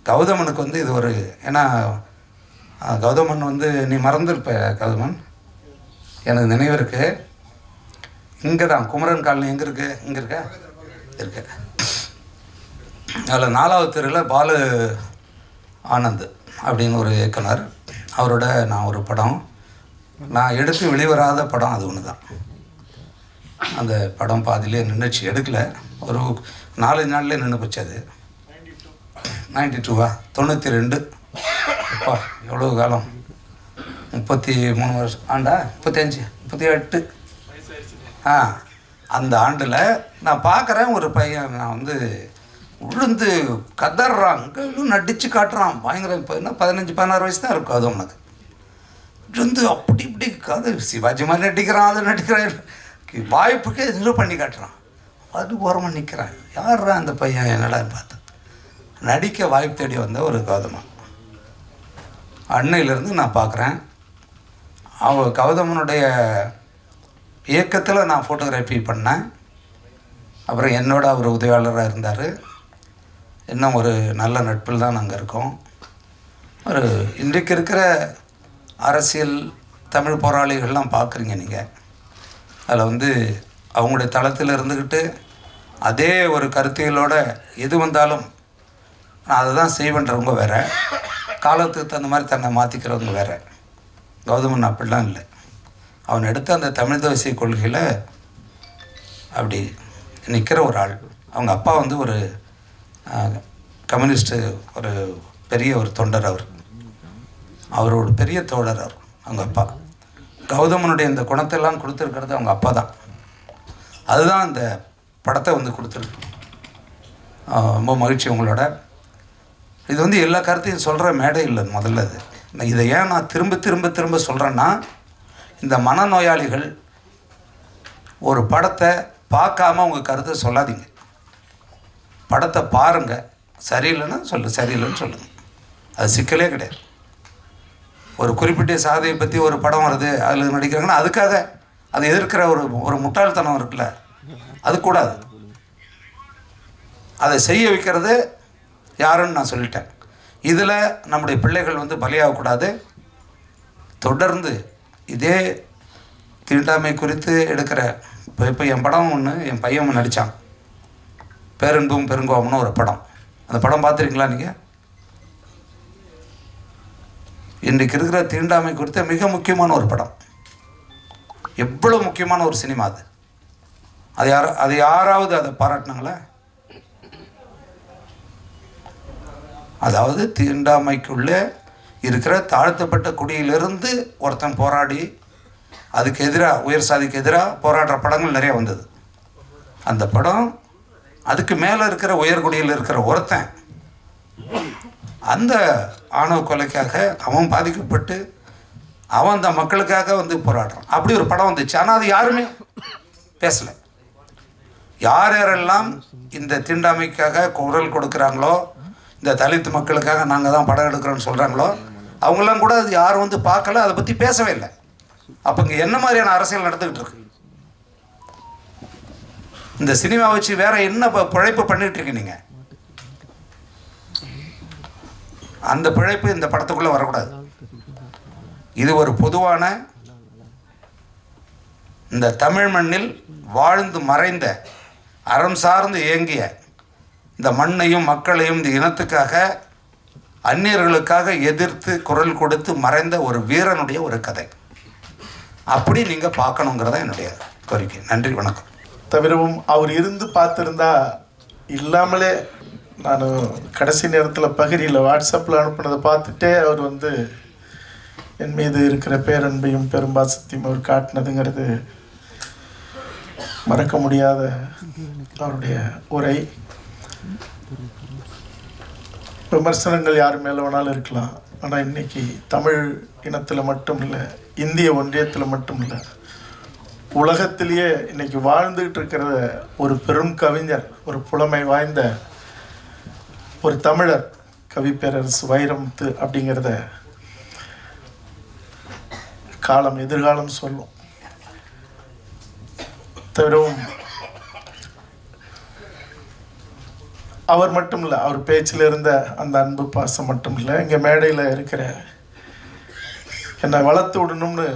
கௌதமனுக்கு வந்து இது ஒரு, ஏன்னா கௌதமன் வந்து நீ மறந்துருப்ப கௌதமன், எனக்கு நினைவு இருக்குது. இங்கே தான் குமரன் காலனி எங்கே இருக்கு? இங்கே இருக்க இருக்கு. அதில் 4வது தெருவில் பாலு ஆனந்த் அப்படின்னு ஒரு இயக்குனர், அவரோட நான் ஒரு படம், நான் எடுத்து வெளிவராத படம் அது ஒன்று தான். அந்த படம் பாதியிலே நின்றுச்சு, எடுக்கலை. ஒரு 4 நாள்லேயே நின்று போச்சு. அது 92வா 92? அப்பா எவ்வளோ காலம், 33 வருஷம் ஆண்டா, 35 38. அந்த ஆண்டில் நான் பார்க்குறேன் ஒரு பையன், நான் வந்து உளுந்து கதறான், நடித்து காட்டுறான் பயங்கர. இப்போ என்ன 15-16 வயசு தான் இருக்கும் அது உனக்கு. இருந்து அப்படி இப்படி கதை சிவாஜி மாதிரி நடிக்கிறான், அதை நடிக்கிறான், வாய்ப்புக்கே இது பண்ணி காட்டுறான். அது ஓரமாக நிற்கிறான், யாரா அந்த பையன் என்னடான்னு பார்த்து நடிக்க வாய்ப்பு தேடி வந்த ஒரு கௌதமன். அன்னையிலேருந்து நான் பார்க்குறேன். கௌதமனுடைய இயக்கத்தில் நான் ஃபோட்டோகிராஃபி பண்ணேன். அப்புறம் என்னோட அவர் உதவியாளராக இருந்தார். இன்னும் ஒரு நல்ல நட்பில் தான் நாங்கள் இருக்கோம். ஒரு இன்றைக்கு இருக்கிற அரசியல் தமிழ் போராளிகள்லாம் பார்க்குறீங்க நீங்கள், அதில் வந்து அவங்களுடைய தளத்தில் இருந்துக்கிட்டு அதே ஒரு கருத்தியலோடு எது வந்தாலும் நான் அதை தான் செய்வேன்றவங்க வேறு, காலத்துக்கு தகுந்த மாதிரி தன்னை மாற்றிக்கிறவங்க வேறு. கௌதமன் அப்படிலாம் இல்லை. அவன் எடுத்த அந்த தமிழ் தேசிய கொள்கையில் அப்படி நிற்கிற ஒரு ஆள். அவங்க அப்பா வந்து ஒரு கம்யூனிஸ்ட்டு, ஒரு பெரிய ஒரு தொண்டர். அவரோட பெரிய தோழர் அவர், அவங்க அப்பா. கௌதமனுடைய இந்த குணத்தெல்லாம் கொடுத்துருக்கிறது அவங்க அப்பா தான். அதுதான் அந்த படத்தை வந்து கொடுத்துருக்கு. ரொம்ப மகிழ்ச்சி உங்களோட. இது வந்து எல்லா கருத்தையும் சொல்கிற மேடை இல்லை முதல்ல. அது இதை ஏன் நான் திரும்ப திரும்ப திரும்ப சொல்கிறேன்னா, இந்த மனநோயாளிகள் ஒரு படத்தை பார்க்காம உங்கள் கருத்தை சொல்லாதீங்க. படத்தை பாருங்கள், சரியில்லைன்னா சரியில்லைன்னு சொல்லுங்கள், அது சிக்கலே கிடையாது. ஒரு குறிப்பிட்ட சாதியை பற்றி ஒரு படம் வருது, அதில் நடிக்கிறாங்கன்னா அதுக்காக அதை எதிர்க்கிற ஒரு முட்டாள்தனம் இருக்குல்ல, அது கூடாது. அதை செய்ய வைக்கிறது யாருன்னு நான் சொல்லிட்டேன். இதில் நம்முடைய பிள்ளைகள் வந்து பலியாகக்கூடாது. தொடர்ந்து இதே தீண்டாமை குறித்து எடுக்கிற இப்போ என் படம் ஒன்று, என் பையன் நடித்தான், பேரன்பும் பெருங்கோபம்னு ஒரு படம். அந்த படம் பார்த்துருக்கீங்களா நீங்கள்? இன்றைக்கு இருக்கிற தீண்டாமை குறித்த மிக முக்கியமான ஒரு படம். எவ்வளோ முக்கியமான ஒரு சினிமா அது. அது யாராவது அதை பாராட்டினாங்களா? அதாவது தீண்டாமைக்குள்ளே இருக்கிற தாழ்த்தப்பட்ட குடியிலிருந்து ஒருத்தன் போராடி அதுக்கு எதிராக, உயர் சாதிக்கு எதிராக போராடுற படங்கள் நிறைய வந்தது. அந்த படம் அதுக்கு மேலே இருக்கிற உயர்குடியில் இருக்கிற ஒருத்தன் அந்த ஆணவ கொலைக்காக அவன் பாதிக்கப்பட்டு அவன் அந்த மக்களுக்காக வந்து போராடுறான். அப்படி ஒரு படம் வந்துச்சு. ஆனால் அது யாருமே பேசலை. யாரெல்லாம் இந்த தீண்டாமைக்காக குரல் கொடுக்குறாங்களோ, இந்த தலித் மக்களுக்காக நாங்கள் தான் படம் எடுக்கிறோன்னு சொல்கிறாங்களோ, அவங்களாம் கூட அது யாரும் வந்து பார்க்கல, அதை பற்றி பேசவே இல்லை. அப்போ இங்கே என்ன மாதிரியான அரசியல் நடந்துக்கிட்டு இருக்கு? இந்த சினிமா வச்சு வேற என்ன பிழைப்பு பண்ணிட்டு இருக்கீங்க நீங்கள்? அந்த பிழைப்பு இந்த படத்துக்குள்ளே வரக்கூடாது. இது ஒரு பொதுவான இந்த தமிழ் மண்ணில் வாழ்ந்து மறைந்த, அறம் சார்ந்து இயங்கிய இந்த மண்ணையும் மக்களையும் இந்த இனத்துக்காக அந்நியர்களுக்காக எதிர்த்து குரல் கொடுத்து மறைந்த ஒரு வீரனுடைய ஒரு கதை. அப்படி நீங்கள் பார்க்கணுங்கிறத என்னுடைய கோரிக்கை. நன்றி, வணக்கம். தவிரவும் அவர் இருந்து பார்த்துருந்தா, இல்லாமலே நான் கடைசி நேரத்தில் பகிரியில் வாட்ஸ்அப்பில் அனுப்புனதை பார்த்துட்டே அவர் வந்து என் மீது இருக்கிற பேரன்பையும் பெரும்பாசத்தையும் அவர் காட்டினதுங்கிறது மறக்க முடியாத அவருடைய உரை. விமர்சனங்கள் யார் மேலே வேணாலும் இருக்கலாம். ஆனால் இன்றைக்கி தமிழ் இனத்தில் மட்டும் இல்லை, இந்திய ஒன்றியத்தில் மட்டும் இல்லை, உலகத்திலேயே இன்றைக்கி வாழ்ந்துகிட்டு இருக்கிற ஒரு பெரும் கவிஞர், ஒரு புலமை வாய்ந்த ஒரு தமிழர் கவிப்பேரரசு வைரமுத்து அப்படிங்கிறத காலம் எதிர்காலம் சொல்லும். தவிரவும் அவர் மட்டும் இல்லை, அவர் பேச்சில் இருந்த அந்த அன்பு பாசம் மட்டும் இல்லை, இங்கே மேடையில் இருக்கிற என்னை வளர்த்து விடணும்னு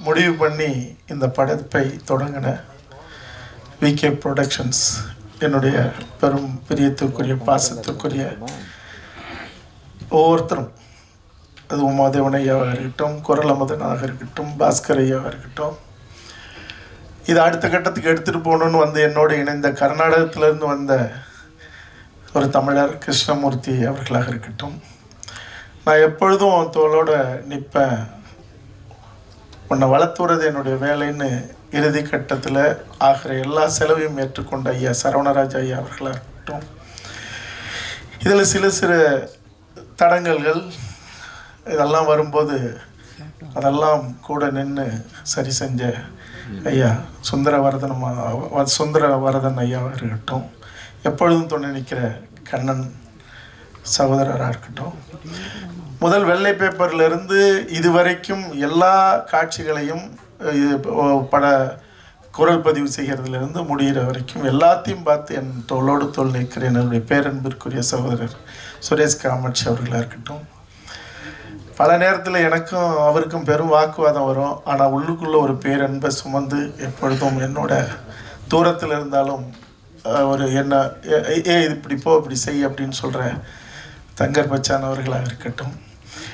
முடிவு பண்ணி இந்த படைப்பை தொடங்கின விகே ப்ரொடக்ஷன்ஸ், என்னுடைய பெரும் பிரியத்துக்குரிய பாசத்துக்குரிய ஒவ்வொருத்தரும், அது உமாதேவன் ஐயாவாக இருக்கட்டும், குரல் அமுதனாக இருக்கட்டும், பாஸ்கர் ஐயாவாக இருக்கட்டும், இது அடுத்த கட்டத்துக்கு எடுத்துகிட்டு போகணுன்னு வந்து என்னோடு இணைந்த கர்நாடகத்திலேருந்து வந்த ஒரு தமிழர் கிருஷ்ணமூர்த்தி அவர்களாக இருக்கட்டும், நான் எப்பொழுதும் தோளோட நிற்பேன், உன்னை வளர்த்துறது என்னுடைய வேலைன்னு இறுதி கட்டத்தில் ஆகிற எல்லா செலவையும் ஏற்றுக்கொண்ட ஐயா சரவணராஜ் ஐயா அவர்களாக இருக்கட்டும், இதில் சிறு தடங்கல்கள் இதெல்லாம் வரும்போது அதெல்லாம் கூட நின்று சரி செஞ்ச ஐயா சுந்தரவரதன் ஐயாவாக இருக்கட்டும், எப்பொழுதும் துணை நிற்கிற கண்ணன் சகோதரராக இருக்கட்டும், முதல் வெள்ளை பேப்பர்லேருந்து இதுவரைக்கும் எல்லா காட்சிகளையும் பட குரல் பதிவு செய்கிறதுலேருந்து முடிகிற வரைக்கும் எல்லாத்தையும் பார்த்து என் தோளோடு தோல் நிற்கிற என்னுடைய பேரன்பிற்குரிய சகோதரர் சுரேஷ் காமாட்சி அவர்களாக இருக்கட்டும். பல நேரத்தில் எனக்கும் அவருக்கும் பெரும் வாக்குவாதம் வரும், ஆனால் உள்ளுக்குள்ளே ஒரு பேரன்பை சுமந்து எப்பொழுதும் என்னோட தூரத்தில் இருந்தாலும் ஒரு என்ன இது இப்படி போ இப்படி செய் அப்படின்னு சொல்கிற தங்கர் பச்சான் அவர்களாக இருக்கட்டும்.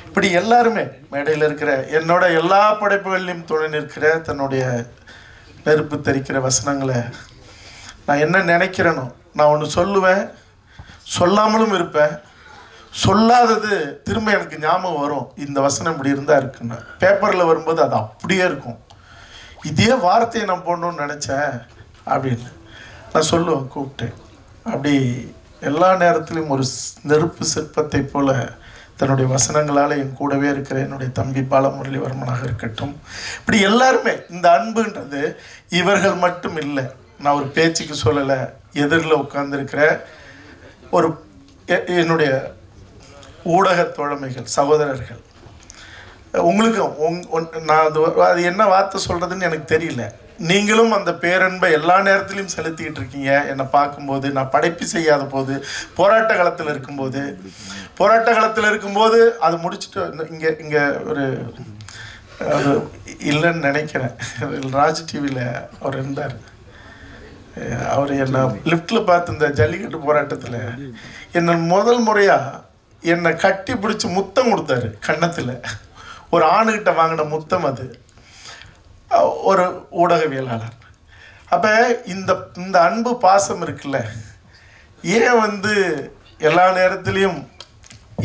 இப்படி எல்லாருமே மேடையில் இருக்கிற என்னோட எல்லா படைப்புகள்லையும் துணை நிற்கிற தன்னுடைய நெருப்பு தெரிக்கிற வசனங்களை நான் என்ன நினைக்கிறேனோ நான் ஒன்று சொல்லுவேன், சொல்லாமலும் இருப்பேன், சொல்லாதது திரும்ப எனக்கு ஞாபகம் வரும், இந்த வசனம் இப்படி இருந்தால் இருக்குன்னு. பேப்பரில் வரும்போது அது அப்படியே இருக்கும், இதே வார்த்தையை நான் போடணும்னு நினச்சேன் அப்படின்னு நான் சொல்லுவேன் கூப்பிட்டு. அப்படி எல்லா நேரத்திலும் ஒரு நெருப்பு சிற்பத்தை போல தன்னுடைய வசனங்களால் என் கூடவே இருக்கிற என்னுடைய தம்பி பாலமுரளிவர்மனாக இருக்கட்டும். இப்படி எல்லாருமே இந்த அன்புன்றது இவர்கள் மட்டும் இல்லை, நான் ஒரு பேச்சுக்கு சொல்லலை, எதிரில் உட்கார்ந்துருக்கிற ஒரு என்னுடைய ஊடக தோழமைகள் சகோதரர்கள், உங்களுக்கும் நான் அது என்ன வார்த்தை சொல்கிறதுன்னு எனக்கு தெரியல, நீங்களும் அந்த பேரன்பை எல்லா நேரத்திலையும் செலுத்திக்கிட்டு இருக்கீங்க. என்னை பார்க்கும்போது நான் படைப்பு செய்யாத போது, போராட்ட காலத்தில் இருக்கும்போது அது முடிச்சுட்டு இங்கே ஒரு இல்லைன்னு நினைக்கிறேன், ராஜ் டிவியில் அவர் இருந்தார், அவர் என்னை லிஃப்டில் பார்த்து இந்த ஜல்லிக்கட்டு போராட்டத்தில் என்னை முதல் முறையாக என்னை கட்டி பிடிச்சி முத்தம் கொடுத்தாரு கன்னத்தில். ஒரு ஆணுகிட்ட வாங்கின முத்தம் அது, ஒரு ஊடகவியலாளர். அப்போ இந்த அன்பு பாசம் இருக்குல்ல, ஏன் எல்லா நேரத்திலையும்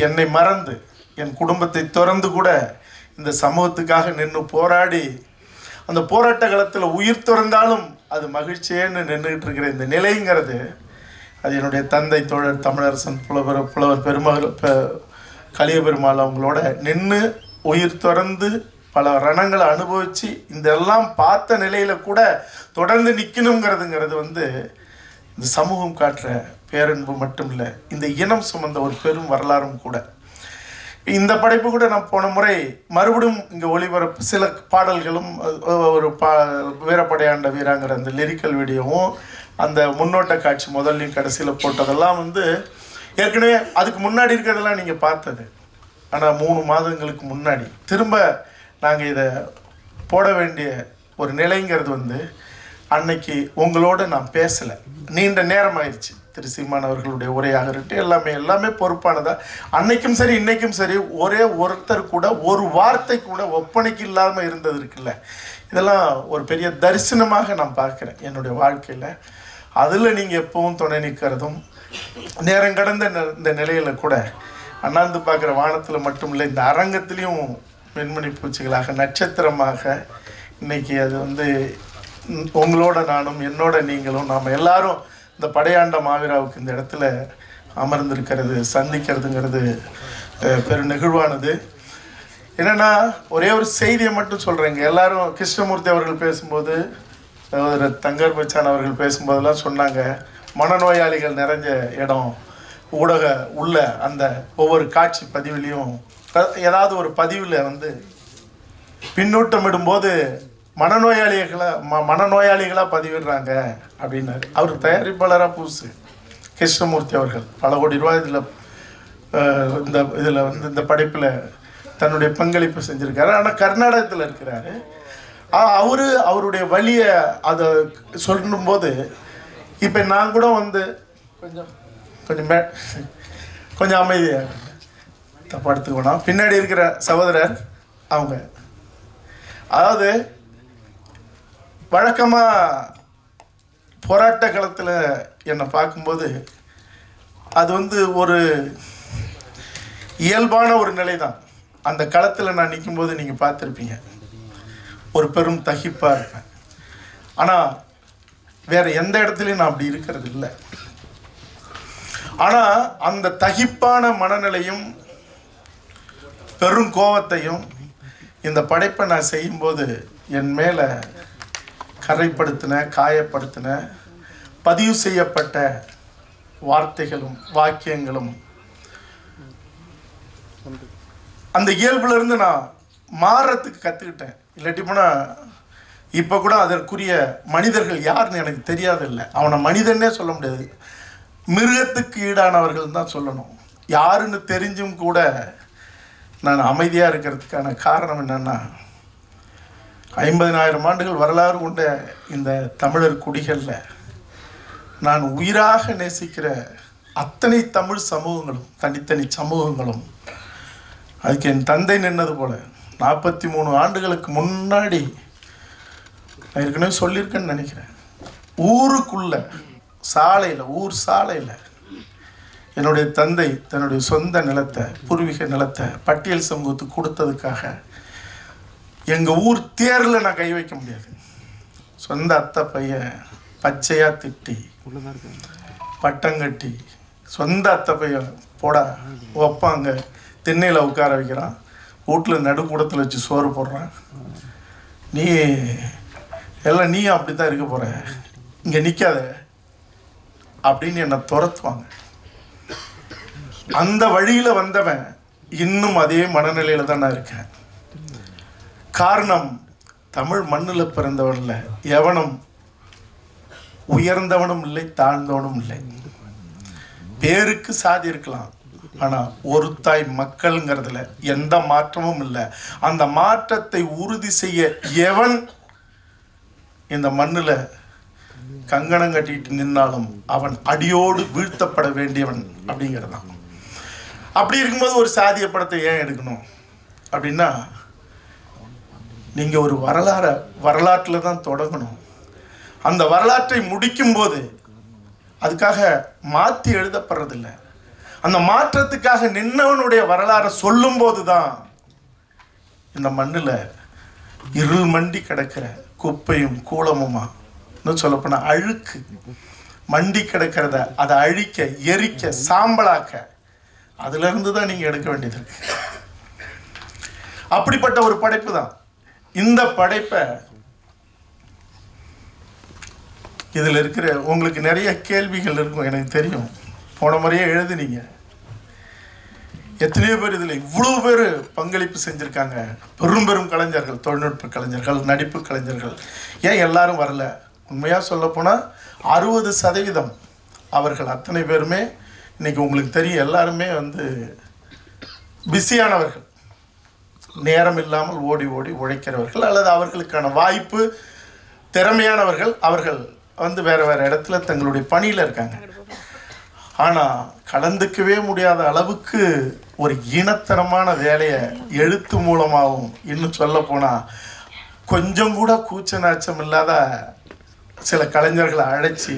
என்னை மறந்து என் குடும்பத்தை திறந்து கூட இந்த சமூகத்துக்காக நின்று போராடி அந்த போராட்ட காலத்தில் உயிர் திறந்தாலும் அது மகிழ்ச்சியேன்னு நின்றுக்கிட்டு இருக்கிற இந்த நிலைங்கிறது, அது என்னுடைய தந்தை தோழர் தமிழரசன் புலவர் பெருமகள் கலிய பெருமாள் அவங்களோட நின்று உயிர் திறந்து பல ரணங்களை அனுபவித்து இந்த எல்லாம் பார்த்த நிலையில் கூட தொடர்ந்து நிற்கணுங்கிறதுங்கிறது இந்த சமூகம் காட்டுற பேரன்பு மட்டும் இல்லை, இந்த இனம் சுமந்த ஒரு பெரும் வரலாறும் கூட. இந்த படைப்பு கூட நான் போன முறை மறுபடியும் இங்கே ஒளிபரப்பு சில பாடல்களும் ஒரு வீரப்படையாண்ட வீராங்கிற அந்த லிரிக்கல் வீடியோவும் அந்த முன்னோட்ட காட்சி முதல்லையும் கடைசியில் போட்டதெல்லாம் ஏற்கனவே அதுக்கு முன்னாடி இருக்கிறதெல்லாம் நீங்கள் பார்த்தது. ஆனால் 3 மாதங்களுக்கு முன்னாடி திரும்ப நாங்கள் இதை போட வேண்டிய ஒரு நிலைங்கிறது அன்னைக்கு உங்களோட நான் பேசலை, நீண்ட நேரம் ஆயிடுச்சு. திரு சீமான் அவர்களுடைய உரையாக இருக்கட்டும், எல்லாமே பொறுப்பானதா. அன்னைக்கும் சரி இன்னைக்கும் சரி ஒரே ஒருத்தர் கூட ஒரு வார்த்தை கூட ஒப்பனைக்கு இல்லாமல் இருந்தது இருக்குல்ல, இதெல்லாம் ஒரு பெரிய தரிசனமாக நான் பார்க்குறேன் என்னுடைய வாழ்க்கையில். அதில் நீங்கள் எப்பவும் துணை நிற்கிறதும் நேரம் கடந்த இந்த நிலையில் கூட அண்ணாந்து பார்க்குற வானத்தில் மட்டும் இல்லை, இந்த அரங்கத்திலையும் வெண்மணி பூச்சிகளாக நட்சத்திரமாக இன்றைக்கி அது உங்களோட நானும் என்னோட நீங்களும் நாம் எல்லாரும் இந்த படையாண்ட மாவீராவுக்கு இந்த இடத்துல அமர்ந்திருக்கிறது சந்திக்கிறதுங்கிறது பெரு நெகிழ்வானது. என்னென்னா ஒரே ஒரு செய்தியை மட்டும் சொல்கிறேங்க. எல்லாரும் கிருஷ்ணமூர்த்தி அவர்கள் பேசும்போது, சகோதரர் தங்கர் பச்சான் அவர்கள் பேசும்போதெல்லாம் சொன்னாங்க, மனநோயாளிகள் நிறைஞ்ச இடம், ஊடக உள்ள அந்த ஒவ்வொரு காட்சி பதிவுலையும் ஏதாவது ஒரு பதிவில் வந்து பின்னூட்டமிடும்போது மனநோயாளிகளாக பதிவிடுறாங்க அப்படின்னாரு. அவர் தயாரிப்பாளராக புதுசு கிருஷ்ணமூர்த்தி அவர்கள் பல கோடி ரூபாய் இதில் வந்து இந்த படைப்பில் தன்னுடைய பங்களிப்பு செஞ்சுருக்காரு. ஆனால் கர்நாடகத்தில் இருக்கிறாரு. அவருடைய வழியை அதை சொல்லும்போது இப்போ நான் கூட வந்து கொஞ்சம் அமைதியாக தப்படுத்துக்கணும். பின்னாடி இருக்கிற சகோதரர் அவங்க அதாவது வழக்கமாக போராட்ட களத்தில் என்னை பார்க்கும்போது அது வந்து ஒரு இயல்பான ஒரு நிலை தான். அந்த களத்தில் நான் நிற்கும்போது நீங்கள் பார்த்துருப்பீங்க, ஒரு பெரும் தகிப்பாக இருப்பேன். ஆனால் வேறு எந்த இடத்துலையும் நான் அப்படி இருக்கிறது இல்லை. ஆனால் அந்த தகிப்பான மனநிலையும் பெரும் கோபத்தையும் இந்த படைப்பை நான் செய்யும்போது என் மேலே கரைப்படுத்தின, காயப்படுத்தின, பதிவு செய்யப்பட்ட வார்த்தைகளும் வாக்கியங்களும் அந்த இயல்புலேருந்து நான் மாறுறதுக்கு கற்றுக்கிட்டேன். இல்லாட்டி போனால் இப்போ கூட அதற்குரிய மனிதர்கள் யாருன்னு எனக்கு தெரியாதில்லை. அவனை மனிதனே சொல்ல முடியாது, மிருகத்துக்கு ஈடானவர்கள் தான் சொல்லணும். யாருன்னு தெரிஞ்சும் கூட நான் அமைதியாக இருக்கிறதுக்கான காரணம் என்னென்னா, 50,000 ஆண்டுகள் வரலாறு கொண்ட இந்த தமிழர் குடிகளில் நான் உயிராக நேசிக்கிற அத்தனை தமிழ் சமூகங்களும் தனித்தனி சமூகங்களும் அதுக்கு என் தந்தை நின்னது போல் 43 ஆண்டுகளுக்கு முன்னாடி நான் ஏற்கனவே சொல்லியிருக்கேன்னு நினைக்கிறேன். ஊருக்குள்ள சாலையில், ஊர் சாலையில் என்னுடைய தந்தை தன்னுடைய சொந்த நிலத்தை, பூர்வீக நிலத்தை பட்டியல் சமூகத்துக்கு கொடுத்ததுக்காக எங்கள் ஊர் தேரில் நான் கை வைக்க முடியாது. சொந்த அத்தை பையன் பச்சையாக திட்டி பட்டங்கட்டி சொந்த அத்தை பையன் போடா வைப்பாங்க, திண்ணையில் உட்கார வைக்கிறான், வீட்டில் நடுக்கூடத்தில் வச்சு சோறு போடுறான், நீ எல்லாம் நீ அப்படி தான் இருக்க போகிற, இங்கே நிற்காத அப்படின்னு என்னை துரத்துவாங்க. அந்த வழியில் வந்தவன் இன்னும் அதே மனநிலையில் தான் நான் இருக்கேன். காரணம், தமிழ் மண்ணில் பிறந்தவன்ல எவனும் உயர்ந்தவனும் இல்லை, தாழ்ந்தவனும் இல்லை. பேருக்கு சாதி இருக்கலாம், ஆனால் ஒரு தாய் மக்கள்ங்கிறதுல எந்த மாற்றமும் இல்லை. அந்த மாற்றத்தை உறுதி செய்ய எவன் இந்த மண்ணில் கங்கணம் கட்டிட்டு நின்னாலும் அவன் அடியோடு வீழ்த்தப்பட வேண்டியவன் அப்படிங்கிறதான். அப்படி இருக்கும்போது ஒரு சாதிய படத்தை ஏன் எடுக்கணும் அப்படின்னா, நீங்கள் ஒரு வரலாற்றில் தான் தொடங்கணும். அந்த வரலாற்றை முடிக்கும்போது அதுக்காக மாற்றி எழுதப்படுறதில்லை. அந்த மாற்றத்துக்காக நின்னவனுடைய வரலாறை சொல்லும்போது தான் இந்த மண்ணில் இருள் மண்டி கிடக்கிற குப்பையும் கூலமுமா, இன்னும் சொல்லப்போனால் அழுக்கு மண்டி கிடக்கிறத அதை அழிக்க, எரிக்க, சாம்பலாக்க, அதிலிருந்து தான் நீங்கள் எடுக்க வேண்டியது இருக்கு. அப்படிப்பட்ட ஒரு படைப்பு தான் இந்த படைப்பை. இதில் இருக்கிற உங்களுக்கு நிறைய கேள்விகள் இருக்கும், எனக்கு தெரியும். போன முறையே எழுதுனீங்க. எத்தனையோ பேர் இதில் இவ்வளோ பேர் பங்களிப்பு செஞ்சுருக்காங்க. பெரும் பெரும் கலைஞர்கள், தொழில்நுட்ப கலைஞர்கள், நடிப்பு கலைஞர்கள். ஏன் எல்லாரும் வரல? உண்மையாக சொல்லப்போனால் 60% அவர்கள் அத்தனை பேருமே இன்றைக்கி உங்களுக்கு தெரியும், எல்லாருமே வந்து பிஸியானவர்கள், நேரம் இல்லாமல் ஓடி ஓடி உழைக்கிறவர்கள், அல்லது அவர்களுக்கான வாய்ப்பு திறமையானவர்கள். அவர்கள் வந்து வேறு வேறு இடத்துல தங்களுடைய பணியில் இருக்காங்க. ஆனால் கலந்துக்கவே முடியாத அளவுக்கு ஒரு இனத்தனமான வேலையை எழுத்து மூலமாகவும், இன்னும் சொல்ல போனால் கொஞ்சம் கூட கூச்ச நாச்சம் இல்லாத சில கலைஞர்களை அழைச்சி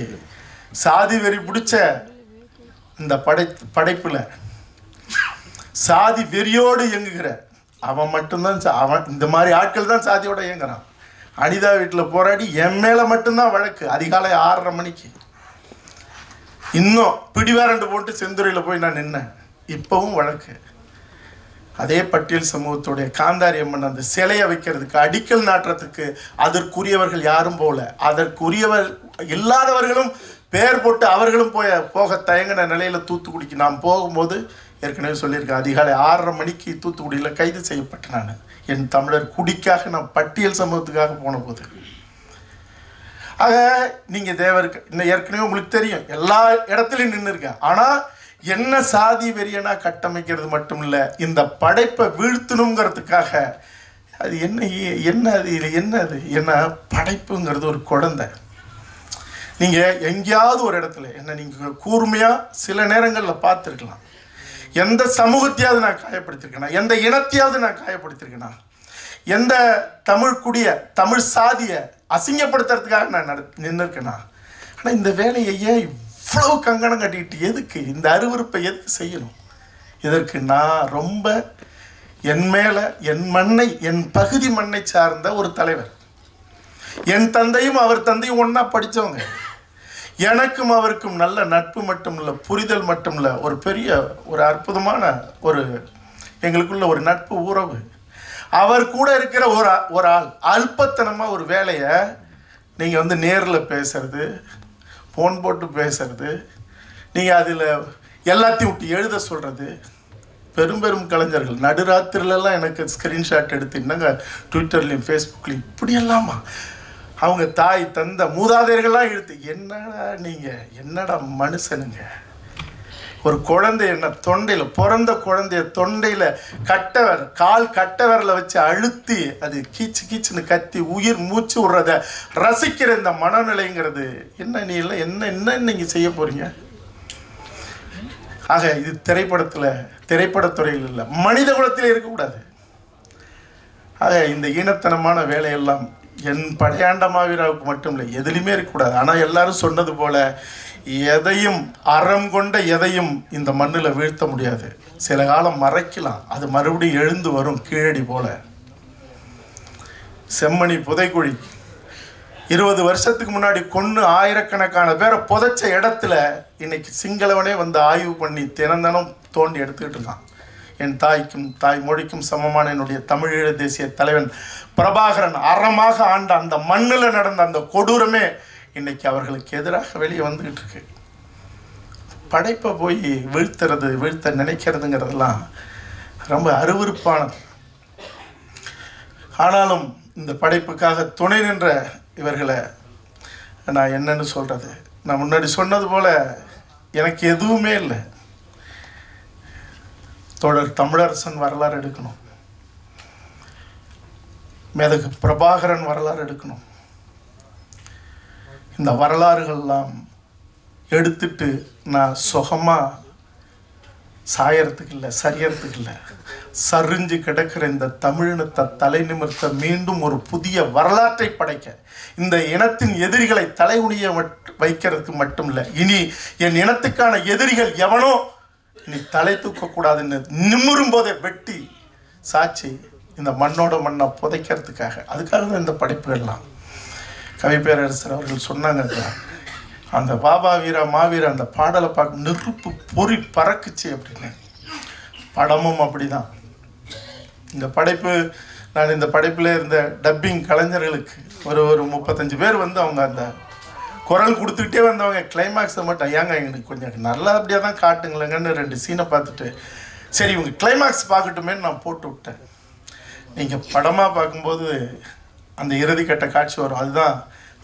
சாதி வெறி பிடிச்ச இந்த படைப்பில் சாதி வெறியோடு இயங்குகிற அவன் மட்டும்தான், அவன் இந்த மாதிரி ஆட்கள் தான் சாதியோடு இயங்குறான். அனிதா வீட்டில் போராடி என் மேலே மட்டும்தான் வழக்கு. அதிகாலை 6:30 மணிக்கு இன்னும் பிடிவாரண்டு போட்டு செந்துறையில் போய் நான் நின்னேன். இப்போவும் வழக்கு. அதே பட்டியல் சமூகத்துடைய காந்தாரி அம்மன் அந்த சிலையை வைக்கிறதுக்கு, அடிக்கல் நாட்டுறதுக்கு அதற்குரியவர்கள் யாரும் போல, அதற்குரியவர் இல்லாதவர்களும் பேர் போட்டு அவர்களும் போக தயங்கின நிலையில் தூத்துக்குடிக்கு நான் போகும்போது ஏற்கனவே சொல்லியிருக்கேன், அதிகாலை 6:30 மணிக்கு தூத்துக்குடியில் கைது செய்யப்பட்டேன். நான் என் தமிழர் குடிக்காக நான் பட்டியல் சமூகத்துக்காக போன போது. ஆக நீங்கள் தேவருக்கு இன்னும் ஏற்கனவே உங்களுக்கு தெரியும், எல்லா இடத்துலையும் நின்று இருக்கேன். ஆனால் என்ன சாதி வெறியனா கட்டமைக்கிறது மட்டும் இல்லை, இந்த படைப்பை வீழ்த்தணுங்கிறதுக்காக அது என்ன அது என்ன படைப்புங்கிறது ஒரு குழந்தை. நீங்கள் எங்கேயாவது ஒரு இடத்துல என்ன நீங்கள் கூர்மையாக சில நேரங்களில் பார்த்துருக்கலாம். எந்த சமூகத்தையாவது நான் காயப்படுத்திருக்கேனா, எந்த இனத்தையாவது நான் காயப்படுத்திருக்கேனா, எந்த தமிழ் சாதியை அசிங்கப்படுத்துறதுக்காக நான் நின்றுருக்கேனா? ஆனால் இந்த வேலையை ஏன் இவ்வளவு கங்கணம் கட்டிக்கிட்டு எதுக்கு இந்த அருவருப்பை எதுக்கு செய்யணும்? இதற்கு நான் ரொம்ப என் மேலே என் மண்ணை, என் பகுதி மண்ணை சார்ந்த ஒரு தலைவர். என் தந்தையும் அவர் தந்தையும் ஒன்றா படித்தவங்க. எனக்கும் அவருக்கும் நல்ல நட்பு மட்டும் இல்லை, புரிதல் மட்டும் இல்லை, ஒரு பெரிய ஒரு அற்புதமான ஒரு எங்களுக்குள்ள ஒரு நட்பு உறவு. அவர் கூட இருக்கிற ஒரு ஆள் அல்பத்தனமாக ஒரு வேலையை நீங்கள் வந்து நேரில் பேசுறது, ஃபோன் போட்டு பேசுறது, நீங்கள் அதில் எல்லாத்தையும் விட்டு எழுத சொல்கிறது. பெரும் கலைஞர்கள் நடுராத்திரிலெல்லாம் எனக்கு ஸ்க்ரீன்ஷாட் எடுத்து என்னங்க ட்விட்டர்லேயும் ஃபேஸ்புக்லேயும் இப்படியெல்லாமா அவங்க தாய் தந்த மூதாதையர்கள்லாம் எடுத்து, என்னடா நீங்கள் என்னடா மனுஷனுங்க, ஒரு குழந்தை என்ன தொண்டையில் பிறந்த குழந்தைய தொண்டையில் கால் கட்டவரில் வச்சு அழுத்தி அது கீச்சுன்னு கத்தி உயிர் மூச்சு விடுறத ரசிக்கிற இந்த மனநிலைங்கிறது என்ன? நீ இல்லை என்ன நீங்கள் செய்ய போகிறீங்க? ஆக இது திரைப்படத்துறையில் இல்லை, மனித குலத்தில் இருக்கக்கூடாது. ஆக இந்த ஈனத்தனமான வேலையெல்லாம் என் படையாண்ட மாவீராவுக்கு மட்டும் இல்லை, எதுலையுமே இருக்கக்கூடாது. ஆனால் எல்லாரும் சொன்னது போல எதையும் அறம் கொண்ட எதையும் இந்த மண்ணில் வீழ்த்த முடியாது. சில காலம் மறைக்கலாம், அது மறுபடியும் எழுந்து வரும் கீழடி போல. செம்மணி புதைக்குழி 20 வருஷத்துக்கு முன்னாடி கொன்று ஆயிரக்கணக்கான பேரை புதைச்ச இடத்துல இன்னைக்கு சிங்களவனே வந்து ஆய்வு பண்ணி தினம் தோண்டி எடுத்துக்கிட்டு இருக்கான். என் தாய் மொழிக்கும் சமமான என்னுடைய தமிழீழ தேசிய தலைவன் பிரபாகரன் அறமாக ஆண்ட அந்த மண்ணில் நடந்த அந்த கொடூரமே இன்னைக்கு அவர்களுக்கு எதிராக வெளியே வந்துக்கிட்டு இருக்கு. படைப்பை போய் வீழ்த்த நினைக்கிறதுங்கிறதெல்லாம் ரொம்ப அருவருப்பானது. ஆனாலும் இந்த படைப்புக்காக துணை நின்ற இவர்களை நான் என்னன்னு சொல்கிறது, நான் முன்னாடி சொன்னது போல் எனக்கு எதுவுமே இல்லை. தொடர் தமிழரசன் வரலாறு எடுக்கணும், மேதகு பிரபாகரன் வரலாறு எடுக்கணும். இந்த வரலாறுகள்லாம் எடுத்துட்டு நான் சுகமாக சாயறதுக்கு இல்லை, சரியறதுக்கு இல்லை, சரிஞ்சு கிடக்கிற இந்த தமிழினத்தை தலை நிமிர்த்த மீண்டும் ஒரு புதிய வரலாற்றை படைக்க, இந்த இனத்தின் எதிரிகளை தலைகுனிய வைக்கிறதுக்கு மட்டும் இல்லை, இனி என் இனத்துக்கான எதிரிகள் எவனோ இனி தலை தூக்கக்கூடாதுன்னு நிமிரும் போதே வெட்டி சாட்சி இந்த மண்ணை புதைக்கிறதுக்காக, அதுக்காக தான் இந்த படைப்புகள்லாம். கவி பேரரசர் அவர்கள் சொன்னாங்க, அந்த பாபா வீரா மாவீரா அந்த பாடலை பார்க்க நெருப்பு பொறி பறக்குச்சு அப்படின்னு. படமும் அப்படிதான். இந்த படைப்பு, நான் இந்த படைப்பில் இருந்த டப்பிங் கலைஞர்களுக்கு ஒரு 35 பேர் வந்து அவங்க அந்த குரல் கொடுத்துக்கிட்டே வந்தவங்க கிளைமேக்ஸை மட்டும் ஏங்க எங்களுக்கு கொஞ்சம் நல்லா அப்படியே தான் காட்டுங்களேங்கன்னு 2 சீனை பார்த்துட்டு சரி இவங்க கிளைமேக்ஸ் பார்க்கட்டுமேன்னு நான் போட்டு விட்டேன். நீங்கள் படமாக பார்க்கும்போது அந்த இறுதிக்கட்ட காட்சி வரும். அதுதான்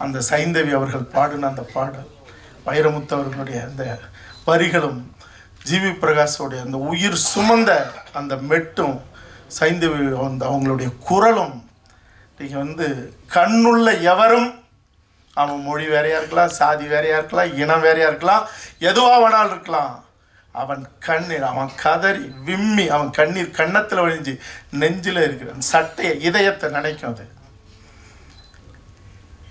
அந்த சைந்தவி அவர்கள் பாடின அந்த பாடல், வைரமுத்து அவர்களுடைய அந்த வரிகளும், ஜிவி பிரகாஷோடைய அந்த உயிர் சுமந்த அந்த மெட்டும், சைந்தவி அவங்களுடைய குரலும். நீங்கள் வந்து கண்ணுள்ள எவரும், அவன் மொழி வேறையாக இருக்கலாம், சாதி வேறையாக இருக்கலாம், இனம் வேறையாக இருக்கலாம், எதுவாக வேணாலும் இருக்கலாம், அவன் கண்ணீர், அவன் கதறி விம்மி, அவன் கண்ணீர் கன்னத்தில் வழிஞ்சு நெஞ்சில் இருக்கிற அந்த சட்டையை இதயத்தை நினைக்கும். அது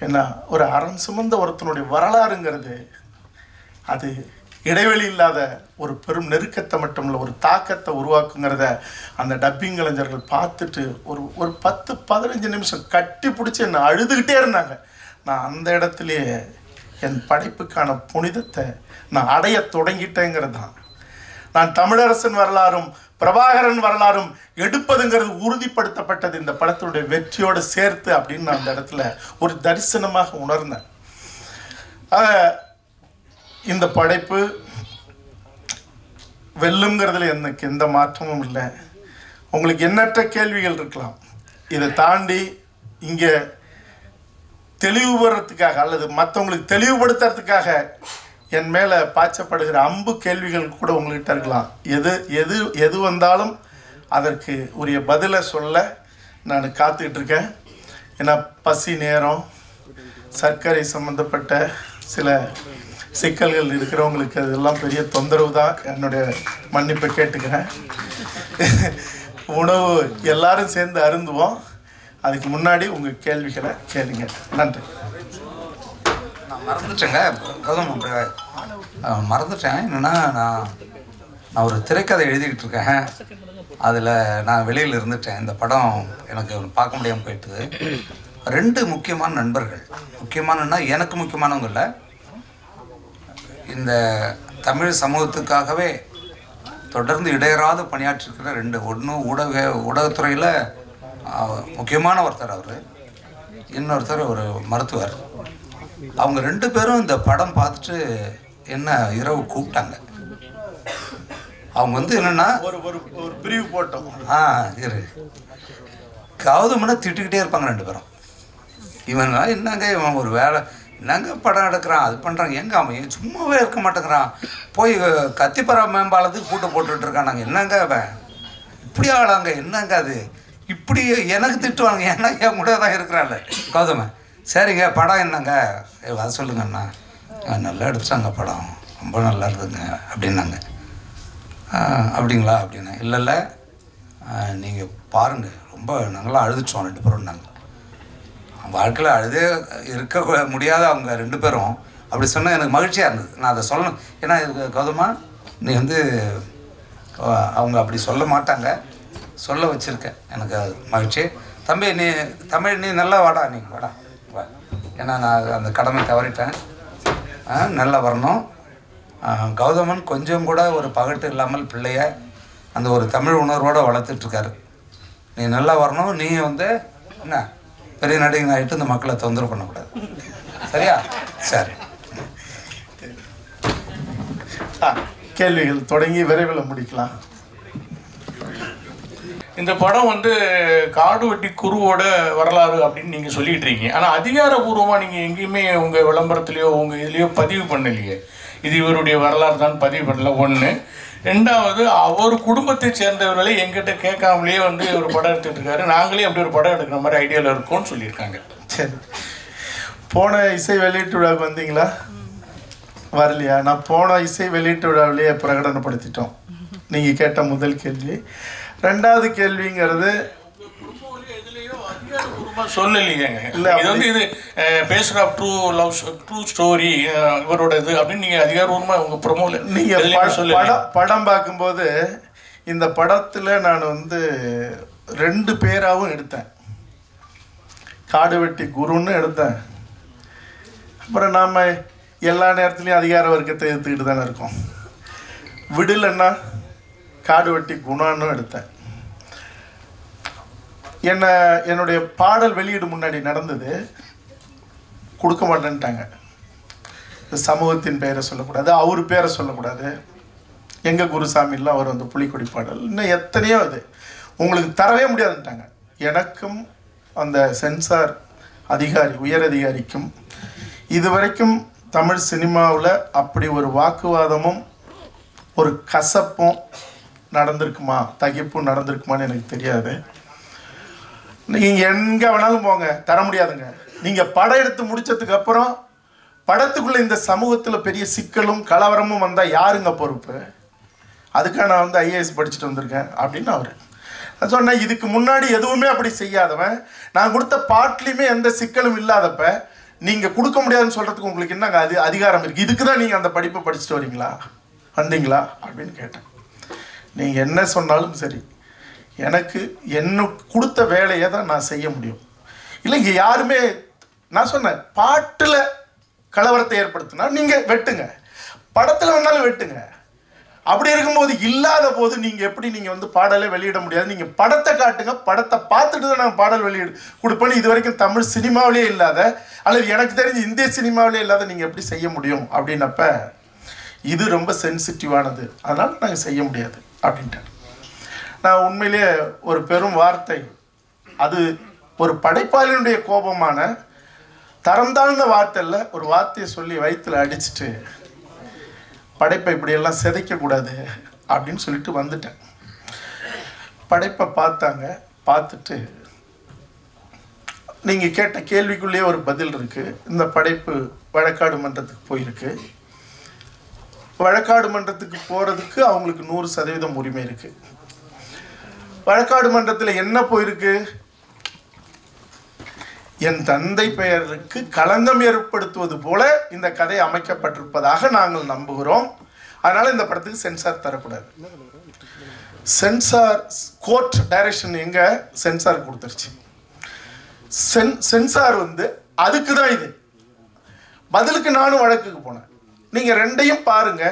என்ன ஒரு அறம் சுமந்த ஒருத்தனுடைய வரலாறுங்கிறது, அது இடைவெளி இல்லாத ஒரு பெரும் நெருக்கத்தை மட்டும் இல்லை, ஒரு தாக்கத்தை உருவாக்குங்கிறத அந்த டப்பிங் கலைஞர்கள் பார்த்துட்டு ஒரு 10-15 நிமிஷம் கட்டி பிடிச்சி என்னை அழுதுகிட்டே இருந்தாங்க. நான் அந்த இடத்துலையே என் படைப்புக்கான புனிதத்தை நான் அடைய தொடங்கிட்டேங்கிறது தான். நான் தமிழரசன் வரலாறும் பிரபாகரன் வரலாறும் எடுப்பதுங்கிறது உறுதிப்படுத்தப்பட்டது இந்த படத்தினுடைய வெற்றியோடு சேர்த்து அப்படின்னு நான் அந்த இடத்துல ஒரு தரிசனமாக உணர்ந்தேன். இந்த படைப்பு வெல்லுங்கிறதுல எனக்கு எந்த மாற்றமும் இல்லை. உங்களுக்கு எண்ணற்ற கேள்விகள் இருக்கலாம். இதை தாண்டி இங்கே தெளிவுபடுறதுக்காக அல்லது மற்றவங்களுக்கு தெளிவுபடுத்துறதுக்காக என் மேலே பாய்ச்சப்படுகிற அம்பு கேள்விகள் கூட உங்கள்கிட்ட இருக்கலாம். எது வந்தாலும் அதற்கு உரிய பதிலை சொல்ல நான் காத்துக்கிட்டு இருக்கேன். ஏன்னா பசி நேரம், சர்க்கரை சம்மந்தப்பட்ட சில சிக்கல்கள் இருக்கிறவங்களுக்கு அதெல்லாம் பெரிய தொந்தரவு தான். என்னுடைய மன்னிப்பை கேட்டுக்கிறேன். உணவு எல்லாரும் சேர்ந்து அருந்துவோம். அதுக்கு முன்னாடி உங்கள் கேள்விகளை கேளுங்க. நன்றி. நான் மறந்துட்டேங்க கௌதம், மறந்துட்டேன். என்னென்னா நான் ஒரு திரைக்கதை எழுதிக்கிட்டு இருக்கேன். அதில் நான் வெளியில் இருந்துட்டேன். இந்த படம் எனக்கு பார்க்க முடியாமல் போயிட்டுது. 2 முக்கியமான நண்பர்கள், முக்கியமானன்னா எனக்கு முக்கியமானவங்க இல்லை, இந்த தமிழ் சமூகத்துக்காகவே தொடர்ந்து இடையறாது பணியாற்றிருக்கிற 2, ஒன்று ஊடகத்துறையில் முக்கியமான ஒருத்தர் அவர், இன்னொருத்தர் ஒரு மருத்துவர். அவங்க 2 பேரும் இந்த படம் பார்த்துட்டு என்ன இரவு கூப்பிட்டாங்க. அவங்க வந்து என்னென்னா ஒரு பிரிவு போட்டோம். இரு கௌதமனை திட்டுக்கிட்டே இருப்பாங்க 2 பேரும். இவன் என்னங்க இவன் ஒரு வேலை என்னங்க படம் எடுக்கிறான், அது பண்ணுறாங்க, எங்கே அவன் சும்மாவே இருக்க மாட்டேங்கிறான், போய் கத்திப்பறா மேம்பாலத்துக்கு கூட்ட போட்டுட்டு இருக்கான். நாங்கள் என்னங்க அவன் இப்படி ஆளாங்க, என்னங்க அது இப்படி எனக்கு திட்டுவாங்க, ஏன்னா என் கூட தான் இருக்கிறாள் கௌதமன். சரிங்க படம் என்னங்க வர சொல்லுங்கண்ணா, நல்லா எடுத்துட்டாங்க படம், ரொம்ப நல்லா இருக்குதுங்க அப்படின்னாங்க. அப்படிங்களா அப்படின்னா, இல்லை நீங்கள் பாருங்கள், ரொம்ப நாங்களாம் அழுதுச்சோம் 2 பேரும். நாங்கள் வாழ்க்கையில் அழுதே இருக்க முடியாத அவங்க 2 பேரும் அப்படி சொன்னால் எனக்கு மகிழ்ச்சியாக இருந்தது. நான் அதை சொல்லணும். ஏன்னா கௌதமா நீ வந்து அவங்க அப்படி சொல்ல மாட்டாங்க, சொல்ல வச்சுருக்கேன், எனக்கு அது மகிழ்ச்சி. தம்பி நீ தமிழ் நீ நல்லா வாடா, நீங்கள் வாடா வா, ஏன்னா நான் அந்த கடமை தவறிட்டேன். நல்லா வரணும். கௌதமன் கொஞ்சம் கூட ஒரு பகட்டு இல்லாமல் பிள்ளைய அந்த ஒரு தமிழ் உணர்வோடு வளர்த்துட்ருக்காரு. நீ நல்லா வரணும். நீ வந்து என்ன பெரிய நடிகன் ஆகிட்டு இந்த மக்களை தொந்தரவு பண்ணக்கூடாது, சரியா? சரி, கேள்விகள் தொடங்கி விரைவில் முடிக்கலாம். இந்த படம் வந்து காடுவெட்டி குருவோட வரலாறு அப்படின்னு நீங்கள் சொல்லிட்டு இருக்கீங்க. ஆனால் அதிகாரபூர்வமாக நீங்கள் எங்கேயுமே உங்கள் விளம்பரத்துலேயோ உங்கள் இதுலேயோ பதிவு பண்ணலையே. இது இவருடைய வரலாறு தான் பதிவு பண்ணல. 1. 2வது அவர் குடும்பத்தை சேர்ந்தவர்களை எங்கிட்ட கேட்காமலேயே வந்து ஒரு படம் எடுத்துகிட்டு இருக்காரு, நாங்களே அப்படி ஒரு படம் எடுக்கிற மாதிரி ஐடியாவில் இருக்கோம்னு சொல்லியிருக்காங்க. சரி, போன இசை வெளியீட்டு விழாவுக்கு வந்தீங்களா? வரலையா? நான் போன இசை வெளியீட்டு விழாவிலேயே பிரகடனப்படுத்திட்டோம். நீங்கள் கேட்ட முதல் கேள்வி. 2வது கேள்விங்கிறது சொல்லலையேங்க. இது வந்து இது பேஸ்ட் ஆஃப் ட்ரூ ஸ்டோரி இவரோட இது அப்படின்னு நீங்கள் அதிகாரபூர்வமாக உங்கள் ப்ரொமோல நீங்கள் படம் பார்க்கும்போது இந்த படத்தில் நான் வந்து 2 பேராகவும் எடுத்தேன். காடுவெட்டி குருன்னு எடுத்தேன். அப்புறம் நாம் எல்லா நேரத்துலையும் அதிகார வர்க்கத்தை எடுத்துக்கிட்டு தானே இருக்கோம். விடலைன்னா காடுவெட்டி குணான்னு எடுத்தேன். என்னுடைய பாடல் வெளியீடு முன்னாடி நடந்தது, கொடுக்க மாட்டேன்ட்டாங்க. சமூகத்தின் பெயரை சொல்லக்கூடாது, அவர் பேரை சொல்லக்கூடாது, எங்கள் குருசாமிலாம் அவர் வந்து புலிக்கொடி பாடல், இன்னும் எத்தனையோ இது உங்களுக்கு தரவே முடியாதுன்ட்டாங்க. எனக்கும் அந்த சென்சார் அதிகாரி உயர் அதிகாரிக்கும் இதுவரைக்கும் தமிழ் சினிமாவில் அப்படி ஒரு வாக்குவாதமும் ஒரு கசப்பும் நடந்திருக்குமா, தகிப்பும் நடந்திருக்குமான்னு எனக்கு தெரியாது. நீங்கள் எங்கே வேணாலும் போங்க, தர முடியாதுங்க. நீங்கள் படம் எடுத்து முடித்ததுக்கு அப்புறம் படத்துக்குள்ளே இந்த சமூகத்தில் பெரிய சிக்கலும் கலவரமும் வந்தால் யாருங்க பொறுப்பு? அதுக்காக நான் வந்து ஐஏஎஸ் படிச்சுட்டு வந்திருக்கேன் அப்படின்னு அவர் சொன்னேன். இதுக்கு முன்னாடி எதுவுமே அப்படி செய்யாதவன், நான் கொடுத்த பாட்டிலையுமே எந்த சிக்கலும் இல்லாதப்ப நீங்கள் கொடுக்க முடியாதுன்னு சொல்கிறதுக்கு உங்களுக்கு என்னங்க அது அதிகாரம் இருக்குது? இதுக்கு தான் நீங்கள் அந்த படிப்பை படிச்சுட்டு வரீங்களா, வந்தீங்களா அப்படின்னு கேட்டேன். நீங்கள் என்ன சொன்னாலும் சரி, எனக்கு கொடுத்த வேலையை தான் நான் செய்ய முடியும். இல்லை இங்கே யாருமே, நான் சொன்னேன் பாட்டில் கலவரத்தை ஏற்படுத்தினா நீங்கள் வெட்டுங்க, படத்தில் வேணாலும் வெட்டுங்க. அப்படி இருக்கும்போது இல்லாத போது நீங்கள் எப்படி நீங்கள் வந்து பாடலே வெளியிட முடியாது? நீங்கள் படத்தை காட்டுங்க, படத்தை பார்த்துட்டு தான் நான் பாடல் வெளியிடு கொடுப்பேன்னு இது வரைக்கும் தமிழ் சினிமாவிலே இல்லாத, அல்லது எனக்கு தெரிஞ்சு இந்திய சினிமாவிலே இல்லாத நீங்கள் எப்படி செய்ய முடியும் அப்படின்னப்ப இது ரொம்ப சென்சிட்டிவானது, அதனால் நாங்கள் செய்ய முடியாது அப்படின்ட்டார். நான் உண்மையிலே ஒரு பெரும் வார்த்தை, அது ஒரு படைப்பாளியினுடைய கோபமான தரம் தாழ்ந்த வார்த்தை இல்லை, ஒரு வார்த்தையை சொல்லி வயிற்றில் அடிச்சுட்டு படைப்பை இப்படியெல்லாம் சிதைக்கக்கூடாது அப்படின்னு சொல்லிட்டு வந்துட்டேன். படைப்பை பார்த்தாங்க. பார்த்துட்டு நீங்கள் கேட்ட கேள்விக்குள்ளேயே ஒரு பதில் இருக்குது. இந்த படைப்பு வழக்காடு மன்றத்துக்கு போயிருக்கு. வழக்காடு மன்றத்துக்கு போகிறதுக்கு அவங்களுக்கு 100% உரிமை இருக்குது. வழக்காடு மன்றத்தில் என்ன போயிருக்கு? என் தந்தை பெயருக்கு களங்கம் ஏற்படுத்துவது போல இந்த கதை அமைக்கப்பட்டிருப்பதாக நாங்கள் நம்புகிறோம். அதனால் இந்த படத்துக்கு சென்சார் தரக்கூடாது. சென்சார் கோர்ட் டைரக்ஷன் எங்கே சென்சார் கொடுத்துருச்சு. சென்சார் அதுக்கு தான் இது பதிலுக்கு நானும் வழக்குக்கு போனேன். நீங்கள் ரெண்டையும் பாருங்க,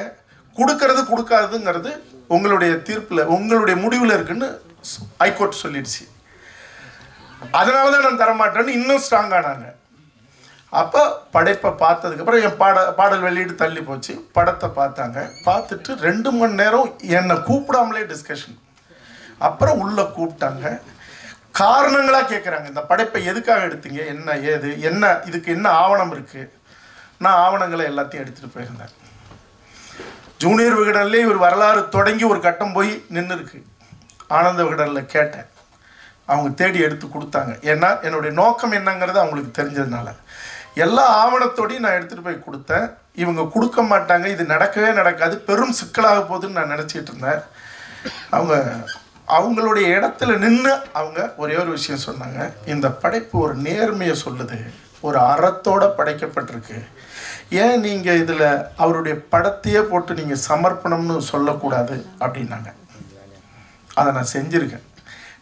கொடுக்கறது கொடுக்காதுங்கிறது உங்களுடைய தீர்ப்பில் உங்களுடைய முடிவில் இருக்குன்னு ஹைகோர்ட் சொல்லிடுச்சு. அதனால தான் நான் தரமாட்டேன்னு இன்னும் ஸ்ட்ராங்கானாங்க. அப்போ படைப்பை பார்த்ததுக்கப்புறம் என் பாடல் வெளியீடு தள்ளி போச்சு. படத்தை பார்த்தாங்க. பார்த்துட்டு 2 மணி நேரம் என்னை கூப்பிடாமலே டிஸ்கஷன். அப்புறம் உள்ளே கூப்பிட்டாங்க. காரணங்களாக கேட்குறாங்க, இந்த படைப்பை எதுக்காக எடுத்தீங்க, என்ன ஏது, என்ன இதுக்கு என்ன ஆவணம் இருக்குது. நான் ஆவணங்களை எல்லாத்தையும் எடுத்துகிட்டு போயிருந்தேன். ஜூனியர் விகடன்லேயே ஒரு வரலாறு தொடங்கி ஒரு கட்டம் போய் நின்று இருக்கு. ஆனந்த விகடனில் கேட்டேன், அவங்க தேடி எடுத்து கொடுத்தாங்க. ஏன்னா என்னுடைய நோக்கம் என்னங்கிறது அவங்களுக்கு தெரிஞ்சதுனால எல்லா ஆவணத்தோடையும் நான் எடுத்துகிட்டு போய் கொடுத்தேன். இவங்க கொடுக்க மாட்டாங்க, இது நடக்கவே நடக்காது, பெரும் சிக்கலாக போகுதுன்னு நான் நினச்சிட்டு இருந்தேன். அவங்களுடைய இடத்துல நின்று அவங்க ஒரே ஒரு விஷயம் சொன்னாங்க, இந்த படைப்பு ஒரு நேர்மையை சொல்லுது, ஒரு அறத்தோடு படைக்கப்பட்டிருக்கு, ஏன் நீங்கள் இதில் அவருடைய படத்தையே போட்டு நீங்கள் சமர்ப்பணம்னு சொல்லக்கூடாது அப்படின்னாங்க. அதை நான் செஞ்சுருக்கேன்.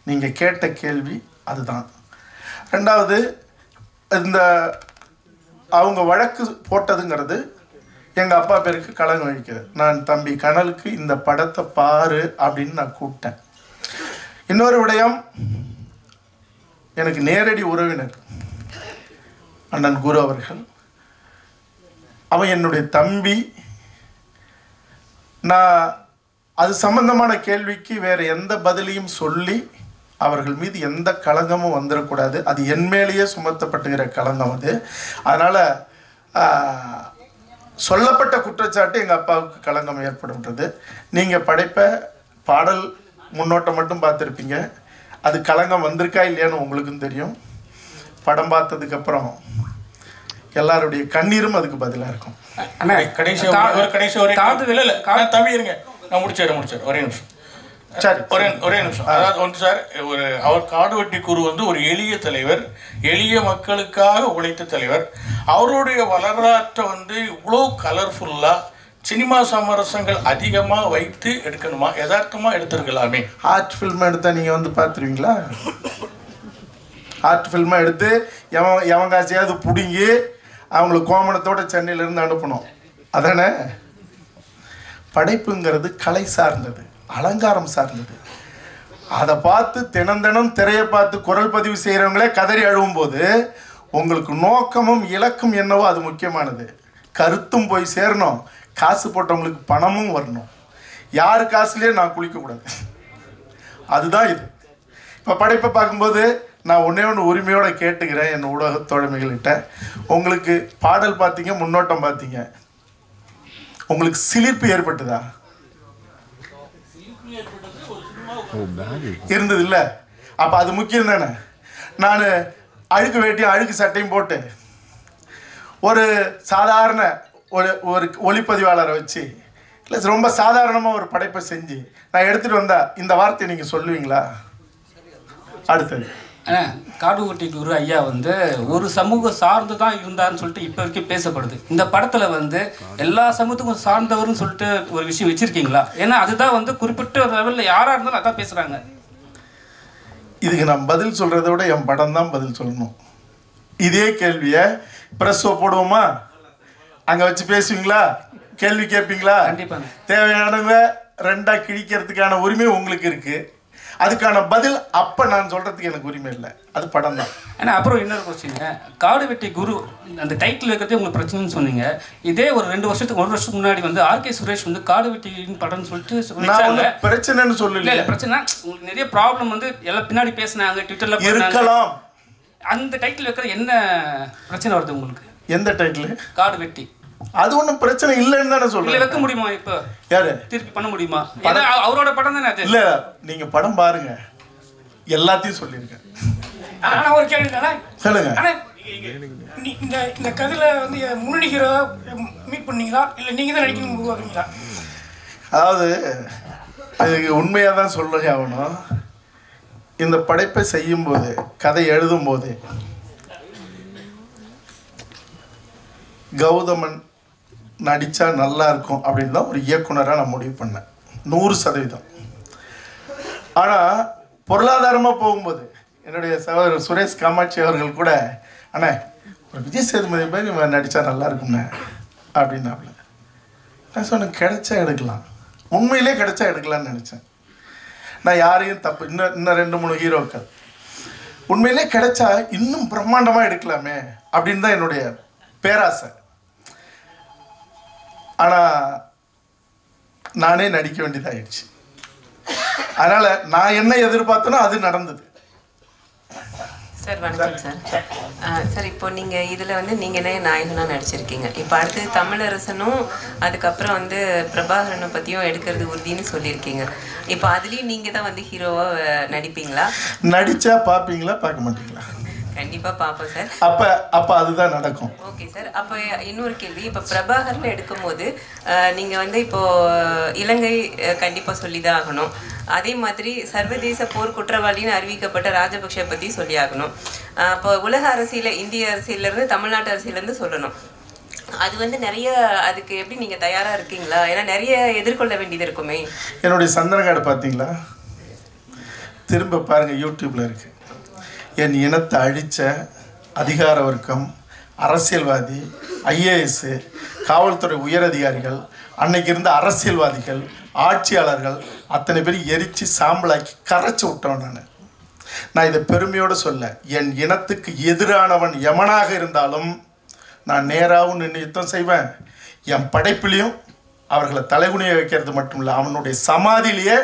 நீங்கள் கேட்ட கேள்வி அதுதான். ரெண்டாவது, இந்த அவங்க வழக்கு போட்டதுங்கிறது எங்கள் அப்பா பேருக்கு களங்கம் வைக்கிறது. நான் தம்பி கனலுக்கு இந்த படத்தை பாரு அப்படின்னு நான் கூப்பிட்டேன். இன்னொரு விடயம், எனக்கு நேரடி உறவினர் அண்ணன் குரு அவர்கள். அவன் என்னுடைய தம்பி. நான் அது சம்பந்தமான கேள்விக்கு வேறு எந்த பதிலையும் சொல்லி அவர்கள் மீது எந்த களங்கமும் வந்துடக்கூடாது. அது என் மேலேயே சுமத்தப்பட்டுகிற களங்கம் அது. அதனால் சொல்லப்பட்ட குற்றச்சாட்டு எங்கள் அப்பாவுக்கு களங்கம் ஏற்படுன்றது. நீங்கள் படைப்ப பாடல் முன்னோட்டம் மட்டும் பார்த்துருப்பீங்க. அது களங்கம் வந்திருக்கா இல்லையான்னு உங்களுக்கும் தெரியும். படம் பார்த்ததுக்கப்புறம் எல்லாருடைய கண்ணீரும் அதுக்கு பதிலாக இருக்கும். கடைசி தம்பி இருங்க, நான் முடிச்சார் ஒரே நிமிஷம். சரி, ஒரே நிமிஷம். அதாவது சார், அவர் காடுவெட்டி குரு ஒரு எளிய தலைவர், எளிய மக்களுக்காக உழைத்த தலைவர். அவருடைய வரலாற்றை இவ்வளோ கலர்ஃபுல்லாக சினிமா சமரசங்கள் அதிகமாக வைத்து எடுக்கணுமா, யதார்த்தமாக எடுத்துருக்கலாமே? ஆர்ட் ஃபில்ம் எடுத்தால் நீங்கள் பார்த்துருவீங்களா? ஆர்ட் ஃபில்மை எடுத்து எவன் காசியாவது பிடுங்கி அவங்களுக்கு கோமணத்தோட சென்னையிலேருந்து அனுப்பணும், அதானே? படைப்புங்கிறது கலை சார்ந்தது, அலங்காரம் சார்ந்தது. அதை பார்த்து தினம் திரையை பார்த்து குரல் பதிவு செய்கிறவங்களே கதறி அழுவும்போது உங்களுக்கு நோக்கமும் இலக்கும் என்னவோ அது முக்கியமானது. கருத்தும் போய் சேரணும், காசு போட்டவங்களுக்கு பணமும் வரணும். யார் காசுலேயே நான் குளிக்கக்கூடாது, அதுதான் இது. இப்போ படைப்பை பார்க்கும்போது நான் ஒன்று உரிமையோடு கேட்டுக்கிறேன் என் ஊடக தோழமைகள்கிட்ட, உங்களுக்கு பாடல் பார்த்தீங்க, முன்னோட்டம் பார்த்தீங்க, உங்களுக்கு சிலிர்ப்பு ஏற்பட்டுதா? இருந்தது இல்லை? அப்போ அது முக்கியம் தானே. நான் அழுக்கு வேட்டியும் அழுக்கு சட்டையும் போட்டு ஒரு சாதாரண ஒரு ஒளிப்பதிவாளரை வச்சு இல்லை ரொம்ப சாதாரணமாக ஒரு படைப்பை செஞ்சு நான் எடுத்துகிட்டு வந்தால் இந்த வார்த்தையை நீங்கள் சொல்லுவீங்களா? அடுத்தது காடுவெட்டி குரு ஐயா ஒரு சமூக சார்ந்து தான் இருந்தாருன்னு சொல்லிட்டு இப்போ வரைக்கும் பேசப்படுது. இந்த படத்தில் எல்லா சமூகத்துக்கும் சார்ந்தவர்னு சொல்லிட்டு ஒரு விஷயம் வச்சுருக்கீங்களா? ஏன்னா அதுதான் குறிப்பிட்ட ஒரு லெவலில் யாராக இருந்தாலும் அதான் பேசுகிறாங்க. இதுக்கு நான் பதில் சொல்கிறத விட என் படம் தான் பதில் சொல்லணும். இதே கேள்வியை ப்ரெஸ்ஸோ போடுவோமா, அங்கே வச்சு பேசுவீங்களா, கேள்வி கேட்பீங்களா? கண்டிப்பாக. தேவையானவங்க ரெண்டாக கிழிக்கிறதுக்கான உரிமை உங்களுக்கு இருக்குது. அதுக்கான பதில் அப்போ நான் சொல்கிறதுக்கு எனக்கு உரிமை இல்லை, அது படம் தான். ஏன்னா அப்புறம் இன்னொரு கொஸ்டின், காடு வெட்டி குரு அந்த டைட்டில் வைக்கிறதே உங்களுக்கு பிரச்சனைன்னு சொன்னீங்க. இதே ஒரு 1 வருஷத்துக்கு முன்னாடி வந்து ஆர்கே சுரேஷ் வந்து காடு வெட்டின்னு படம்னு சொல்லிட்டு பிரச்சனைன்னு சொல்லல. இல்லை பிரச்சனை உங்களுக்கு நிறைய ப்ராப்ளம் வந்து எல்லாம் பின்னாடி பேசினாங்க, ட்விட்டரில் இருக்கலாம். அந்த டைட்டில் வைக்கிற என்ன பிரச்சனை வருது உங்களுக்கு? எந்த டைட்டில்? காடு வெட்டி. அது ஒன்றும் பிரச்சனை இல்லைன்னு தானே சொல்றேன். வைக்க முடியுமா? இப்போ யாரு திருப்பி பண்ண முடியுமா? அவரோட படம் தானே அது. இல்லை நீங்கள் படம் பாருங்க, எல்லாத்தையும் சொல்லியிருக்கேன். ஆனால் ஒரு கேள்வி தானே சொல்லுங்க. இந்த கதையில் வந்து முன்னணி ஹீரோ மீட் பண்ணீங்களா இல்லை நீங்கள் தான் நடிக்கணும் உருவாக்குறீங்களா? அதாவது அதுக்கு உண்மையாக தான் சொல்கிறேன் ஆகணும். இந்த படைப்பை செய்யும்போது, கதை எழுதும்போது கௌதமன் நடித்தா நல்லா இருக்கும் அப்படின்னு தான் ஒரு இயக்குனராக நான் முடிவு பண்ணேன், 100%. ஆனால் பொருளாதாரமாக போகும்போது என்னுடைய சகோதரர் சுரேஷ் காமாட்சி அவர்கள் கூட, அண்ணே ஒரு விஜய் சேதுபதி மாதிரி நடித்தா நல்லா இருக்குண்ணே அப்படின்னாப்புல. நான் சொன்னேன் கிடைச்சா எடுக்கலாம், உண்மையிலே கிடைச்சா எடுக்கலான்னு நினச்சேன். நான் யாரையும் தப்பு, இன்னும் 2-3 ஹீரோக்கள் உண்மையிலே கிடைச்சா இன்னும் பிரம்மாண்டமாக எடுக்கலாமே அப்படின்னு தான் என்னுடைய பேராசை. ஆனால் நானே நடிக்க வேண்டியதாகிடுச்சு. அதனால் நான் என்ன எதிர்பார்த்தனோ அது நடந்தது. சார் வணக்கம் சார். சார் இப்போ நீங்கள் இதில் வந்து நீங்களே நாயகனாக நடிச்சிருக்கீங்க. இப்போ அடுத்து தமிழரசனும் அதுக்கப்புறம் வந்து பிரபாகரனை பற்றியும் எடுக்கிறது உறுதின்னு சொல்லியிருக்கீங்க. இப்போ அதுலேயும் நீங்கள் தான் வந்து ஹீரோவாக நடிப்பீங்களா? நடித்தா பார்ப்பீங்களா பார்க்க மாட்டீங்களா? கண்டிப்பாக பார்ப்போம் சார். அப்போ அதுதான் நடக்கும். Okay sir. அப்போ இன்னொரு கேள்வி, இப்போ பிரபாகரன் எடுக்கும்போது நீங்கள் வந்து இப்போது இலங்கை கண்டிப்பாக சொல்லி தான் ஆகணும். அதே மாதிரி சர்வதேச போர் குற்றவாளின்னு அறிவிக்கப்பட்ட ராஜபக்ஷ பற்றி சொல்லி ஆகணும். இப்போ உலக அரசியல், இந்திய அரசியலேருந்து தமிழ்நாட்டு அரசியலேருந்து சொல்லணும். அது வந்து நிறைய, அதுக்கு எப்படி நீங்கள் தயாராக இருக்கீங்களா? ஏன்னா நிறைய எதிர்கொள்ள வேண்டியது இருக்குமே. என்னுடைய சந்தன கார்டு பார்த்தீங்களா? திரும்ப பாருங்கள், யூடியூப்பில் இருக்குது. என் இனத்தை அழித்த அதிகார வர்க்கம், அரசியல்வாதி, ஐஏஎஸ், காவல்துறை உயரதிகாரிகள், அன்னைக்கு இருந்த அரசியல்வாதிகள், ஆட்சியாளர்கள் அத்தனை பேர் எரித்து சாம்பலாக்கி கரைச்சி விட்டவன் நான் இதை பெருமையோடு சொல்ல. என் இனத்துக்கு எதிரானவன் எவனாக இருந்தாலும் நான் நேராகவும் நின்று யுத்தம் செய்வேன். என் படைப்பிலையும் அவர்களை தலைகுனிய வைக்கிறது மட்டும் இல்லை, அவனுடைய சமாதியிலேயே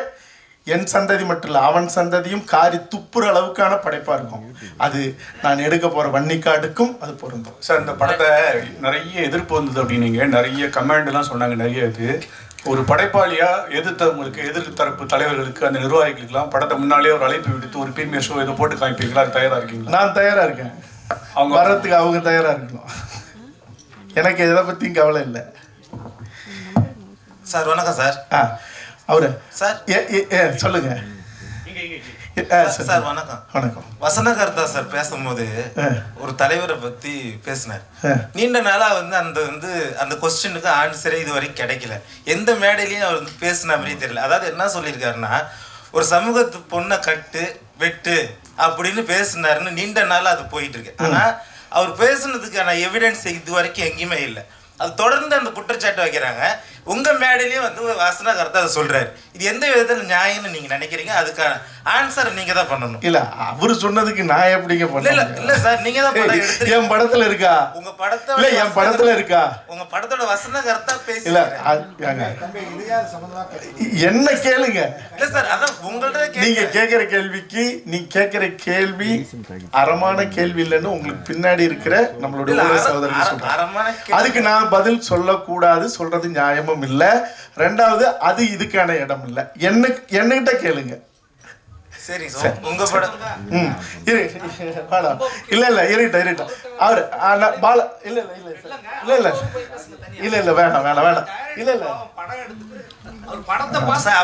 என் சந்ததி மட்டும் இல்லை அவன் சந்ததியும் காரி துப்புற அளவுக்கான படைப்பாக இருக்கும். அது நான் எடுக்க போகிற வன்னிக்காடுக்கும் அது பொருந்தும். சார், இந்த படத்தை நிறைய எதிர்ப்பு வந்தது அப்படின்னீங்க, நிறைய கமெண்ட்லாம் சொன்னாங்க. நிறைய இது ஒரு படைப்பாளியாக எதிர்த்தவங்களுக்கு, எதிர்ப்பு தரப்பு தலைவர்களுக்கு, அந்த நிர்வாகிகளுக்கெல்லாம் படத்தை முன்னாலே ஒரு அழைப்பு விடுத்து ஒரு ப்ரீமியர் ஷோ இதை போட்டு காமிப்பீங்களா? அது தயாராக இருக்கீங்களா? நான் தயாராக இருக்கேன். அவங்க வர்றதுக்கு அவங்க தயாராக இருக்கணும். எனக்கு எதை பற்றியும் கவலை இல்லை. சார் வணக்கம் சார். அவரு சார் சொல்லுங்க சார். வணக்கம். வணக்கம். வசனகர்த்தா சார் பேசும்போது ஒரு தலைவரை பத்தி பேசினார். நீண்ட நாளா வந்து அந்த கொஸ்டினுக்கு ஆன்சரே இது வரைக்கும் கிடைக்கல. எந்த மேடையிலையும் அவர் வந்து பேசின மாதிரி தெரியல. அதாவது என்ன சொல்லியிருக்காருன்னா, ஒரு சமூகத்து பொண்ணை கட்டு வெட்டு அப்படின்னு பேசினாருன்னு நீண்ட நாளா அது போயிட்டு இருக்கு. ஆனா அவர் பேசுனதுக்கான எவிடன்ஸ் இது வரைக்கும் எங்கேயுமே இல்லை. அது தொடர்ந்து அந்த குற்றச்சாட்டு வைக்கிறாங்க. உங்க மேடையிலயும் வந்து வசனகர்த்தா அதை சொல்றாரு. இது எந்த விதத்தில் நியாயம்னு நீங்க நினைக்கிறீங்க? அதுக்கான ஆன்சர் நீங்க தான் பண்ணணும். இல்ல அவரு சொன்னதுக்கு நான் எப்படிங்க பண்ண? இல்ல சார், நீங்க தான் படம் எடுத்து என் படத்துல இருக்கா? உங்க படத்தோட இல்ல என் படத்துல இருக்கா? உங்க படத்தோட வசனகர்த்தா பேசி இல்ல என்ன கேளுங்க. இல்ல சார், அதான் உங்கள்ட்ட நீங்க கேக்குற கேள்விக்கு நீங்க கேக்குற கேள்வி அறமான கேள்வி இல்லைன்னு உங்களுக்கு பின்னாடி இருக்கிற நம்மளுடைய சகோதரர்கள் சொல்றாங்க. அதுக்கு நான் பதில் சொல்லக்கூடாது, சொல்றது நியாயமும் இல்லை. ரெண்டாவது அது இதுக்கான இடம் இல்லை. என்னகிட்ட கேளுங்க. சரி சார், உங்க படம் இல்ல இல்ல இருட்டா அவரு பால இல்ல இல்ல இல்ல இல்ல இல்ல இல்ல வேணாம் வேணாம் வேணாம் இல்ல இல்ல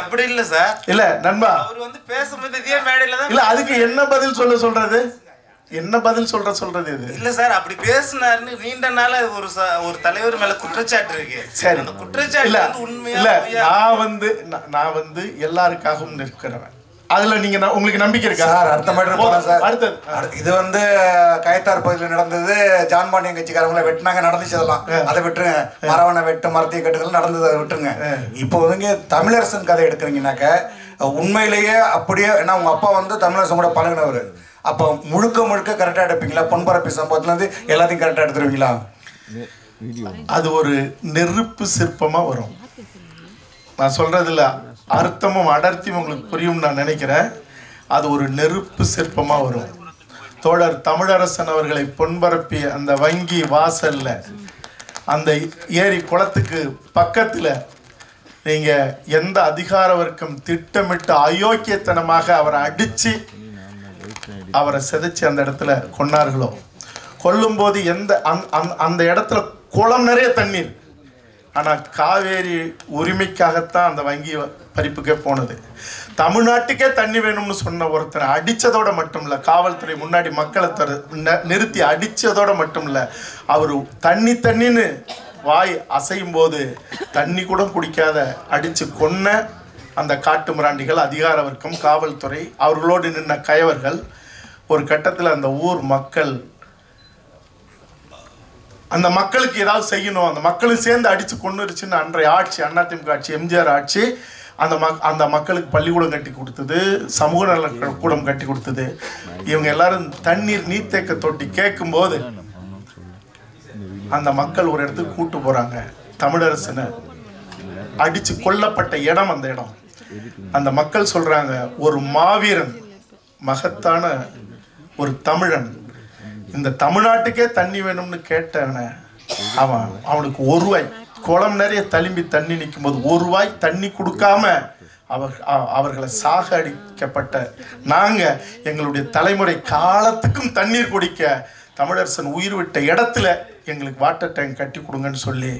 அப்படி இல்ல சார். இல்ல நண்பா, அவர் வந்து பேசும்போது இதே மேடையில தான் இல்ல அதுக்கு என்ன பதில் சொல்றது? என்ன பதில் சொல்றது இது? இல்ல சார், அப்படி பேசினாருன்னு நீண்ட நாளா ஒரு தலைவர் மேல குற்றச்சாட்டு இருக்கு. சரி, அந்த குற்றச்சாட்டு உண்மையா இல்ல? நான் வந்து எல்லாருக்காகவும் நிற்கிறவன். அதுல நீங்க உங்களுக்கு நம்பிக்கை இருக்கா சார்? அடுத்த மேட்டர் போலாம் சார். அடுத்தது இது வந்து கயத்தார் பகுதியில் நடந்தது. ஜான்பாண்டியன் கட்சிக்காரங்களை வெட்டினாங்க, நடந்துச்சு. அதெல்லாம் அதை விட்டுருங்க. மரவனை வெட்டு, மரத்திய கட்டுகள் நடந்தது, அதை விட்டுருங்க. இப்போ வந்து தமிழரசன் கதை எடுக்கிறீங்கன்னாக்க உண்மையிலேயே அப்படியே, ஏன்னா உங்கள் அப்பா வந்து தமிழரசன் கூட பழகினவர், அப்போ முழுக்க முழுக்க கரெக்டாக எடுப்பீங்களா? பொன்பரப்பி சம்பவத்துலேருந்து எல்லாத்தையும் கரெக்டாக எடுத்துருவீங்களா? அது ஒரு நெருப்பு சிற்பமாக வரும். நான் சொல்கிறதில்ல அர்த்தமும் அடர்த்தியும் உங்களுக்கு புரியும் நான் நினைக்கிறேன். அது ஒரு நெருப்பு சிற்பமாக வரும். தோழர் தமிழரசன் அவர்களை பொன்பரப்பிய அந்த வங்கி வாசலில், அந்த ஏரி குளத்துக்கு பக்கத்தில் நீங்கள் எந்த அதிகார வர்க்கம் திட்டமிட்டு அயோக்கியத்தனமாக அவரை அடித்து அவரை சிதைச்சி அந்த இடத்துல கொன்னார்களோ, கொல்லும்போது எந்த அந்த இடத்துல குளம் நிறைய தண்ணீர், ஆனால் காவேரி உரிமைக்காகத்தான் அந்த வங்கி பறிப்புக்கே போனது. தமிழ்நாட்டுக்கே தண்ணி வேணும்னு சொன்ன ஒருத்தரை அடித்ததோட மட்டும் இல்லை, காவல்துறை முன்னாடி மக்களை நிறுத்தி அடித்ததோட மட்டும் இல்லை, அவர் தண்ணின்னு வாய் அசையும் போது தண்ணி கூட குடிக்காத அடித்து கொன்ன அந்த காட்டு மிராண்டிகள், அதிகார வர்க்கம், காவல்துறை, அவர்களோடு நின்ன கயவர்கள். ஒரு கட்டத்தில் அந்த ஊர் மக்கள், அந்த மக்களுக்கு ஏதாவது செய்யணும், அந்த மக்களும் சேர்ந்து அடித்து கொண்டுருச்சுன்னு அன்றைய ஆட்சி, அதிமுக ஆட்சி, எம்ஜிஆர் ஆட்சி, அந்த மக்களுக்கு பள்ளிக்கூடம் கட்டி கொடுத்தது, சமூக நல கூடம் கட்டி கொடுத்தது. இவங்க எல்லாரும் தண்ணீர் நீர்த்தேக்க தொட்டி கேட்கும்போது அந்த மக்கள் ஒரு இடத்துக்கு கூட்டு போகிறாங்க. தமிழரசனை அடித்து கொல்லப்பட்ட இடம் அந்த இடம். அந்த மக்கள் சொல்கிறாங்க, ஒரு மாவீரன், மகத்தான ஒரு தமிழன், இந்த தமிழ்நாட்டுக்கே தண்ணி வேணும்னு கேட்டவன அவனுக்கு ஒரு வாய் குளம் நிறைய தழும்பி தண்ணி நிற்கும் போது ஒரு வாய் தண்ணி கொடுக்காம அவர்களை சாகடிக்கப்பட்ட நாங்கள் எங்களுடைய தலைமுறை காலத்துக்கும் தண்ணீர் குடிக்க தமிழரசன் உயிர் விட்ட இடத்துல எங்களுக்கு வாட்டர் டேங்க் கட்டி கொடுங்கன்னு சொல்லி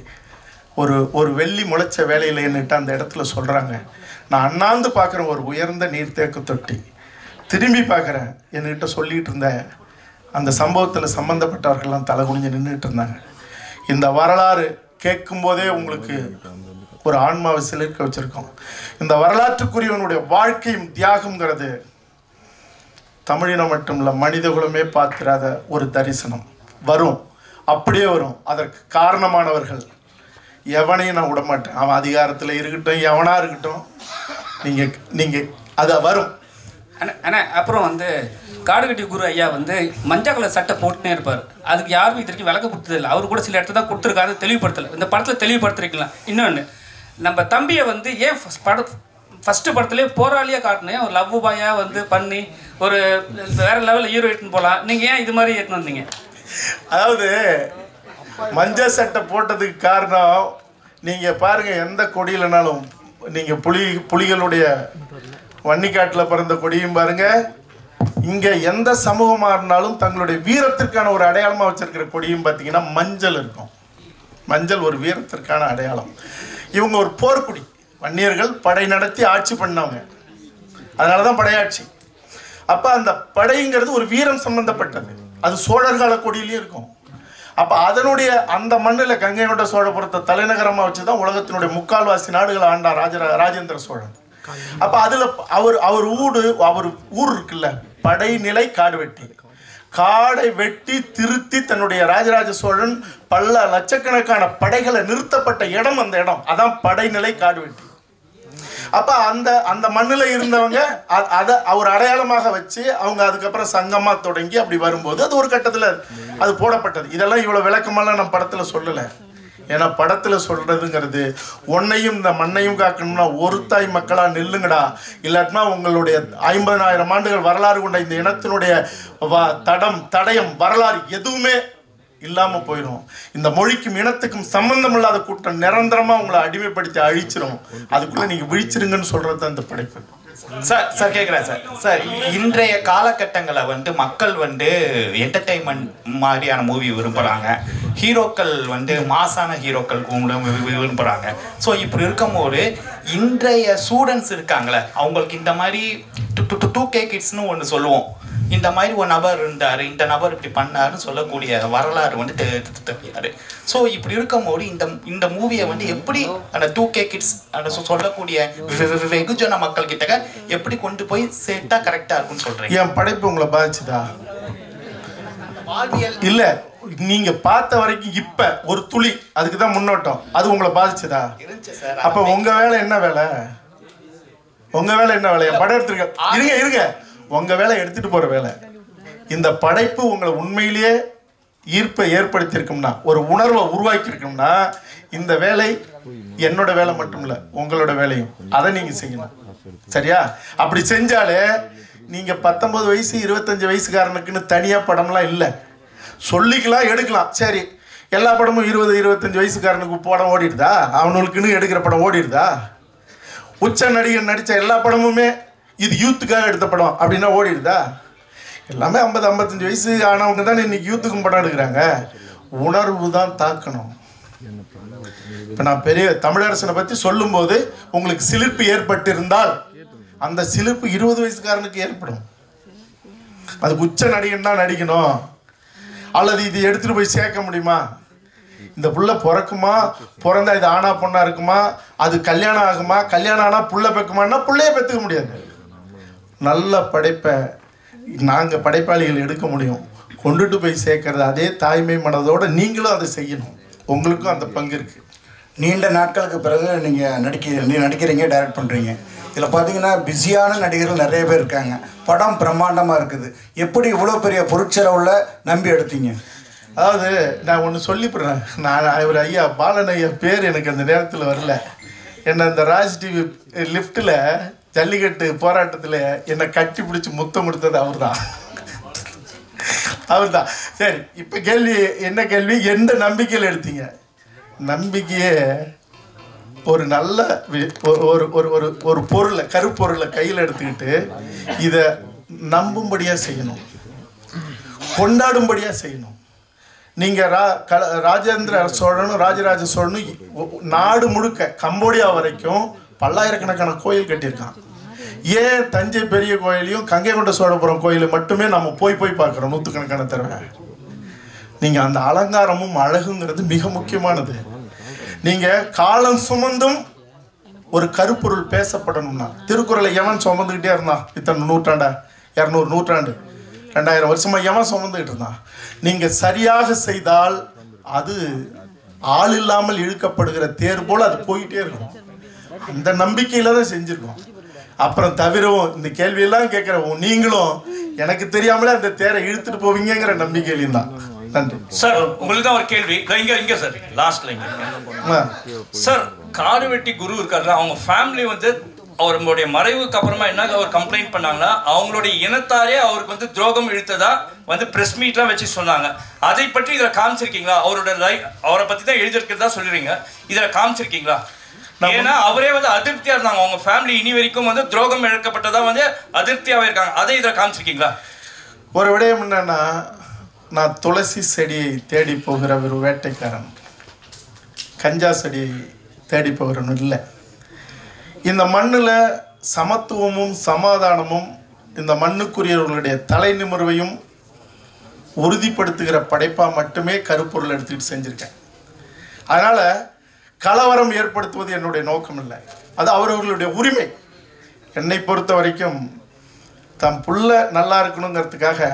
ஒரு வெள்ளி முளைச்ச வேலையில் என்னட்டு அந்த இடத்துல சொல்கிறாங்க. நான் அண்ணாந்து பார்க்குறேன் ஒரு உயர்ந்த நீர்த்தேக்க தொட்டி, திரும்பி பார்க்குறேன் என்கிட்ட சொல்லிகிட்டு இருந்தேன். அந்த சம்பவத்தில் சம்மந்தப்பட்டவர்கள்லாம் தலை குனிஞ்சு நின்றுட்டு இருந்தாங்க. இந்த வரலாறு கேட்கும்போதே உங்களுக்கு ஒரு ஆன்மாவை சிலிர்க்க வச்சுருக்கோம். இந்த வரலாற்றுக்குரியவனுடைய வாழ்க்கையும் தியாகங்கிறது தமிழினம் மட்டும் இல்லை, மனித குலமே பார்த்திராத ஒரு தரிசனம் வரும், அப்படியே வரும். அதற்கு காரணமானவர்கள் எவனையும் நான் விடமாட்டேன். அவன் அதிகாரத்தில் இருக்கட்டும், எவனா இருக்கட்டும், நீங்கள் அதை வரும். அண்ணா அப்புறம் வந்து காடுகட்டி குரு ஐயா வந்து மஞ்சள் கலர் சட்டை போட்டுனே இருப்பார். அதுக்கு யாரும் இதற்கு விளக்க கொடுத்ததில்லை. அவர் கூட சில இடத்துல தான் கொடுத்துருக்காரு, தெளிவுபடுத்தலை. இந்த படத்தில் தெளிவுபடுத்திருக்கலாம். இன்னொன்று, நம்ம தம்பியை வந்து ஏன் ஃபஸ்ட்டு படத்துலேயே போராளியாக காட்டணும், ஒரு லவ் பாயாக வந்து பண்ணி ஒரு வேறு லெவலில் ஹீரோ எடுத்துன்னு போகலாம். நீங்கள் ஏன் இது மாதிரி எடுத்துன்னு வந்தீங்க? அதாவது மஞ்சள் சட்டை போட்டதுக்கு காரணம், நீங்கள் பாருங்கள், எந்த கொடியிலனாலும் நீங்கள் புலிகளுடைய வன்னிக்காட்டில் பிறந்த கொடியும் பாருங்கள், இங்கே எந்த சமூகமாக இருந்தாலும் தங்களுடைய வீரத்திற்கான ஒரு அடையாளமாக வச்சுருக்கிற கொடியும் பார்த்தீங்கன்னா மஞ்சள் இருக்கும். மஞ்சள் ஒரு வீரத்திற்கான அடையாளம். இவங்க ஒரு போர்க்குடி, வன்னியர்கள் படை நடத்தி ஆட்சி பண்ணவங்க, அதனால தான் படையாட்சி. அப்போ அந்த படைங்கிறது ஒரு வீரம் சம்பந்தப்பட்டது. அது சோழர்கால கொடியிலையும் இருக்கும். அப்போ அதனுடைய அந்த மண்ணில் கங்கை கொண்ட சோழபுரத்தை தலைநகரமாக வச்சு தான் உலகத்தினுடைய முக்கால்வாசி நாடுகளை ஆண்டார் ராஜேந்திர சோழன். அப்போ அதில் அவர் ஊர் இருக்குல்ல, படைநிலை காடு வெட்டி, காடை வெட்டி திருத்தி தன்னுடைய ராஜராஜ சோழன் பல லட்சக்கணக்கான படைகளை நிறுத்தப்பட்ட இடம் அந்த இடம், அதான் படைநிலை காடு வெட்டி. அப்போ அந்த மண்ணில் இருந்தவங்க அதை அவர் அடையாளமாக வச்சு அவங்க அதுக்கப்புறம் சங்கமாக தொடங்கி அப்படி வரும்போது அது ஒரு கட்டத்தில் அது போடப்பட்டது. இதெல்லாம் இவ்வளோ விளக்கமெல்லாம் நம்ம படத்தில் சொல்லலை. ஏன்னா படத்தில் சொல்கிறதுங்கிறது, ஒன்னையும் இந்த மண்ணையும் காக்கணும்னா ஒரு தாய் மக்களாக நில்லுங்கடா, இல்லாட்டினா உங்களுடைய 50,000 ஆண்டுகள் வரலாறு கொண்ட இந்த இனத்தினுடைய தடயம் வரலாறு எதுவுமே இல்லாமல் போயிடும். இந்த மொழிக்கும் இனத்துக்கும் சம்பந்தம் இல்லாத கூட்டம் நிரந்தரமாக உங்களை அடிமைப்படுத்தி அழிச்சிடும். அதுக்குள்ளே நீங்கள் விழிச்சிருங்கன்னு சொல்கிறது தான் இந்த படைப்பு. சார் கேட்குறேன் சார் இன்றைய காலகட்டங்களை வந்து மக்கள் வந்து என்டர்டெயின்மெண்ட் மாதிரியான மூவி விரும்புகிறாங்க, ஹீரோக்கள் வந்து மாசான ஹீரோக்கள் விரும்புகிறாங்க. ஸோ இப்படி இருக்கும்போது இன்றைய ஸ்டூடெண்ட்ஸ் இருக்காங்களே, அவங்களுக்கு இந்த மாதிரி 2K கிட்ஸ்னு ஒன்று சொல்லுவோம், இந்த மாதிரி ஒரு நபர் இருந்தார், இந்த நபர் இப்படி பண்ணாருன்னு சொல்லக்கூடிய வரலாறு வந்து தெரியாது. ஸோ இப்படி இருக்கும்போது இந்த மூவியை வந்து எப்படி அந்த 2K கிட்ஸ் அந்த சொல்லக்கூடிய வெகுஜன மக்கள் கிட்ட எப்படி கொண்டு போய் சேர்த்தா கரெக்டாக இருக்கும்னு சொல்கிறேன். என் படைப்பு உங்களை பாதிச்சுதா? இல்லை, நீங்க பார்த்த வரைக்கும் இப்ப ஒரு துளி அதுக்கு தான் முன்னோட்டம், அது உங்களை பாதிச்சதா? அப்ப உங்க வேலை என்ன வேலை? உங்க வேலை என்ன வேலையா? படம் எடுத்துருக்க இருங்க உங்க வேலை எடுத்துட்டு போற வேலை. இந்த படைப்பு உங்களை உண்மையிலேயே ஈர்ப்பை ஏற்படுத்தியிருக்கும்னா, ஒரு உணர்வை உருவாக்கியிருக்கும்னா, இந்த வேலை என்னோட வேலை மட்டும் இல்லை, உங்களோட வேலையும். அதை நீங்க செய்யணும். சரியா? அப்படி செஞ்சாலே நீங்க 19 வயசு 25 வயசுக்காரனுக்குன்னு தனியா படம்லாம் இல்லை. சொல்லிக்கலாம், எடுக்கலாம். சரி, எல்லா படமும் 20-25 வயசுக்காரனுக்கு படம் ஓடிடுதா? அவனுக்குன்னு எடுக்கிற படம் ஓடிடுதா? உச்ச நடிகர் நடித்த எல்லா படமுமே இது யூத்துக்காக எடுத்த படம் அப்படின்னா ஓடிடுதா? எல்லாமே 50-55 வயசு ஆனவங்க தான் இன்னைக்கு யூத்துக்கும் படம் எடுக்கிறாங்க. உணர்வு தான் தாக்கணும். இப்போ நான் பெரிய தமிழரசனை பற்றி சொல்லும்போது உங்களுக்கு சிலிர்ப்பு ஏற்பட்டிருந்தால் அந்த சிலிர்ப்பு 20 வயசுக்காரனுக்கு ஏற்படும். அதுக்கு உச்ச நடிகன் தான் நடிக்கணும். அல்லது இது எடுத்துகிட்டு போய் சேர்க்க முடியுமா? இந்த புள்ள பிறக்குமா, பிறந்தா இது ஆனா பொண்ணா இருக்குமா, அது கல்யாணம் ஆகுமா, கல்யாணம் ஆனால் புள்ள பெக்குமான்னா புள்ளைய பெற்றுக்க முடியாது. நல்ல படைப்பை நாங்கள் படைப்பாளிகள் எடுக்க முடியும். கொண்டுட்டு போய் சேர்க்கறது அதே தாய்மை மனதோடு நீங்களும் அதை செய்யணும். உங்களுக்கும் அந்த பங்கு இருக்குது. நீண்ட நாட்களுக்கு பிறகு நீங்கள் நடிக்கிறீங்க, டைரக்ட் பண்ணுறீங்க. இதில் பார்த்தீங்கன்னா பிஸியான நடிகர்கள் நிறைய பேர் இருக்காங்க. படம் பிரம்மாண்டமாக இருக்குது. எப்படி இவ்வளோ பெரிய பொருட்செலவுல நம்பி எடுத்தீங்க? அதாவது நான் ஒன்று சொல்லிவிடுறேன். நான் ஒரு ஐயா பாலன் ஐயா பேர் எனக்கு அந்த நேரத்தில் வரல. என்னை இந்த ராஜ் டிவி லிஃப்ட்டில் ஜல்லிக்கட்டு போராட்டத்தில் என்னை கட்டி பிடிச்சி முத்தம் கொடுத்தது அவர் தான். சரி, இப்போ கேள்வி என்ன கேள்வி? எந்த நம்பிக்கையில் எடுத்தீங்க? நம்பிக்கையே ஒரு நல்ல ஒரு ஒரு ஒரு பொருளை, கருப்பொருளை கையில் எடுத்துக்கிட்டு இதை நம்பும்படியாக செய்யணும், கொண்டாடும்படியாக செய்யணும். நீங்கள் ராஜேந்திர சோழனும் ராஜராஜ சோழனும் நாடு முழுக்க கம்போடியா வரைக்கும் பல்லாயிரக்கணக்கான கோயில் கட்டியிருக்கான். ஏன் தஞ்சை பெரிய கோயிலையும் கங்கை கொண்ட சோழபுரம் கோயிலை மட்டுமே நம்ம போய் பார்க்குறோம் நூற்றுக்கணக்கான தடவை? நீங்கள் அந்த அலங்காரமும் அழகுங்கிறது மிக முக்கியமானது. நீங்கள் காலம் சுமந்தும் ஒரு கருப்பொருள் பேசப்படணும்னா, திருக்குறளை எவன் சுமந்துக்கிட்டே இருந்தான்? இத்தனை நூற்றாண்டா, 200 நூற்றாண்டு, 2000 வருஷமாக எவன் சுமந்துக்கிட்டு இருந்தான்? நீங்கள் சரியாக செய்தால் அது ஆள் இல்லாமல் இழுக்கப்படுகிற தேர் போல் அது போயிட்டே இருக்கும். அந்த நம்பிக்கையில் தான் செஞ்சுருக்கோம். அப்புறம் தவிரவும் இந்த கேள்வியெல்லாம் கேட்குறவும் நீங்களும் எனக்கு தெரியாமலே அந்த தேரை இழுத்துட்டு போவீங்கிற நம்பிக்கையிலையும் தான். நன்றி சார். உங்களுக்கு தான் ஒரு கேள்வி. இங்க சார், லாஸ்ட்ல இங்க சார், காடுவெட்டி குரு இருக்காரு, அவங்க ஃபேமிலி வந்து அவருடைய மறைவுக்கு அப்புறமா என்ன அவர் கம்ப்ளைண்ட் பண்ணாங்கன்னா, அவங்களுடைய இனத்தாரே அவருக்கு வந்து துரோகம் இழுத்ததா வந்து பிரஸ் மீட்லாம் வச்சு சொன்னாங்க. அதை பற்றி இதில் காமிச்சிருக்கீங்களா? அவரை பற்றி தான் எழுதியிருக்கிறதா சொல்லுறீங்க, இதில் காமிச்சிருக்கீங்களா? ஏன்னா அவரே வந்து அதிருப்தியா இருந்தாங்க, அவங்க ஃபேமிலி இனி வரைக்கும் வந்து துரோகம் இழக்கப்பட்டதா வந்து அதிருப்தியாவே இருக்காங்க. அதை இதில் காமிச்சிருக்கீங்களா? ஒரு விடயம் என்னன்னா, நான் துளசி செடியை தேடி போகிற ஒரு வேட்டைக்காரன், கஞ்சா செடியை தேடி போகிறவன் இல்லை. இந்த மண்ணில் சமத்துவமும் சமாதானமும் இந்த மண்ணுக்குரியவர்களுடைய தலை நிமிர்வையும் உறுதிப்படுத்துகிற படைப்பாக மட்டுமே கருப்பொருள் எடுத்துக்கிட்டு செஞ்சுருக்கேன். அதனால் கலவரம் ஏற்படுத்துவது என்னுடைய நோக்கம் இல்லை, அது அவர்களுடைய உரிமை. என்னை பொறுத்த வரைக்கும் தம் புள்ள நல்லா இருக்கணுங்கிறதுக்காக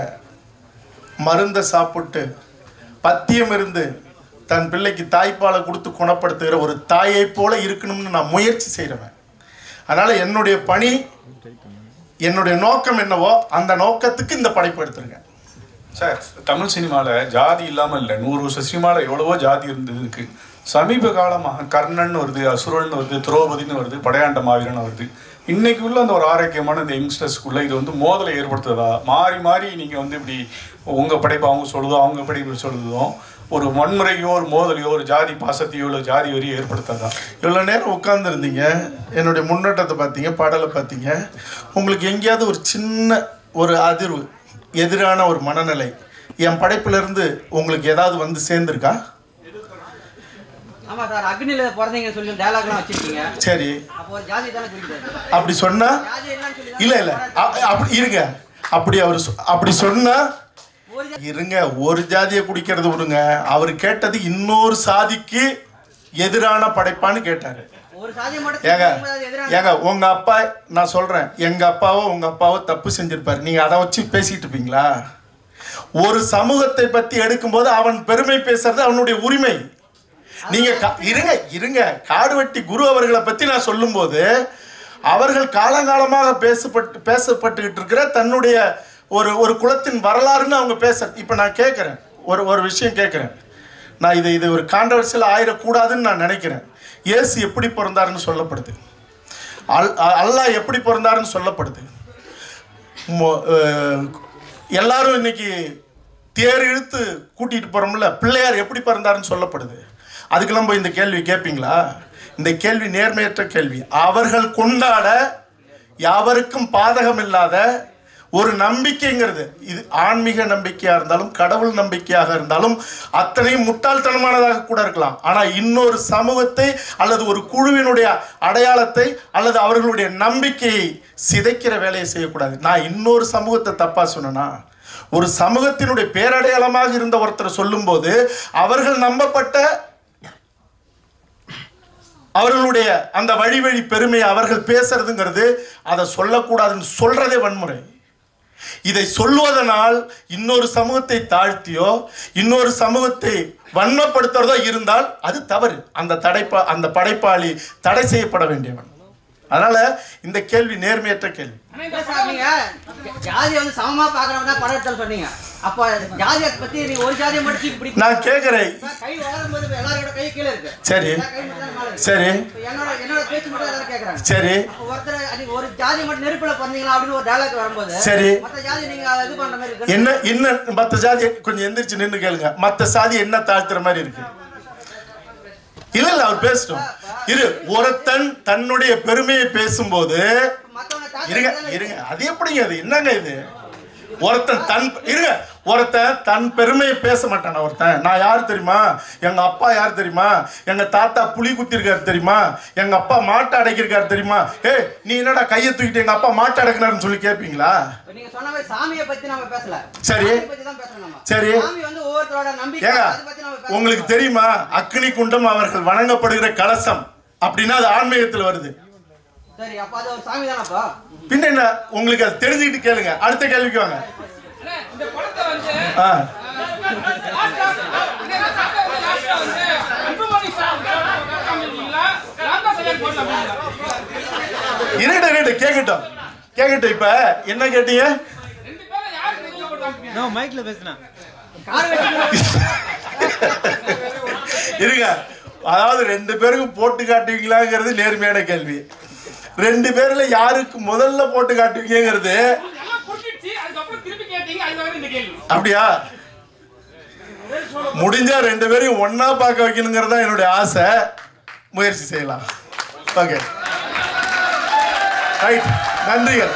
மருந்தை சாப்பிட்டு பத்தியம் இருந்து தன் பிள்ளைக்கு தாய்ப்பாலை கொடுத்து குணப்படுத்துகிற ஒரு தாயை போல இருக்கணும்னு நான் முயற்சி செய்கிறவன். அதனால் என்னுடைய பணி, என்னுடைய நோக்கம் என்னவோ அந்த நோக்கத்துக்கு இந்த படைப்பு எடுத்துருங்க. சார், தமிழ் சினிமாவில் ஜாதி இல்லாமல் இல்லை. 100 வருஷ சினிமாவில் எவ்வளவோ ஜாதி இருந்ததுக்கு சமீப காலமாக கர்ணன் வருது, அசுரன் வருது, திரௌபதினு வருது, படையாண்ட மாவீரன் வருது. இன்னைக்கு உள்ள அந்த ஒரு ஆரோக்கியமான இந்த யங்ஸ்டர்ஸ்க்குள்ள இது வந்து மோதலை ஏற்படுத்துறதா? மாறி மாறி நீங்கள் வந்து இப்படி உங்கள் படைப்பு அவங்க சொல்லுதோ, அவங்க படைப்பு சொல்லுதோ, ஒரு வன்முறையோ ஒரு மோதலையோ ஒரு ஜாதி பாசத்தையோ இல்லை ஜாதி வரியோ ஏற்படுத்தாதா? இவ்வளோ நேரம் உட்காந்துருந்தீங்க, என்னுடைய முன்னோட்டத்தை பார்த்தீங்க, பாடலை பார்த்தீங்க. உங்களுக்கு எங்கேயாவது ஒரு சின்ன ஒரு அதிர்வு, எதிரான ஒரு மனநிலை என் படைப்பிலிருந்து உங்களுக்கு ஏதாவது வந்து சேர்ந்துருக்கா? ஆமா சார், அக்னில பிறந்தீங்க சொல்லி டயலாக்லாம் வச்சிருக்கீங்க. சரி, அப்போ ஒரு ஜாதி தான சொல்லிட்டாரு. அப்படி சொன்னா இல்ல அப்படி இருங்க. அப்படி அவர் அப்படி சொன்னா இருங்க, ஒரு ஜாதியை குடிக்கிறது விடுங்க. அவர் கேட்டது இன்னொரு சாதிக்கு எதிரான படைப்பான்னு கேட்டாரு. ஏங்க உங்க அப்பா, நான் சொல்றேன், எங்க அப்பாவோ உங்க அப்பாவோ தப்பு செஞ்சிருப்பாரு, நீங்க அதை வச்சு பேசிட்டு இருப்பீங்களா? ஒரு சமூகத்தை பத்தி எடுக்கும்போது அவன் பெருமை பேசுறது அவனுடைய உரிமை. நீங்க இருங்க, காடுவெட்டி குரு அவர்களை பத்தி நான் சொல்லும் போது அவர்கள் காலங்காலமாக பேசப்பட்டுக்கிட்டு இருக்கிற தன்னுடைய ஒரு குலத்தின் வரலாறுன்னு அவங்க இப்போ நான் கேட்குறேன், ஒரு விஷயம் கேட்குறேன். நான் இது ஒரு கான்ட்ரவர்சியல் ஆயிடக்கூடாதுன்னு நான் நினைக்கிறேன். இயேசு எப்படி பிறந்தாருன்னு சொல்லப்படுது, அல்லாஹ் எப்படி பிறந்தாருன்னு சொல்லப்படுது. எல்லாரும் இன்னைக்கு தேர் இழுத்து கூட்டிகிட்டு போகிறோம்ல, பிள்ளையார் எப்படி பிறந்தாருன்னு சொல்லப்படுது. அதுக்கெல்லாம் போய் இந்த கேள்வி கேட்பீங்களா? இந்த கேள்வி நேர்மையற்ற கேள்வி. அவர்கள் கொண்டாட யாவருக்கும் பாதகம் இல்லாத ஒரு நம்பிக்கைங்கிறது, இது ஆன்மீக நம்பிக்கையாக இருந்தாலும் கடவுள் நம்பிக்கையாக இருந்தாலும் அத்தனையும் முட்டாள்தனமானதாக கூட இருக்கலாம். ஆனால் இன்னொரு சமூகத்தை அல்லது ஒரு குழுவினுடைய அடையாளத்தை அல்லது அவர்களுடைய நம்பிக்கையை சிதைக்கிற வேலையை செய்யக்கூடாது. நான் இன்னொரு சமூகத்தை தப்பாக சொன்னேன்னா, ஒரு சமூகத்தினுடைய பேரடையாளமாக இருந்த ஒருத்தர் சொல்லும்போது அவர்கள் நம்பப்பட்ட அவர்களுடைய அந்த வழி பெருமையை அவர்கள் பேசுறதுங்கிறது அதை சொல்லக்கூடாதுன்னு சொல்றதே வன்முறை. இதை சொல்வதனால் இன்னொரு சமூகத்தை தாழ்த்தியோ இன்னொரு சமூகத்தை வன்மப்படுத்துறதோ இருந்தால் அது தவறு. அந்த படைப்பாளி தடை செய்யப்பட வேண்டியவன். அதனால இந்த கேள்வி நேர்மையற்ற கேள்வி. ஜாதி வந்து சமமா பாக்குறவங்க தான் படம் எடுத்து சொன்னீங்க. அப்ப ஜாதியை பத்தி நீ ஒரு ஜாதியை மட்டும் இப்படி நான் கேக்குறேன். கை வளரும்போது எல்லாரோட கை கீழே இருக்கு. சரி சரி என்னோட பேச்சு மட்டும் எல்லாரும் கேக்குறாங்க. சரி ஒருத்தர் ஒரு ஜாதி மட்டும் நெருப்புல பண்ணீங்களா அப்படின்னு ஒரு டயலாக் வரும்போது சரி மத்த ஜாதி நீங்க இது பண்ற மாதிரி இருக்கு. என்ன மத்த ஜாதி கொஞ்சம் எந்திரிச்சு நின்று கேளுங்க. மத்த சாதி என்ன தாழ்த்துற மாதிரி இருக்கு? இல்ல அவர் பேசட்டும். ஒருத்தன் தன்னுடைய பெருமையை பேசும்போது இருங்க அது எப்படிங்க? அது என்னங்க இது? ஒருத்தன் தன் பெருமையை பேச மாட்டான. ஒருத்தன் நான் யார் தெரியுமா, எங்க அப்பா யார் தெரியுமா, எங்க தாத்தா புலி குத்திருக்காரு தெரியுமா, எங்க அப்பா மாட்டை அடைக்கிருக்காரு தெரியுமா, நீ என்னடா கையை தூக்கிட்டு எங்க அப்பா மாட்டை அடைக்கினாருன்னு சொல்லி கேட்பீங்களா? நீங்க சொன்ன மாதிரி சாமியை பத்தி நம்ம பேசல. சரி சரி சாமி வந்து ஒவ்வொருத்தரோட நம்பிக்கை, அதை பத்தி நம்ம பேசலாம். உங்களுக்கு தெரியுமா அக்னி குண்டம் அவர்கள் வணங்கப்படுகிற கலசம் அப்படின்னா அது ஆன்மீகத்தில் வருது. சரி அப்ப அது ஒரு சாமி தானப்பா? பின்ன என்ன? உங்களுக்கு அது தெரிஞ்சுக்கிட்டு கேளுங்க. அடுத்த கேள்விக்கு வாங்க. கேக்கட்டும். இப்ப என்ன கேட்டீங்க? மைக்ல பேசுனா இருங்க. அதாவது 2 பேருக்கு போட்டு காட்டுவீங்களாங்கிறது நேர்மையான கேள்வி. 2 பேர்ல யாருக்கு முதல்ல போட்டு காட்டுவீங்கிறது அப்படியா? முடிஞ்சா 2 பேரையும் ஒன்னா பார்க்க வைக்கணுங்கிறதா என்னுடைய ஆசை. முயற்சி செய்யலாம். Okay right. நன்றிகள்.